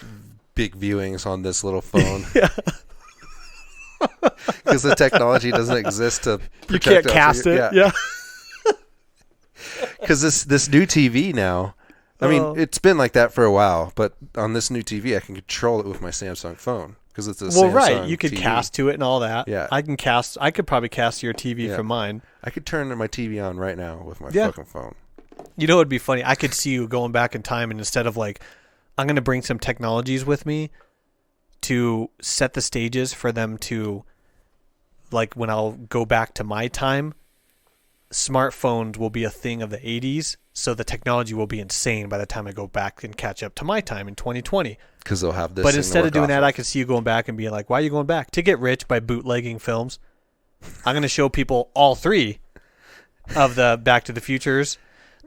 big viewings on this little phone. Yeah. Because the technology doesn't exist to You protect can't us. cast it. Yeah. Because this new TV now, I mean, Oh. it's been like that for a while, but on this new TV, I can control it with my Samsung phone because it's a Well, Samsung right. You could TV. cast to it and all that. Yeah. I could probably cast your TV Yeah. from mine. I could turn my TV on right now with my Yeah. fucking phone. You know, it'd be funny. I could see you going back in time, and instead of like, I'm going to bring some technologies with me to set the stages for them to, like, when I'll go back to my time, smartphones will be a thing of the 80s. So the technology will be insane by the time I go back and catch up to my time in 2020. Because they'll have this. But thing to instead of work doing off that, I could see you going back and being like, why are you going back? To get rich by bootlegging films. I'm going to show people all three of the Back to the Futures,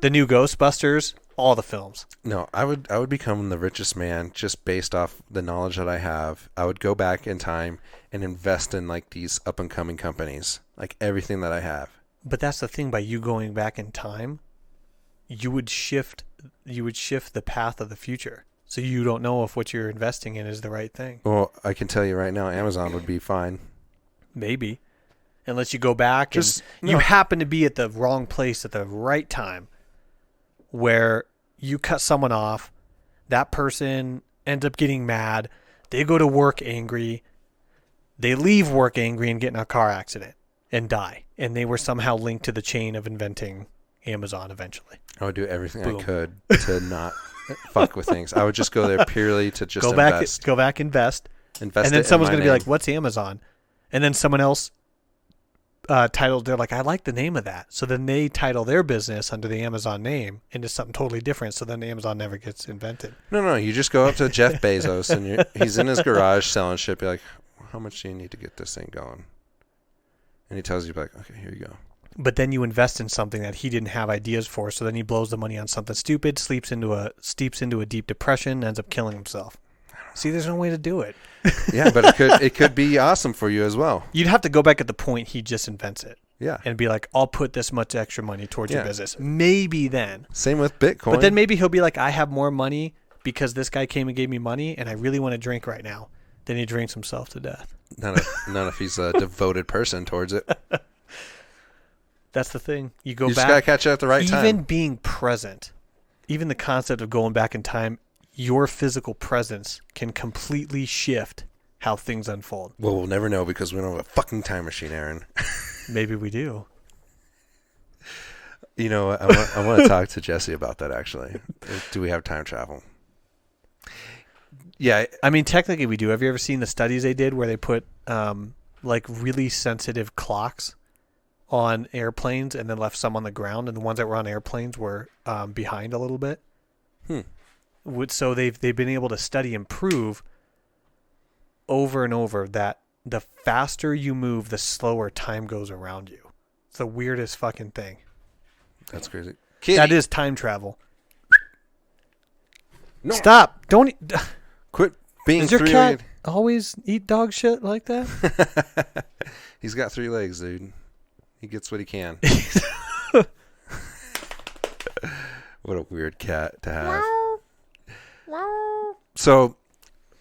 the new Ghostbusters, all the films. No, I would become the richest man just based off the knowledge that I have. I would go back in time and invest in like these up and coming companies, like everything that I have. But that's the thing, by you going back in time, you would shift the path of the future. So you don't know if what you're investing in is the right thing. Well, I can tell you right now, Amazon would be fine. Maybe. Unless you go back Just- and you no. happen to be at the wrong place at the right time where you cut someone off, that person ends up getting mad, they go to work angry, they leave work angry and get in a car accident and die. And they were somehow linked to the chain of inventing Amazon eventually. I would do everything Boom. I could to not fuck with things. I would just go there purely to just Go back, invest. invest. Invest And then it in someone's my going to be name. like, what's Amazon? And then someone else titled, they're like, I like the name of that. So then they title their business under the Amazon name into something totally different. So then Amazon never gets invented. No, you just go up to Jeff Bezos and he's in his garage selling shit. Be like, how much do you need to get this thing going? And he tells you, like, okay, here you go. But then you invest in something that he didn't have ideas for. So then he blows the money on something stupid, steeps into a deep depression, and ends up killing himself. See, there's no way to do it. Yeah, but it could be awesome for you as well. You'd have to go back at the point he just invents it Yeah. and be like, I'll put this much extra money towards your Yeah. business. Maybe then. Same with Bitcoin. But then maybe he'll be like, I have more money because this guy came and gave me money and I really want to drink right now. Then he drinks himself to death. none if he's a devoted person towards it. That's the thing. You go You just back. gotta catch it at the right time. Even being present, even the concept of going back in time, your physical presence can completely shift how things unfold. Well, we'll never know because we don't have a fucking time machine, Aaron. Maybe we do. You know, I want to talk to Jesse about that, actually. Do we have time travel? Yeah. I mean, technically we do. Have you ever seen the studies they did where they put like really sensitive clocks on airplanes and then left some on the ground, and the ones that were on airplanes were behind a little bit? So they've been able to study and prove over and over that the faster you move, the slower time goes around you. It's the weirdest fucking thing. That's crazy. Kitty. That is time travel. No. Stop! Don't. Quit being Does your three-legged. cat always eat dog shit like that? He's got 3 legs, dude. He gets what he can. What a weird cat to have. So,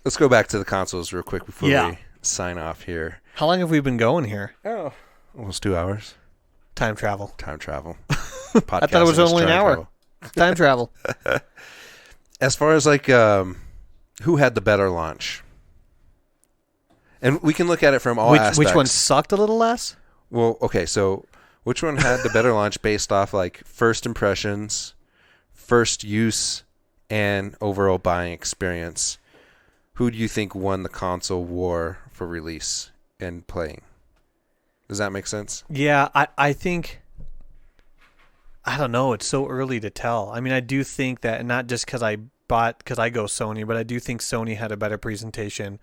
let's go back to the consoles real quick before Yeah. we sign off here. How long have we been going here? Oh, almost 2 hours. Time travel. Time travel. I thought it was Podcasting is only an time hour. travel. Time travel. As far as like who had the better launch, and we can look at it from all aspects. Which one sucked a little less? Well, okay, so which one had the better launch based off like first impressions, first use, and overall buying experience? Who do you think won the console war for release and playing? Does that make sense? Yeah, I think, I don't know. It's so early to tell. I mean, I do think that, and not just because I go Sony, but I do think Sony had a better presentation.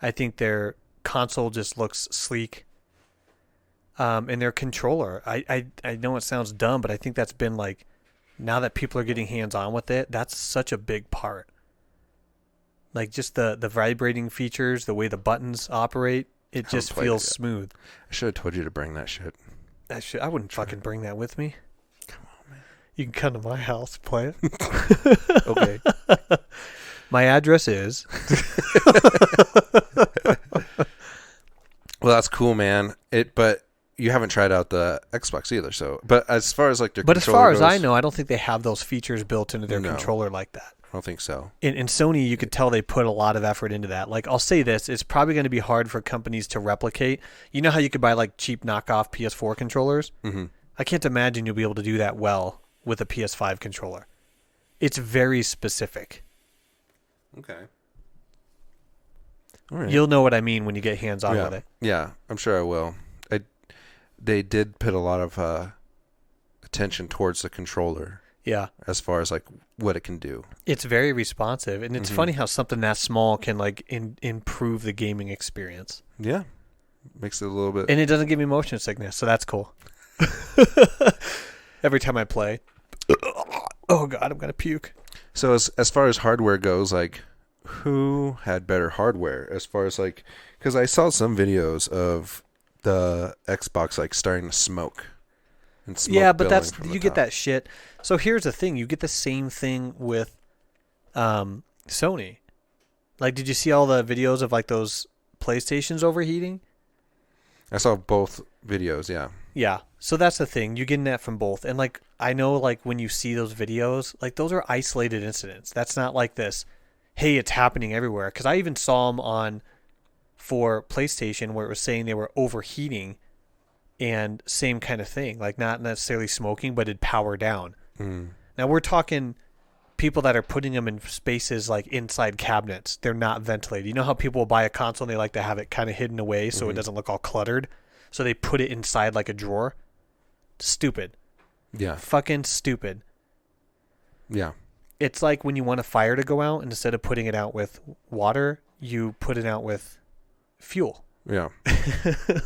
I think their console just looks sleek. And their controller, I know it sounds dumb, but I think that's been like, now that people are getting hands-on with it, that's such a big part. Like just the vibrating features, the way the buttons operate, it just played feels it yet. smooth. I should have told you to bring that shit. I wouldn't fucking bring that with me. Come on, man. You can come to my house and play it. Okay. My address is. Well, that's cool, man. But you haven't tried out the Xbox either, so. But as far as like their But as controller far as I goes, know, I don't think they have those features built into their No. controller like that. I don't think so. In Sony, you could tell they put a lot of effort into that. Like, I'll say this, it's probably going to be hard for companies to replicate. You know how you could buy, like, cheap knockoff PS4 controllers? Mm-hmm. I can't imagine you'll be able to do that well with a PS5 controller. It's very specific. Okay. All right. You'll know what I mean when you get hands-on yeah. with it. Yeah, I'm sure I will. They did put a lot of attention towards the controller Yeah. as far as like what it can do. It's very responsive, and it's funny how something that small can like improve the gaming experience. Yeah, makes it a little bit. And it doesn't give me motion sickness, so that's cool. Every time I play, oh god, I'm gonna puke. So as far as hardware goes, like who had better hardware? As far as like, because I saw some videos of the Xbox like starting to smoke. And smoke Yeah, but billowing that's from the you get top. that shit. So here's the thing: you get the same thing with Sony. Like, did you see all the videos of like those PlayStations overheating? I saw both videos. Yeah. Yeah. So that's the thing. You're getting that from both. And like, I know like when you see those videos, like those are isolated incidents. That's not like this, hey, it's happening everywhere. Because I even saw them on for PlayStation where it was saying they were overheating and same kind of thing. Like not necessarily smoking, but it'd power down. Mm. Now we're talking people that are putting them in spaces like inside cabinets. They're not ventilated. You know how people will buy a console and they like to have it kind of hidden away so it doesn't look all cluttered? So they put it inside like a drawer. Stupid. Yeah. Fucking stupid. Yeah. It's like when you want a fire to go out, and instead of putting it out with water, you put it out with fuel. Yeah.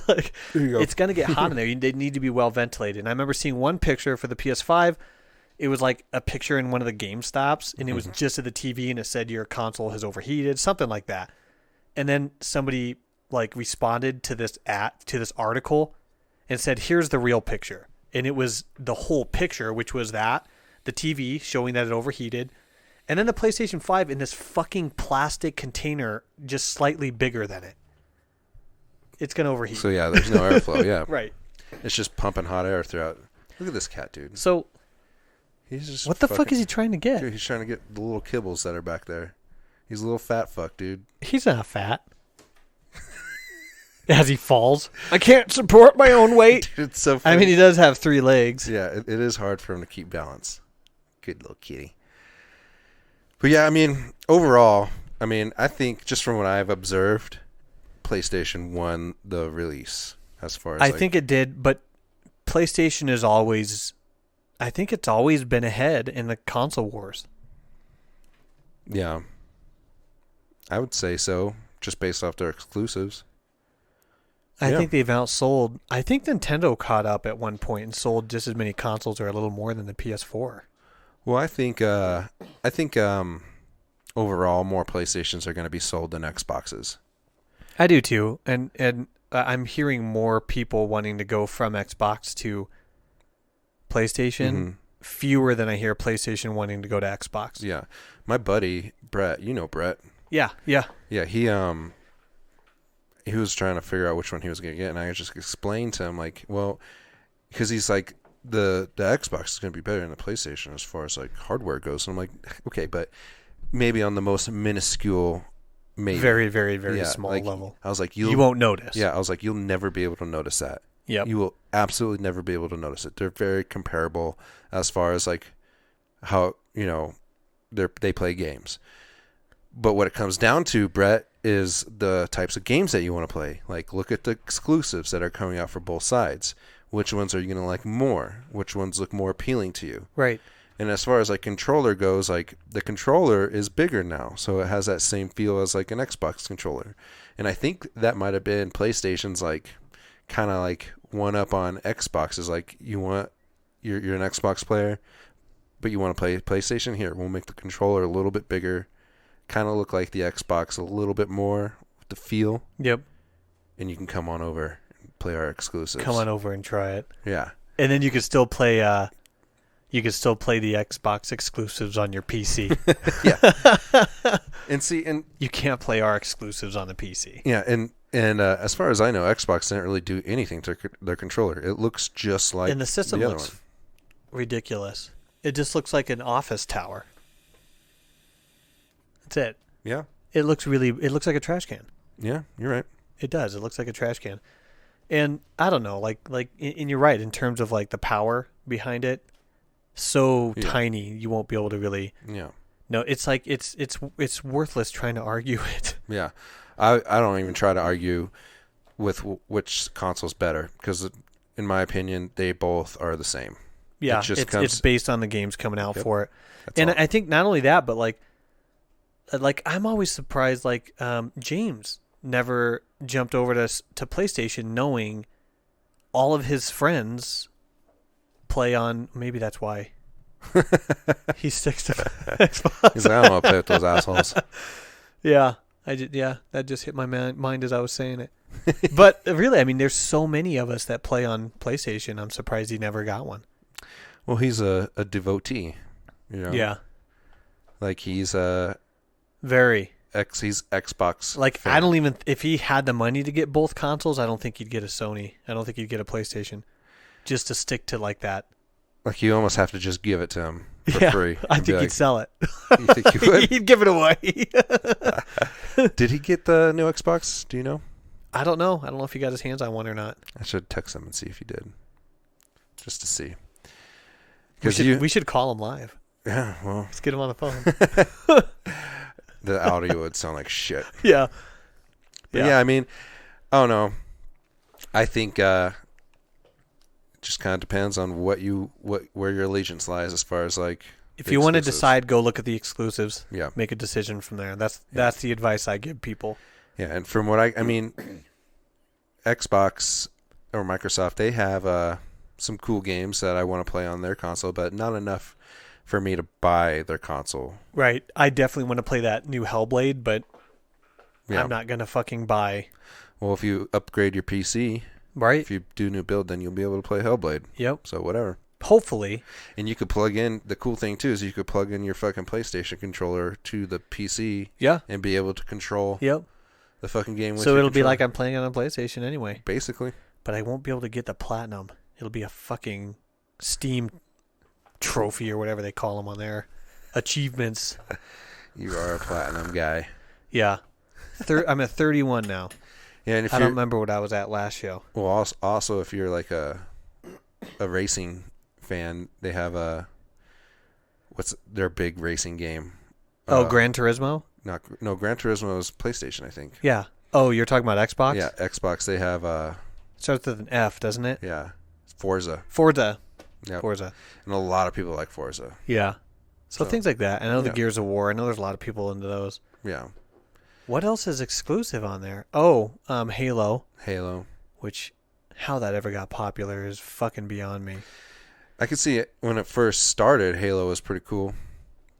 Like, There you go. it's going to get hot in there. They need to be well ventilated. And I remember seeing one picture for the PS5. It was like a picture in one of the GameStops, and it was just at the TV, and it said your console has overheated, something like that. And then somebody like responded to this article and said, "Here's the real picture." And it was the whole picture, which was the TV showing that it overheated, and then the PlayStation 5 in this fucking plastic container, just slightly bigger than it. It's gonna overheat. So yeah, there's no airflow. Yeah. Right. It's just pumping hot air throughout. Look at this cat, dude. So He's just what the fuck is he trying to get? Dude, he's trying to get the little kibbles that are back there. He's a little fat fuck, dude. He's not fat. As he falls, I can't support my own weight. Dude, it's so funny. I mean, he does have 3 legs. Yeah, it is hard for him to keep balance. Good little kitty. But yeah, I mean, overall, I think just from what I've observed, PlayStation won the release as far as I think it did, but PlayStation is always, I think it's always been ahead in the console wars. Yeah. I would say so, just based off their exclusives. I Yeah. think they've outsold. I think Nintendo caught up at one point and sold just as many consoles or a little more than the PS4. Well, I think overall more PlayStations are going to be sold than Xboxes. I do too, and I'm hearing more people wanting to go from Xbox to PlayStation. Mm-hmm. Fewer than I hear PlayStation wanting to go to Xbox. Yeah. My buddy, Brett, you know Brett. Yeah, yeah. Yeah, he was trying to figure out which one he was going to get, and I just explained to him, like, well, because he's like, the Xbox is going to be better than the PlayStation as far as, like, hardware goes. And I'm like, okay, but maybe on the most minuscule, maybe. Very, very, very Yeah, small like, level. I was like, You won't notice. Yeah, I was like, you'll never be able to notice that. Yep. You will absolutely never be able to notice it. They're very comparable as far as, like, how, they play games. But what it comes down to, Brett, is the types of games that you want to play. Like, look at the exclusives that are coming out for both sides. Which ones are you going to like more? Which ones look more appealing to you? Right. And as far as, like, controller goes, like, the controller is bigger now. So it has that same feel as, like, an Xbox controller. And I think that might have been PlayStation's, like, kind of, like, one up on Xbox. Is like, you're an Xbox player, but you want to play PlayStation? Here, we'll make the controller a little bit bigger. Kind of look like the Xbox a little bit more with the feel. Yep. And you can come on over and play our exclusives. Come on over and try it. Yeah. And then you could still play you can still play the Xbox exclusives on your PC. Yeah. And You can't play our exclusives on the PC. yeah, and as far as I know, Xbox didn't really do anything to their controller. It looks just like And the system other looks one. ridiculous. It just looks like an office tower. That's it. Yeah. It looks like a trash can. Yeah, you're right. It does. It looks like a trash can. And I don't know, and you're right in terms of like the power behind it. So tiny, you won't be able to really. Yeah. No, it's like it's worthless trying to argue it. Yeah. I don't even try to argue with which console's better because, in my opinion, they both are the same. Yeah, it's based on the games coming out for it. And I think not only that, but like I'm always surprised. Like James never jumped over to PlayStation, knowing all of his friends play on. Maybe that's why he sticks to Xbox. He's like, I don't want to play with those assholes. Yeah, that just hit my mind as I was saying it. But really, I mean, there's so many of us that play on PlayStation. I'm surprised he never got one. Well, he's a devotee, you know. Yeah, like he's very. He's Xbox. Like fan. I don't even if he had the money to get both consoles, I don't think he'd get a Sony. I don't think he'd get a PlayStation, just to stick to like that. Like you almost have to just give it to him for free. I think he'd sell it. You think he would? He'd give it away. Did he get the new Xbox? Do you know? I don't know. I don't know if he got his hands on one or not. I should text him and see if he did, just to see. We should call him live. Yeah, well, Let's get him on the phone. the audio would sound like shit. Yeah. But yeah, I mean, I don't know. I think it just kind of depends on where your allegiance lies as far as like. If you want to decide, go look at the exclusives. Yeah. Make a decision from there. That's the advice I give people. Yeah, and from what I mean, Xbox or Microsoft, they have some cool games that I want to play on their console, but not enough for me to buy their console. Right. I definitely want to play that new Hellblade, but Yeah. I'm not going to fucking buy. Well, if you upgrade your PC, Right? if you do new build, then you'll be able to play Hellblade. Yep. So whatever. Hopefully. And you could plug in, the cool thing too is you could plug in your fucking PlayStation controller to the PC. Yeah. And be able to control Yep. the fucking game with So your it'll be controller. like I'm playing on a PlayStation anyway. Basically. But I won't be able to get the platinum. It'll be a fucking Steam trophy or whatever they call them on there. Achievements. You are a platinum guy. Yeah. I'm at 31 now. Yeah, and if I you're, don't remember what I was at last show. well, also if you're like a racing fan, they have what's their big racing game? Gran Turismo? No, Gran Turismo is PlayStation, I think. Yeah. Oh, you're talking about Xbox? Yeah, Xbox. They have Starts with an F, doesn't it? yeah, Forza. Forza. Yeah, Forza. and a lot of people like Forza. Yeah. So things like that. I know the yeah. Gears of War. I know there's a lot of people into those. Yeah, What else is exclusive on there? Oh, Halo, Halo. which how that ever got popular is fucking beyond me. I could see it when it first started. Halo was pretty cool,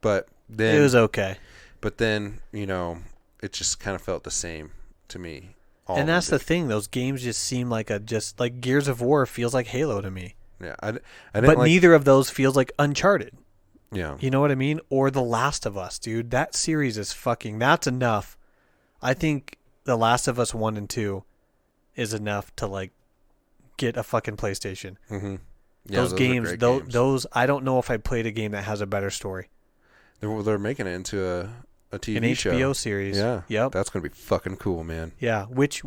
but then It was okay. But then it just kind of felt the same to me. And that's the thing. Those games just seem like just like Gears of War feels like Halo to me. Yeah, I didn't But like, neither of those feels like Uncharted. Yeah, You know what I mean? Or The Last of Us, dude. That series is that's enough. I think The Last of Us 1 and 2 is enough to like get a fucking PlayStation. mm-hmm. Yeah, those are games, great games. those I don't know if I'd played a game that has a better story. They're making it into a TV An show. HBO series. Yeah. Yep. That's gonna be fucking cool, man. Yeah. Which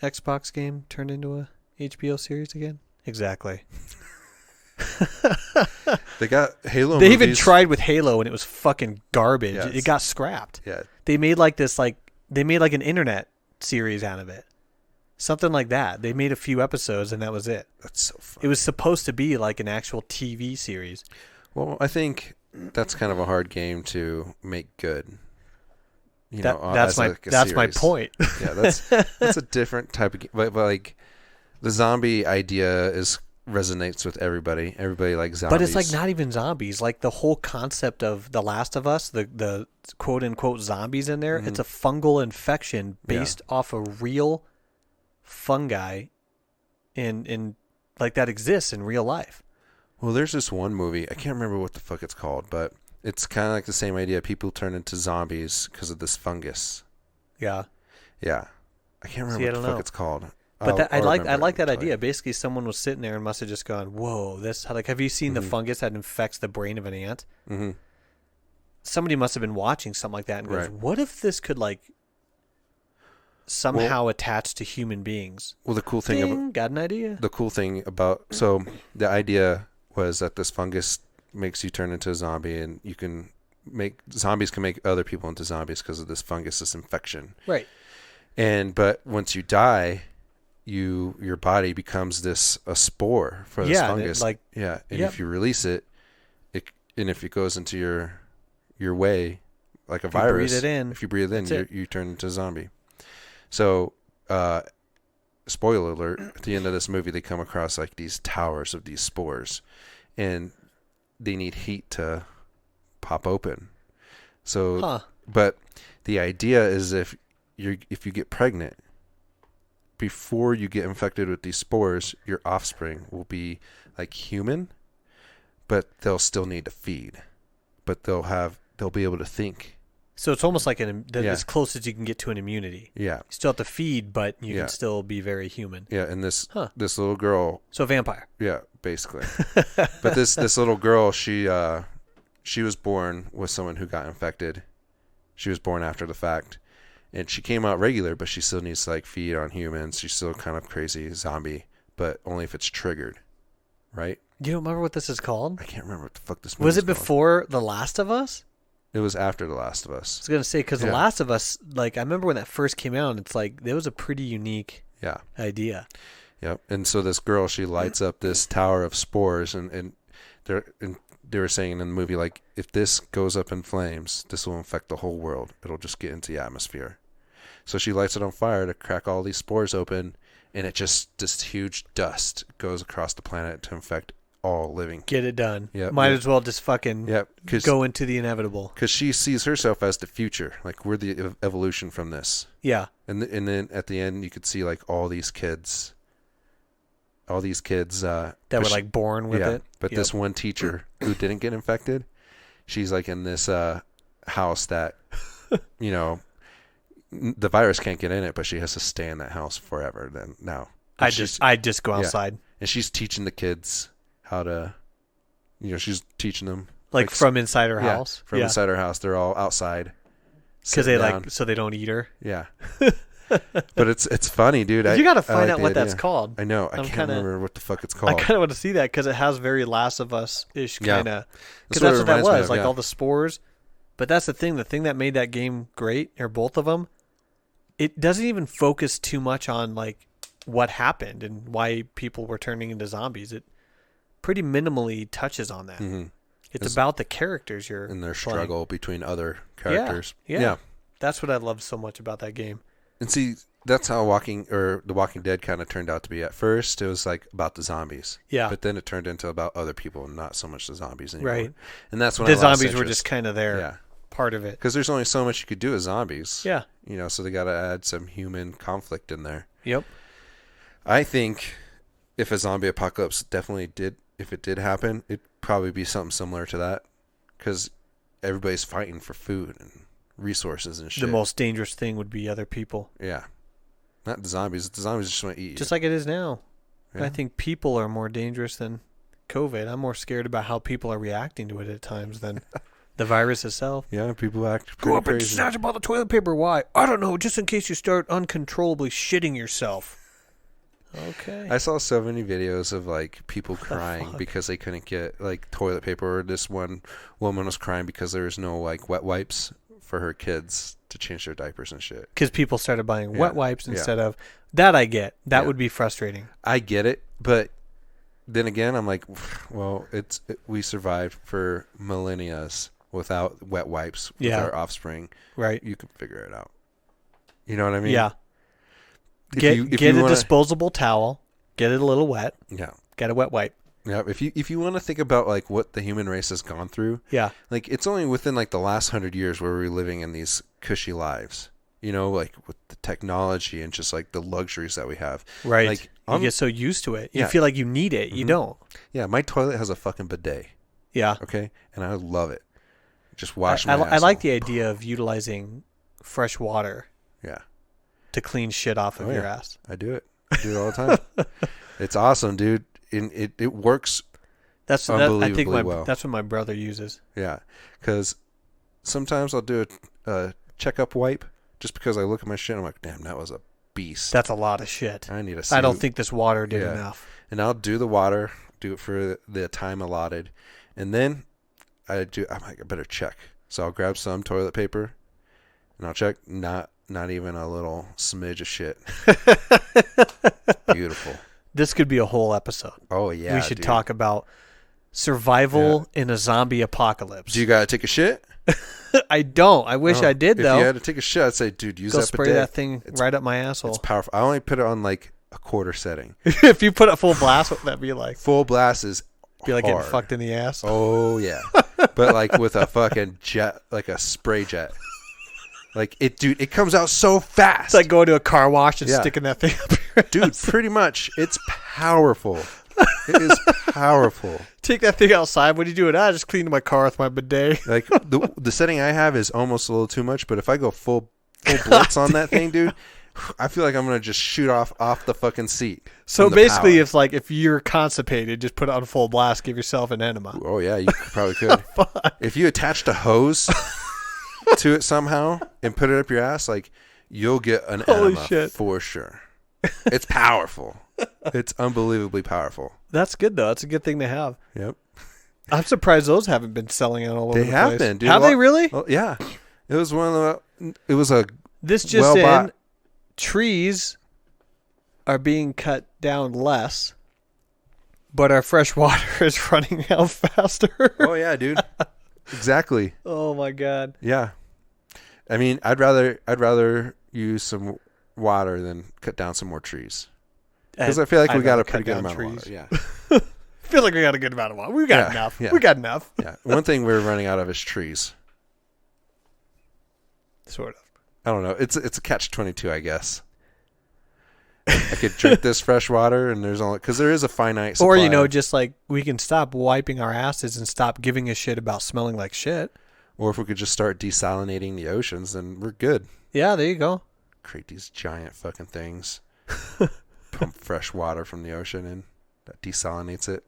Xbox game turned into a HBO series again? Exactly. They got Halo. They movies. even tried with Halo and it was fucking garbage. Yeah, It got scrapped. Yeah. They made like an internet series out of it. Something like that. They made a few episodes and that was it. That's so fun. It was supposed to be like an actual TV series. Well, I think that's kind of a hard game to make good. That's my series. point. Yeah, that's a different type of game. But like the zombie idea resonates with everybody. Everybody likes zombies. But it's like not even zombies. Like the whole concept of The Last of Us, the quote unquote zombies in there, it's a fungal infection based off a real fungi in like that exists in real life. Well, there's this one movie. I can't remember what the fuck it's called, but it's kind of like the same idea. People turn into zombies because of this fungus. Yeah. Yeah. I can't remember See, I what the don't fuck know. it's called. But I I'll like remember it that and tell idea. you. Basically, someone was sitting there and must have just gone, "Whoa, this!" Like, have you seen the fungus that infects the brain of an ant? Mm-hmm. Somebody must have been watching something like that and goes, Right. "What if this could like somehow attach to human beings?" Well, the cool thing about Ding, got an idea. so the idea was that this fungus makes you turn into a zombie, and zombies can make other people into zombies because of this fungus, this infection. Right. But once you die, your body becomes a spore for this Yeah, and it, fungus. like- and Yep. if you release it, and if it goes into your way like a If you virus, breathe it in, if you breathe in, that's it. you turn into a zombie. So, spoiler alert, at the end of this movie, they come across like these towers of these spores, and they need heat to pop open. So, but the idea is if you get pregnant, before you get infected with these spores, your offspring will be like human, but they'll still need to feed, but they'll be able to think. So it's almost like Yeah. as close as you can get to an immunity. Yeah. You still have to feed, but you Yeah. can still be very human. Yeah. And this little girl, So a vampire. yeah, basically. But this little girl, she was born with someone who got infected. She was born after the fact, and she came out regular, but she still needs to like feed on humans. She's still kind of crazy zombie, but only if it's triggered, right? You don't remember what this is called? I can't remember what the fuck this movie Was it called. before The Last of Us? It was after The Last of I Us. was going to say, because Yeah. The Last of Us, like, I remember when that first came out, and it's like, that was a pretty unique Yeah. idea. Yep. And so this girl, she lights up this tower of spores, and they were saying in the movie, like, if this goes up in flames, this will infect the whole world. It'll just get into the atmosphere. So she lights it on fire to crack all these spores open, and this huge dust goes across the planet to infect all living. Get it done. Yep. Might Yep. as well just fucking Yep. go into the inevitable. Because she sees herself as the future. Like, we're the evolution from this. Yeah. And then at the end, you could see, like, all these kids. That were, like, born with it. But Yep. this one teacher who didn't get infected, she's, like, in this house that, the virus can't get in it, but she has to stay in that house forever. Then now, I'd just go outside. and she's teaching the kids how to, she's teaching them Like from inside her house. From inside her house. They're all outside Because they sitting down. so they don't eat her. Yeah. But it's funny, dude. You got to I find like out the what that's idea. called. I know. I I'm can't kinda- remember what the fuck it's I called. kind of want to see that because it has very Last of Us-ish Yeah. kind of. Because what that's it what that reminds me was, of, like yeah. all the spores. But that's the thing. The thing that made that game great, or both of them, it doesn't even focus too much on like what happened and why people were turning into zombies. It pretty minimally touches on that. Mm-hmm. It's about the characters you're And their playing. struggle between other characters. Yeah. That's what I love so much about that game. And see, that's how The Walking Dead kind of turned out to be. At first, it was like about the zombies. Yeah. But then it turned into about other people and not so much the zombies anymore. Right. And that's when The I lost zombies were interest. just kind of there, Yeah. part of it. Because there's only so much you could do as zombies. Yeah. So they got to add some human conflict in there. Yep. I think if a zombie apocalypse if it did happen, it'd probably be something similar to that. Because everybody's fighting for food and resources and shit. The most dangerous thing would be other people. Yeah. Not the zombies. The zombies just want to eat you. Just like it is now. Yeah. I think people are more dangerous than COVID. I'm more scared about how people are reacting to it at times than the virus itself. Yeah, people act Go pretty up and crazy. snatch up all the toilet paper. Why? I don't know. Just in case you start uncontrollably shitting yourself. Okay. I saw so many videos of like people crying fuck? because they couldn't get like toilet paper. Or this one woman was crying because there was no like wet wipes for her kids to change their diapers and shit. Because people started buying Yeah. wet wipes Yeah. instead of that. I get that Yeah. would be frustrating. I get it, but then again, I'm like, well, we survived for millennia without wet wipes with Yeah. our offspring. Right. You can figure it out. You know what I mean? Yeah. If Get you a wanna- disposable towel. Get it a little wet. Yeah. Get a wet wipe. Yeah. If you want to think about like what the human race has gone through, Yeah. like it's only within like the last 100 years where we're living in these cushy lives. Like with the technology and just like the luxuries that we have. Right. Like You get so used to it. You Yeah. feel like you need it. You Mhm. don't. Yeah, my toilet has a fucking bidet. Yeah. Okay, and I love it. Just wash I my like asshole. the idea of utilizing fresh water Yeah, to clean shit off of Oh, your yeah. ass. I do it. I do it all the time. It's awesome, dude. It works. I think Unbelievably well. that's what my brother uses. Yeah, because sometimes I'll do a checkup wipe just because I look at my shit and I'm like, damn, that was a beast. That's a lot of shit. I need a I don't suit. think this water did Yeah. enough. And I'll do the water, do it for the time allotted, and then I'm like, I better check. So I'll grab some toilet paper, and I'll check. Not even a little smidge of shit. Beautiful. This could be a whole episode. Oh yeah. We should dude. talk about survival in a zombie apocalypse. Do you gotta take a shit? I don't. I wish Oh, I did, If though. you had to take a shit, I'd say, dude, use Go that spray bidet. that thing right up my asshole. It's powerful. I only put it on like a quarter setting. If you put it full blast, what would that be like? Full blast is Be like hard. getting fucked in the ass. Oh yeah, but like with a fucking jet, like a spray jet. Like it, dude. It comes out so fast. It's like going to a car wash and Yeah. sticking that thing up your dude. ass. Pretty much, it's powerful. It is powerful. Take that thing outside. What are you doing? I just cleaned my car with my bidet. Like the setting I have is almost a little too much, but if I go full blitz on that thing, dude, I feel like I'm gonna just shoot off the fucking seat. So from the basically, power. it's like if you're constipated, just put it on full blast, give yourself an enema. Oh yeah, you probably could. If you attached a hose to it somehow and put it up your ass, like you'll get an Holy enema shit. for sure. It's powerful. It's unbelievably powerful. That's good, though. That's a good thing to have. Yep. I'm surprised those haven't been selling out all over They the have place. been, dude. Have they really? Well, yeah. It was one of the. It was a. This just well in, bought- trees are being cut down less, but our fresh water is running out faster. Oh yeah, dude. Exactly. Oh my god. Yeah. I mean, I'd rather use some water than cut down some more trees. Because I feel like we got a pretty good amount of water. Yeah. I feel like we got a good amount of water. We got Yeah, enough. yeah. We got enough. Yeah. One thing we're running out of is trees. Sort of. I don't know. It's a catch-22, I guess. I could drink this fresh water, and there's only because there is a finite supply. Or, just like we can stop wiping our asses and stop giving a shit about smelling like shit. Or if we could just start desalinating the oceans, then we're good. Yeah, there you go. Create these giant fucking things. Pump fresh water from the ocean in. That desalinates it.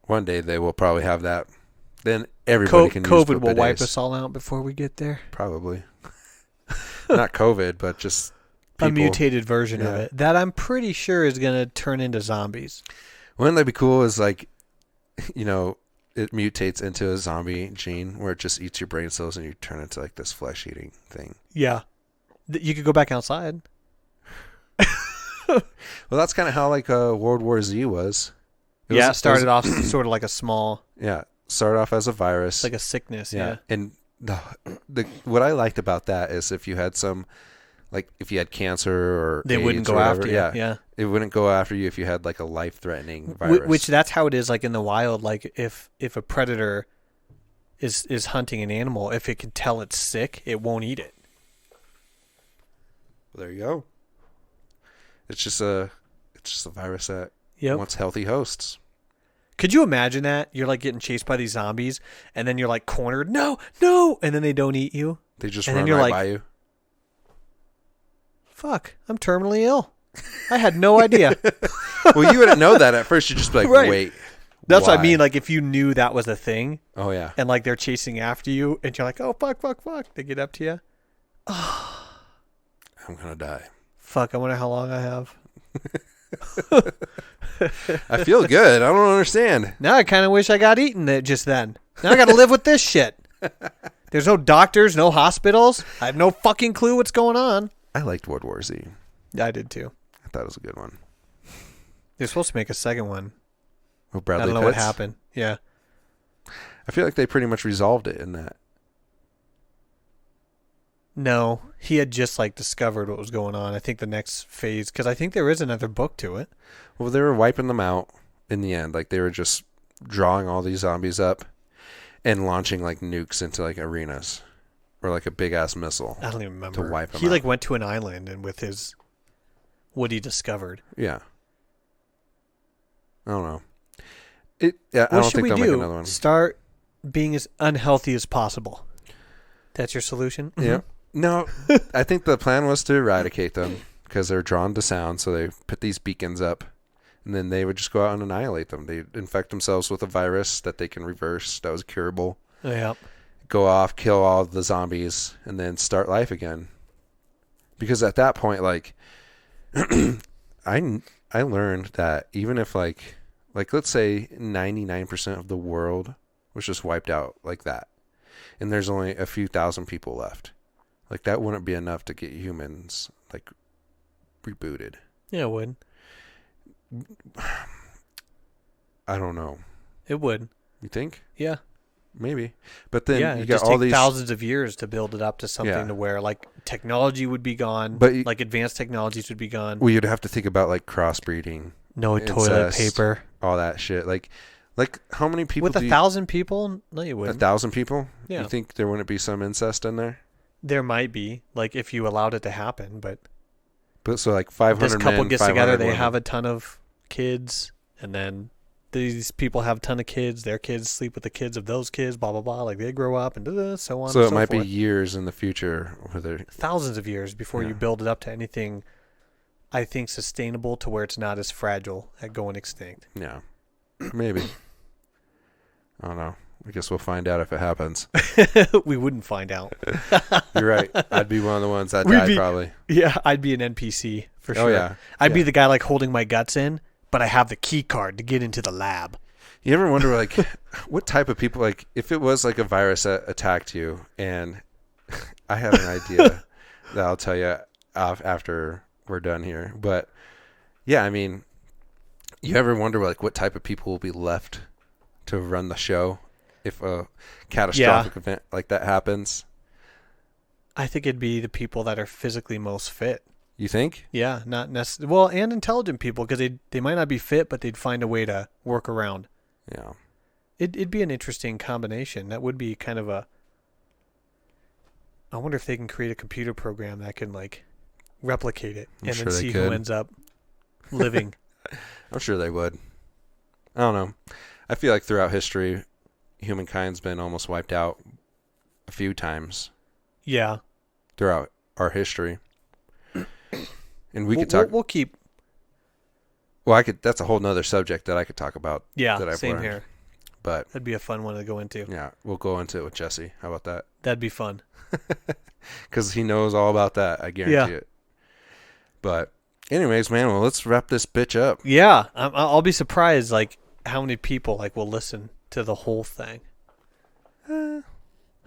One day they will probably have that. Then everybody can use COVID will wipe bidets. us all out before we get there. Probably. Not COVID, but just A people. mutated version of Yeah. it that I'm pretty sure is going to turn into zombies. Wouldn't that be cool? Is like, it mutates into a zombie gene where it just eats your brain cells and you turn into like this flesh-eating thing. Yeah. You could go back outside. Well, that's kind of how like World War Z was. It started off sort of like a small, Yeah, started off as a virus. like a sickness. Yeah. And the what I liked about that is if you had some, like if you had cancer or They wouldn't AIDS go or whatever, after you. Yeah. it wouldn't go after you if you had like a life-threatening virus. Which that's how it is like in the wild. Like if a predator is hunting an animal, if it can tell it's sick, it won't eat it. Well, there you go. It's just a virus that Yep. wants healthy hosts. Could you imagine that? You're like getting chased by these zombies and then you're like cornered. No, no. And then they don't eat you. They just And then run you're right like- by you. Fuck, I'm terminally ill. I had no idea. Well, you wouldn't know that at first. You'd just be like, Right. wait. That's what I why? mean. Like if you knew that was a thing Oh, yeah. and like they're chasing after you and you're like, oh, fuck. They get up to you. I'm going to die. Fuck, I wonder how long I have. I feel good. I don't understand. Now I kind of wish I got eaten just then. Now I got to live with this shit. There's no doctors, no hospitals. I have no fucking clue what's going on. I liked World War Z. I did too. I thought it was a good one. They're supposed to make a second one. Well, Bradley I don't know what Pitts. happened. Yeah. I feel like they pretty much resolved it in that. No, he had just like discovered what was going on. I think the next phase, because I think there is another book to it. Well, they were wiping them out in the end. Like they were just drawing all these zombies up and launching like nukes into like arenas or like a big ass missile. I don't even remember. To wipe 'em he like out. went to an island and with his Woody discovered. Yeah. I don't know. I What don't should think we they'll make do? another one. Start being as unhealthy as possible. That's your solution? Yeah. No, I think the plan was to eradicate them because they're drawn to sound. So they put these beacons up, and then they would just go out and annihilate them. They infect themselves with a virus that they can reverse. That was curable. Yeah. Go off, kill all the zombies, and then start life again. Because at that point, like, I learned that even if like let's say 99% of the world was just wiped out like that, and there's only a few thousand people left, like that wouldn't be enough to get humans like rebooted. Yeah, it would. I don't know. It would. You think? Yeah. Maybe. But then Yeah, you it got just all take these thousands of years to build it up to something Yeah. to where like technology would be gone, But like advanced technologies would be gone. well, you'd have to think about like crossbreeding, No toilet incest, paper. all that shit. Like how many people With do 1,000 people? No, you you, wouldn't. 1,000 people? Yeah. You think there wouldn't be some incest in there? There might be, like if you allowed it to happen, but But so like 500 this couple men, gets 500 together, they women. have a ton of kids, and then these people have a ton of kids, their kids sleep with the kids of those kids, blah, blah, blah. Like they grow up and so on So and it so might forth. be years in the future whether Thousands of years before Yeah. you build it up to anything, I think, sustainable to where it's not as fragile at going extinct. yeah. Maybe. I don't know. I guess we'll find out if it happens. We wouldn't find out. You're right. I'd be one of the ones that We'd died be- probably. Yeah, I'd be an NPC for sure. Oh yeah. I'd be Yeah. the guy like holding my guts in, but I have the key card to get into the lab. You ever wonder like what type of people, like if it was like a virus that attacked you, and I have an idea that I'll tell you after we're done here. But yeah, I mean, you ever wonder like what type of people will be left to run the show if a catastrophic event like that happens? I think it'd be the people that are physically most fit. You think? Yeah, not necessarily. Well, and intelligent people, because they might not be fit, but they'd find a way to work around. Yeah. It'd be an interesting combination. That would be kind of a. I wonder if they can create a computer program that can like replicate it I'm and sure then they see could. who ends up living. I'm sure they would. I don't know. I feel like throughout history, humankind's been almost wiped out a few times Yeah, throughout our history. And we could talk. We'll keep. Well, I could. That's a whole nother subject that I could talk about. Yeah, that I've same learned. here. But That'd be a fun one to go into. yeah, we'll go into it with Jesse. How about that? That'd be fun. Because he knows all about that. I guarantee it. But anyways, man. Well, let's wrap this bitch up. Yeah, I'll be surprised like how many people like will listen to the whole thing. How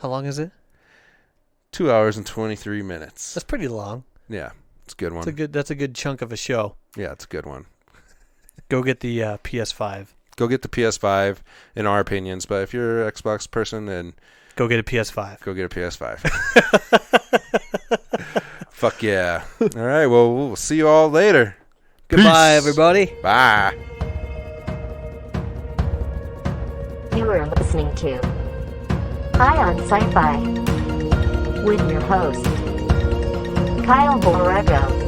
long is it? 2 hours and 23 minutes. That's pretty long. Yeah, it's a good one. That's a good chunk of a show. Yeah, it's a good one. Go get the PS5. Go get the PS5 in our opinions. But if you're an Xbox person, then Go get a PS5. go get a PS5. Fuck yeah. All right. Well, we'll see you all later. Goodbye, Peace. everybody. Bye. You are listening to High On Sci-Fi with your host, Kyle Borrego.